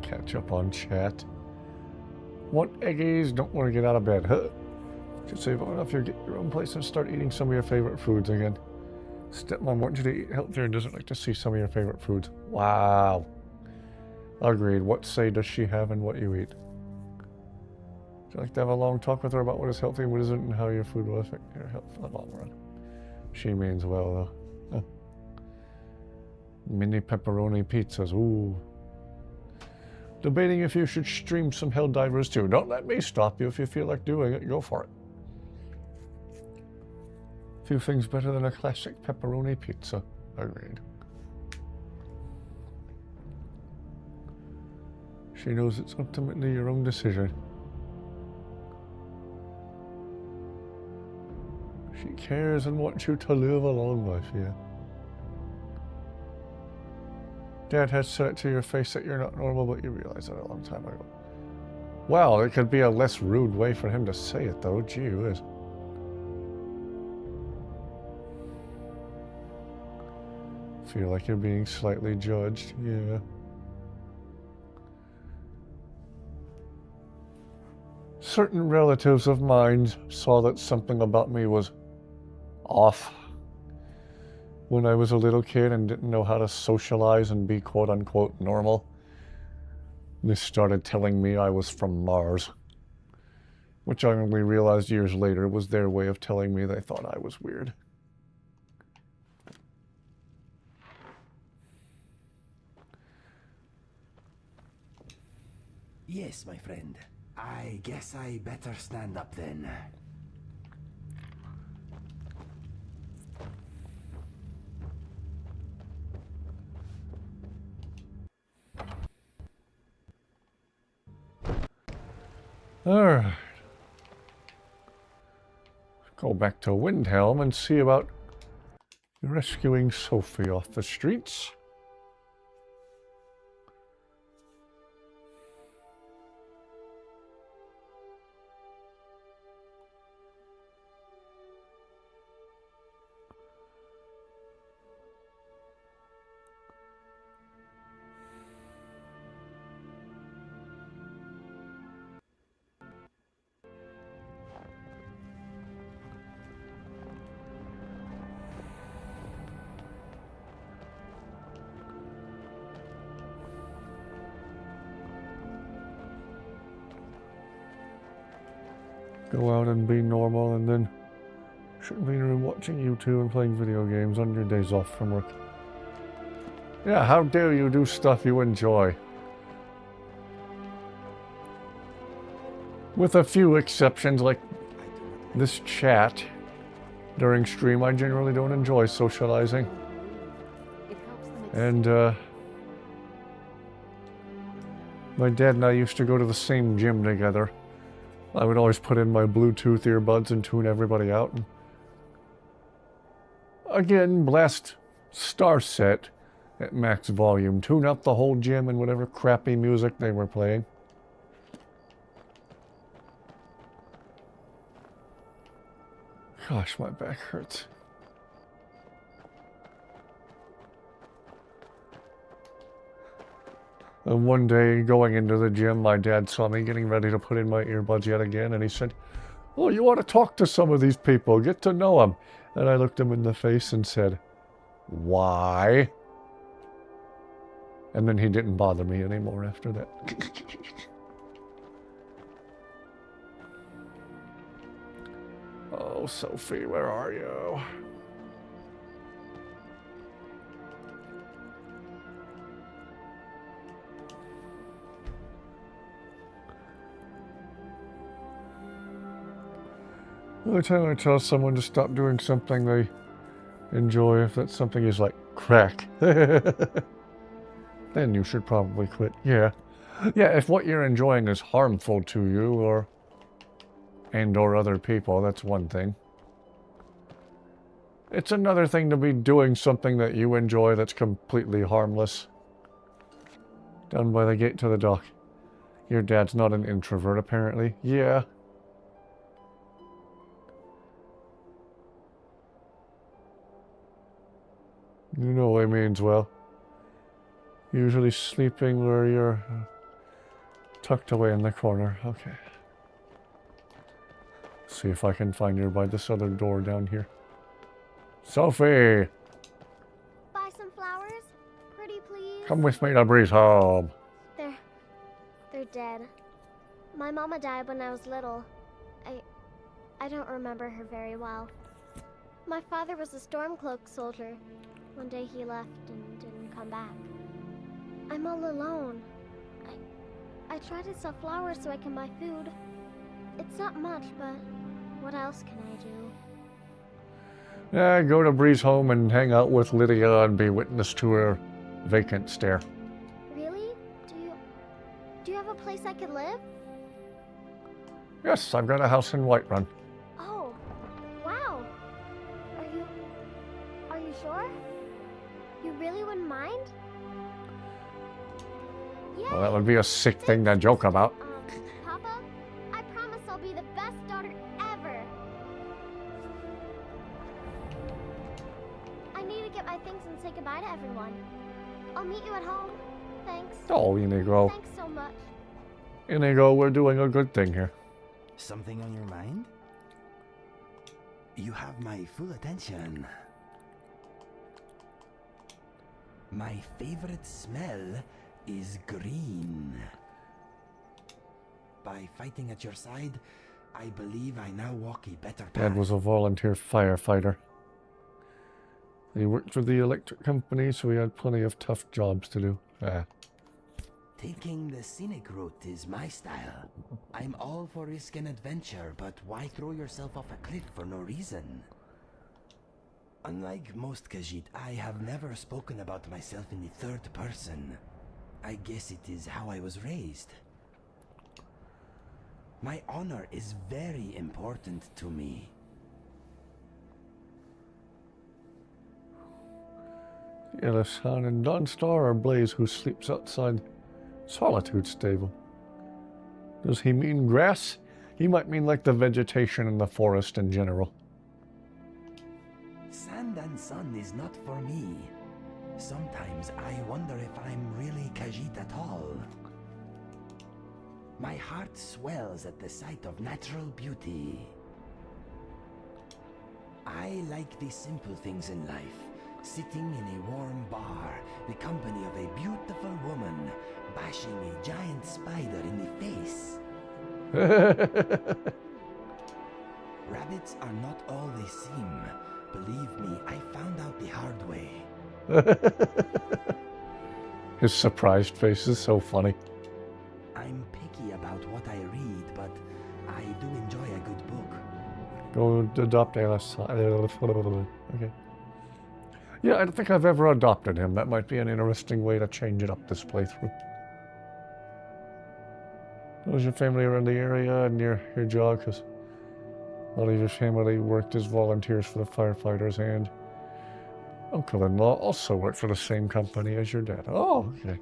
Catch up on chat. Want eggies? Don't want to get out of bed. Huh? Should save on enough, you get your own place and start eating some of your favorite foods again. Stepmom wants you to eat healthier and doesn't like to see some of your favorite foods. Wow. Agreed. What say does she have in what you eat? Would you like to have a long talk with her about what is healthy and what isn't and how your food will affect your health in the long run? She means well, though. Huh. Mini pepperoni pizzas. Ooh. Debating if you should stream some Helldivers too. Don't let me stop you. If you feel like doing it, go for it. Few things better than a classic pepperoni pizza. Agreed. She knows it's ultimately your own decision. She cares and wants you to live a long life, yeah. Dad has said it to your face that you're not normal, but you realized that a long time ago. Well, it could be a less rude way for him to say it, though. Gee whiz. Feel like you're being slightly judged, yeah. Certain relatives of mine saw that something about me was off when I was a little kid and didn't know how to socialize and be quote-unquote normal. They started telling me I was from Mars, which I only realized years later was their way of telling me they thought I was weird. Yes, my friend. I guess I better stand up then. Alright. Go back to Windhelm and see about rescuing Sophie off the streets. Go out and be normal, and then shouldn't be in a room watching YouTube and playing video games on your days off from work. Yeah, how dare you do stuff you enjoy? With a few exceptions, like this chat during stream, I generally don't enjoy socializing. And, my dad and I used to go to the same gym together. I would always put in my Bluetooth earbuds and tune everybody out. And again, blast Star Set at max volume. Tune up the whole gym and whatever crappy music they were playing. Gosh, my back hurts. And one day, going into the gym, my dad saw me getting ready to put in my earbuds yet again, and he said, "Oh, you ought to talk to some of these people, get to know them." And I looked him in the face and said, "Why?" And then he didn't bother me anymore after that. Oh, Sophie, where are you? Every time I tell someone to stop doing something they enjoy, if that something is like crack, then you should probably quit. Yeah. Yeah, if what you're enjoying is harmful to you or other people, that's one thing. It's another thing to be doing something that you enjoy that's completely harmless. Down by the gate to the dock. Your dad's not an introvert, apparently. Yeah. You know what he means well. Usually sleeping where you're tucked away in the corner. Okay. See if I can find you by this other door down here. Sophie! Buy some flowers? Pretty please? Come with me to Breeze home. They're dead. My mama died when I was little. I don't remember her very well. My father was a Stormcloak soldier. One day he left and didn't come back. I'm all alone. I try to sell flowers so I can buy food. It's not much, but what else can I do? Yeah, go to Breeze home and hang out with Lydia and be witness to her vacant stare. Really? Do you have a place I could live? Yes, I've got a house in Whiterun. Oh, wow. Are you sure? You really wouldn't mind? Yeah. Well, that would be a sick thing to joke about. Papa, I promise I'll be the best daughter ever. I need to get my things and say goodbye to everyone. I'll meet you at home. Thanks. Oh, Inigo. Thanks so much. Inigo, we're doing a good thing here. Something on your mind? You have my full attention. My favorite smell is green. By fighting at your side, I believe I now walk a better path. Dad was a volunteer firefighter. He worked for the electric company, so he had plenty of tough jobs to do. Taking the scenic route is my style. I'm all for risk and adventure, but why throw yourself off a cliff for no reason? Unlike most Khajiit, I have never spoken about myself in the third person. I guess it is how I was raised. My honor is very important to me. Yellowsan and Dawnstar are Blaze who sleeps outside Solitude stable. Does he mean grass? He might mean like the vegetation in the forest in general. Sand and sun is not for me. Sometimes I wonder if I'm really Khajiit at all. My heart swells at the sight of natural beauty. I like the simple things in life. Sitting in a warm bar, the company of a beautiful woman, bashing a giant spider in the face. Rabbits are not all they seem. Believe me, I found out the hard way. His surprised face is so funny. I'm picky about what I read, but I do enjoy a good book. Go adopt Alice. Okay. Yeah, I don't think I've ever adopted him. That might be an interesting way to change it up this playthrough. Was your family around the area and your job? Because a lot of your family worked as volunteers for the firefighters, and Uncle-in-law also worked for the same company as your dad. Oh, okay.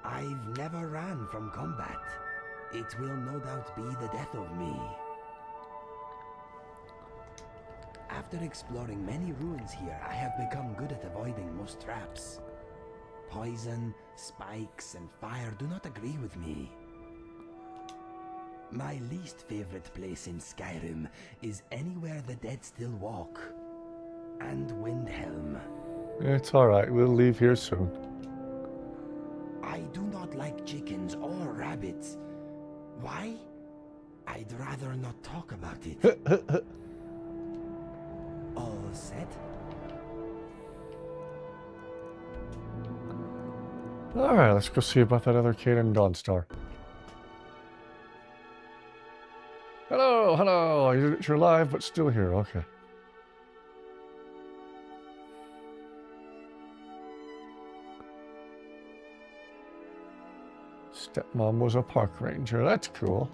I've never ran from combat. It will no doubt be the death of me. After exploring many ruins here, I have become good at avoiding most traps. Poison, spikes, and fire do not agree with me. My least favorite place in Skyrim is anywhere the dead still walk. And Windhelm. It's alright, we'll leave here soon. I do not like chickens or rabbits. Why? I'd rather not talk about it. All set? Alright, let's go see about that other kid in Dawnstar. Hello, hello! You're live, but still here, okay. Stepmom was a park ranger, that's cool.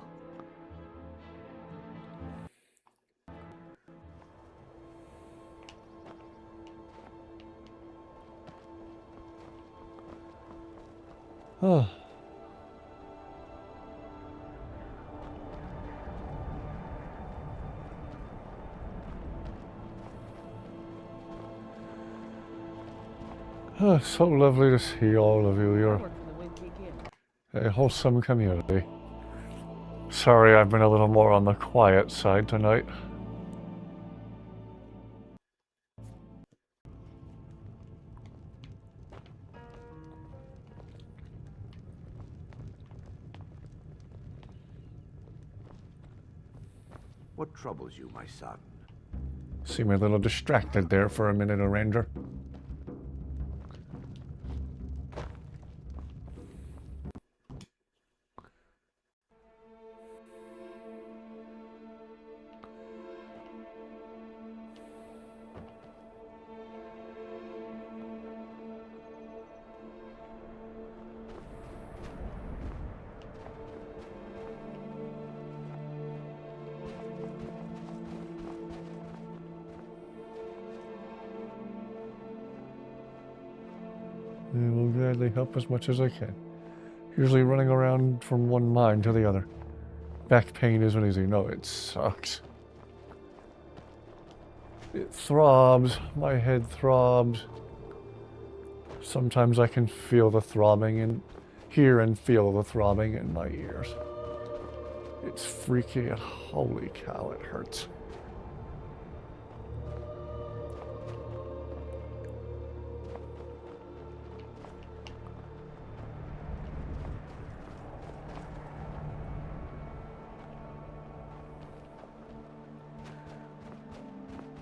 Oh. Oh, so lovely to see all of you. You're a wholesome community. Sorry, I've been a little more on the quiet side tonight. What troubles you, my son? Seem a little distracted there for a minute, Ranger. I will gladly help as much as I can. Usually running around from one mine to the other. Back pain isn't easy. No, it sucks. It throbs. My head throbs. Sometimes I can feel the throbbing and hear and feel the throbbing in my ears. It's freaky and holy cow, it hurts.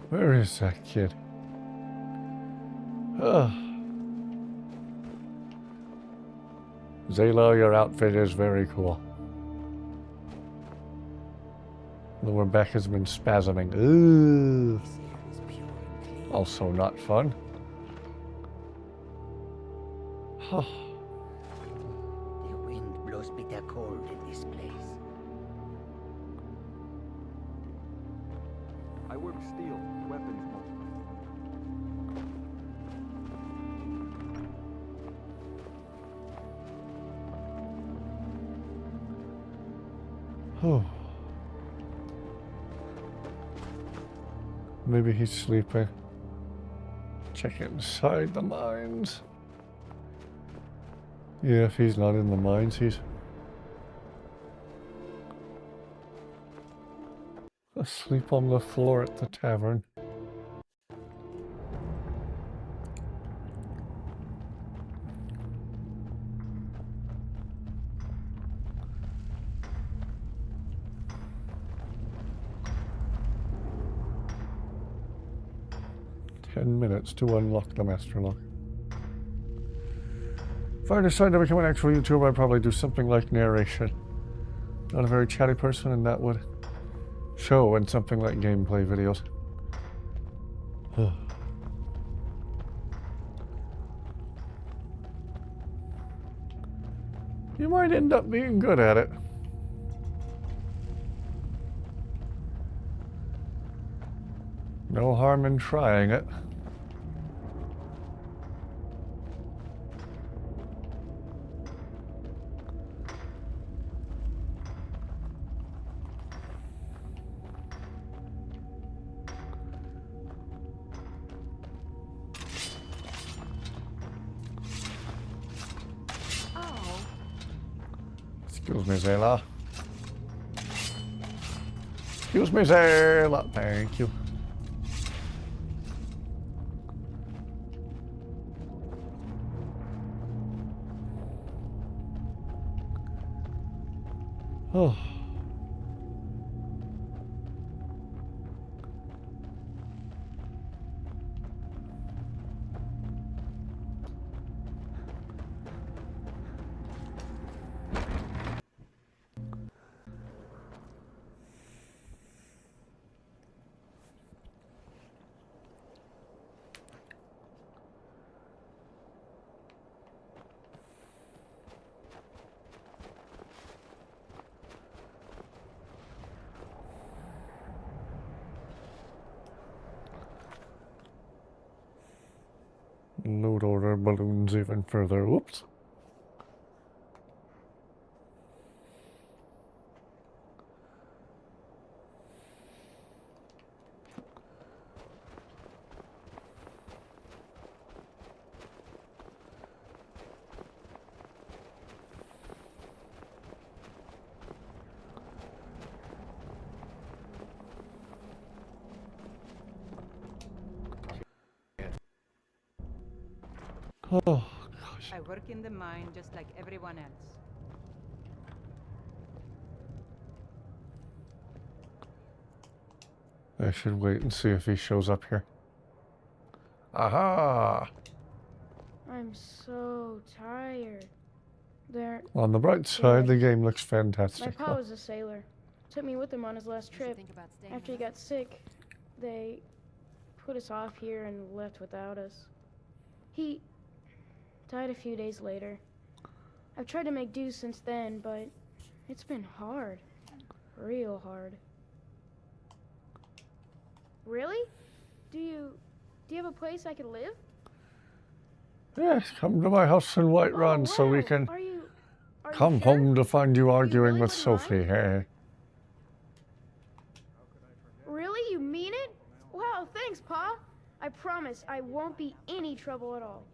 Where is that kid? Zayla, your outfit is very cool. The lower back has been spasming. Ooh. Also not fun. The wind blows bitter cold in this place. I work steel, weapons Oh. Maybe he's sleeping. Check inside the mines. Yeah, if he's not in the mines, he's asleep on the floor at the tavern. Minutes to unlock the master lock. If I decide to become an actual YouTuber, I'd probably do something like narration. Not a very chatty person, and that would show in something like gameplay videos. You might end up being good at it. No harm in trying it. Excuse me, Zayla. Excuse me, Zayla. Thank you. Oh. Load order balloons even further. Whoops. Oh, gosh. I work in the mine just like everyone else. I should wait and see if he shows up here. Aha! I'm so tired. On the bright side, the game looks fantastic. My pa was a sailor. Took me with him on his last trip. After he got sick, they put us off here and left without us. He died a few days later. I've tried to make do since then, but it's been hard. Real hard. Really? Do you have a place I could live? Yes, come to my house in Whiterun so we can come home to find you arguing with Sophie. Hey. Really? You mean it? Wow, thanks, Pa. I promise I won't be any trouble at all.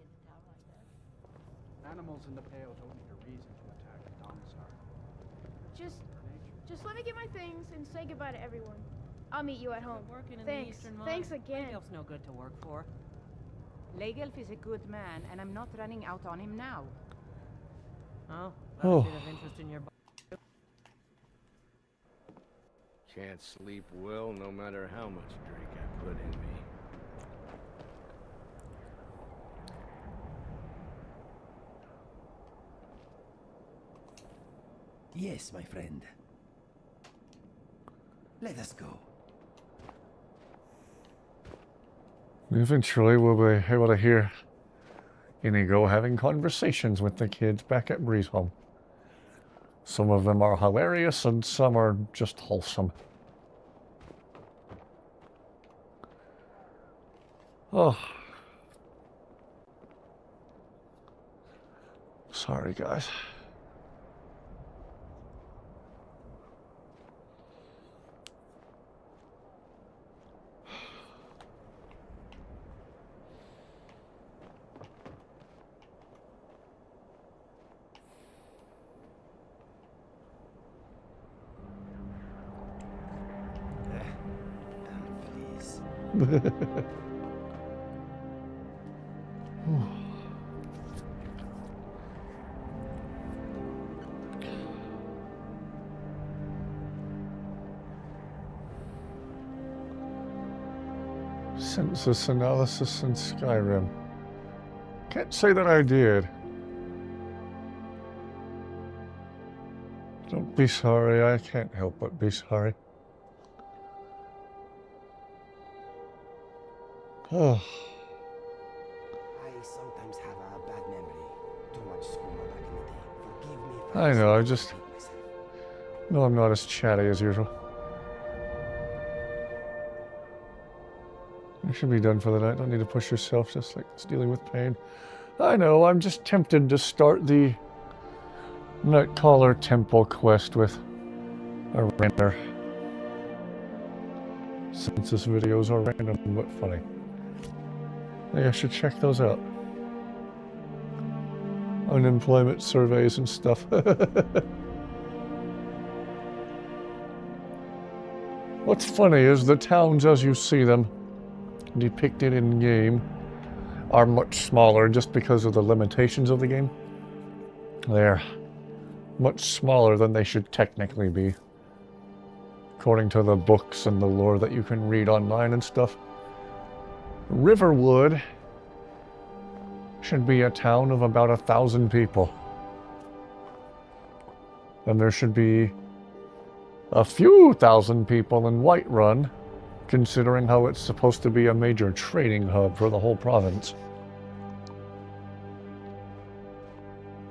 Animals in the Pale don't need a reason to attack a domicile. Just let me get my things and say goodbye to everyone. I'll meet you at home. Thanks. Thanks again. Legelf's no good to work for. Legelf is a good man, and I'm not running out on him now. Oh, that's a bit of interest in your... Can't sleep well no matter how much drink I put in me. Yes, my friend. Let us go. Eventually, we'll be able to hear INIGO having conversations with the kids back at Bree's home. Some of them are hilarious and some are just wholesome. Oh. Sorry, guys. Census analysis in Skyrim. Can't say that I did. Don't be sorry, I can't help but be sorry. Oh. I sometimes have a bad memory. Too much skooma back in the day. Forgive me if I know, I just... No, I'm not as chatty as usual. should be done for the night. Don't need to push yourself, just like it's dealing with pain. I know, I'm just tempted to start the Nightcaller Temple quest with a render. Since this videos are random but funny. Maybe I should check those out. Unemployment surveys and stuff. What's funny is the towns as you see them depicted in game are much smaller just because of the limitations of the game. They're much smaller than they should technically be, according to the books and the lore that you can read online and stuff. Riverwood should be a town of about 1,000 people. And there should be a few thousand people in Whiterun, considering how it's supposed to be a major trading hub for the whole province.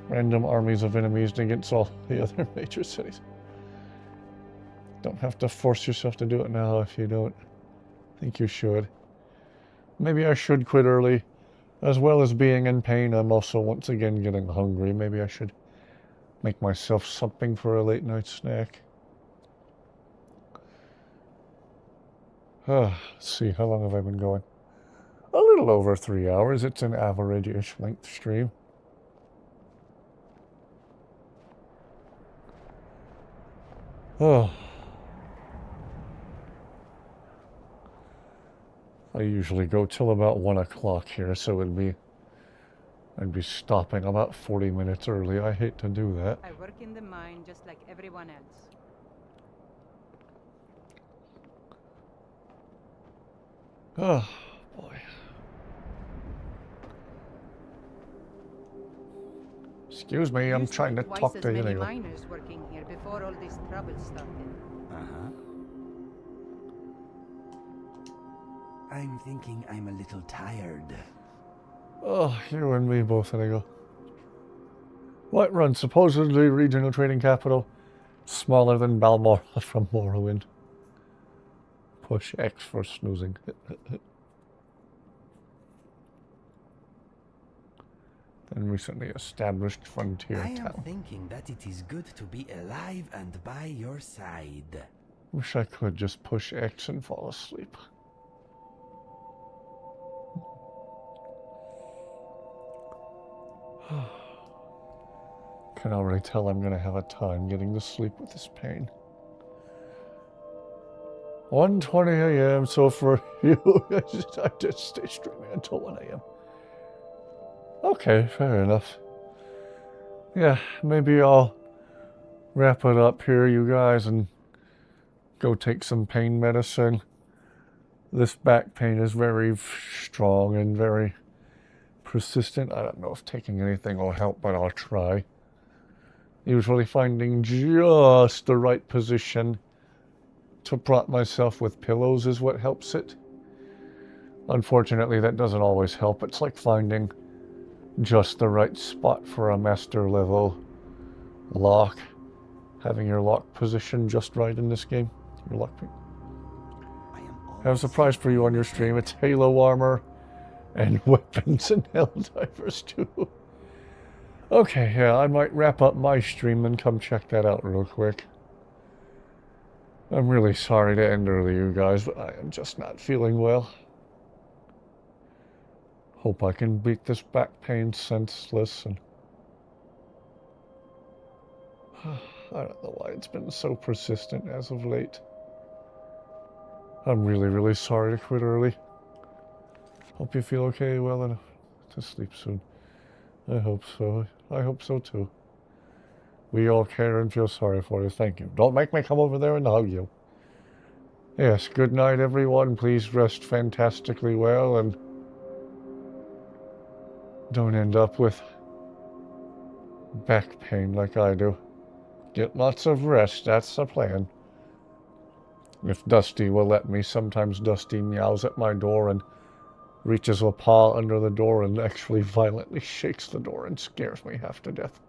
Random armies of enemies against all the other major cities. Don't have to force yourself to do it now if you don't think you should. Maybe I should quit early. As well as being in pain, I'm also once again getting hungry. Maybe I should make myself something for a late night snack. Let's see, how long have I been going? A little over 3 hours. It's an average-ish length stream. Oh. I usually go till about 1 o'clock here, so I'd be stopping about 40 minutes early. I hate to do that. I work in the mine just like everyone else. Oh, boy. Excuse me, I'm trying to talk to many INIGO. miners working here before all this trouble started. I'm thinking I'm a little tired. Oh, you and me both, INIGO. Whiterun, supposedly regional trading capital, smaller than Balmorra from Morrowind. Push X for snoozing. And recently established frontier I am town. thinking that it is good to be alive and by your side. Wish I could just push X and fall asleep. Can already tell I'm gonna have a time getting to sleep with this pain. 1:20 a.m. So for you, I just stay streaming until 1 a.m. Okay, fair enough. Yeah, maybe I'll wrap it up here, you guys, and go take some pain medicine. This back pain is very strong and very persistent. I don't know if taking anything will help, but I'll try. Usually finding just the right position to prop myself with pillows is what helps it. Unfortunately, that doesn't always help. It's like finding just the right spot for a master level lock. Having your lock position just right in this game. Your lock pick. I have a surprise for you on your stream. It's Halo armor and weapons and Helldivers too. Okay, yeah, I might wrap up my stream and come check that out real quick. I'm really sorry to end early, you guys, but I am just not feeling well. Hope I can beat this back pain senseless and... I don't know why it's been so persistent as of late. I'm really, really sorry to quit early. Hope you feel okay well enough to sleep soon. I hope so. I hope so too. We all care and feel sorry for you. Thank you. Don't make me come over there and hug you. Yes, good night everyone. Please rest fantastically well and don't end up with back pain like I do. Get lots of rest, that's the plan. If Dusty will let me, sometimes Dusty meows at my door and reaches a paw under the door and actually violently shakes the door and scares me half to death.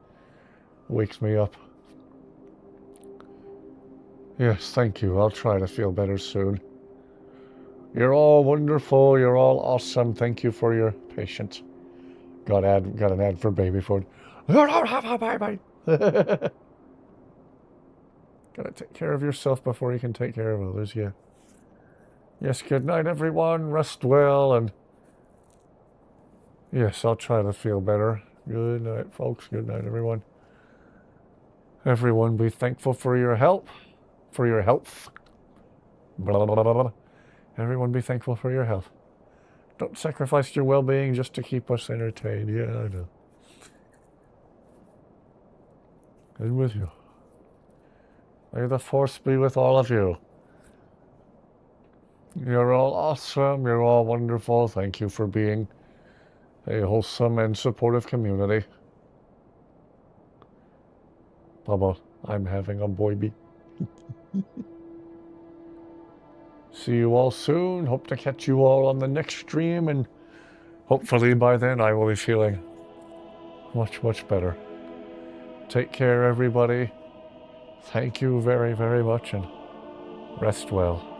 Wakes me up. Yes, thank you. I'll try to feel better soon. You're all wonderful. You're all awesome. Thank you for your patience. Got an ad for baby food. You don't have a baby. Gotta take care of yourself before you can take care of others, yeah. Yes, good night, everyone. Rest well, and yes, I'll try to feel better. Good night, folks. Good night, everyone. Everyone be thankful for your help, for your health. Blah, blah, blah, blah. Everyone be thankful for your health. Don't sacrifice your well-being just to keep us entertained. Yeah, I know. And with you. May the force be with all of you. You're all awesome. You're all wonderful. Thank you for being a wholesome and supportive community. Bubba, I'm having a baby. See you all soon. Hope to catch you all on the next stream, and hopefully by then I will be feeling much, much better. Take care, everybody. Thank you very, very much, and rest well.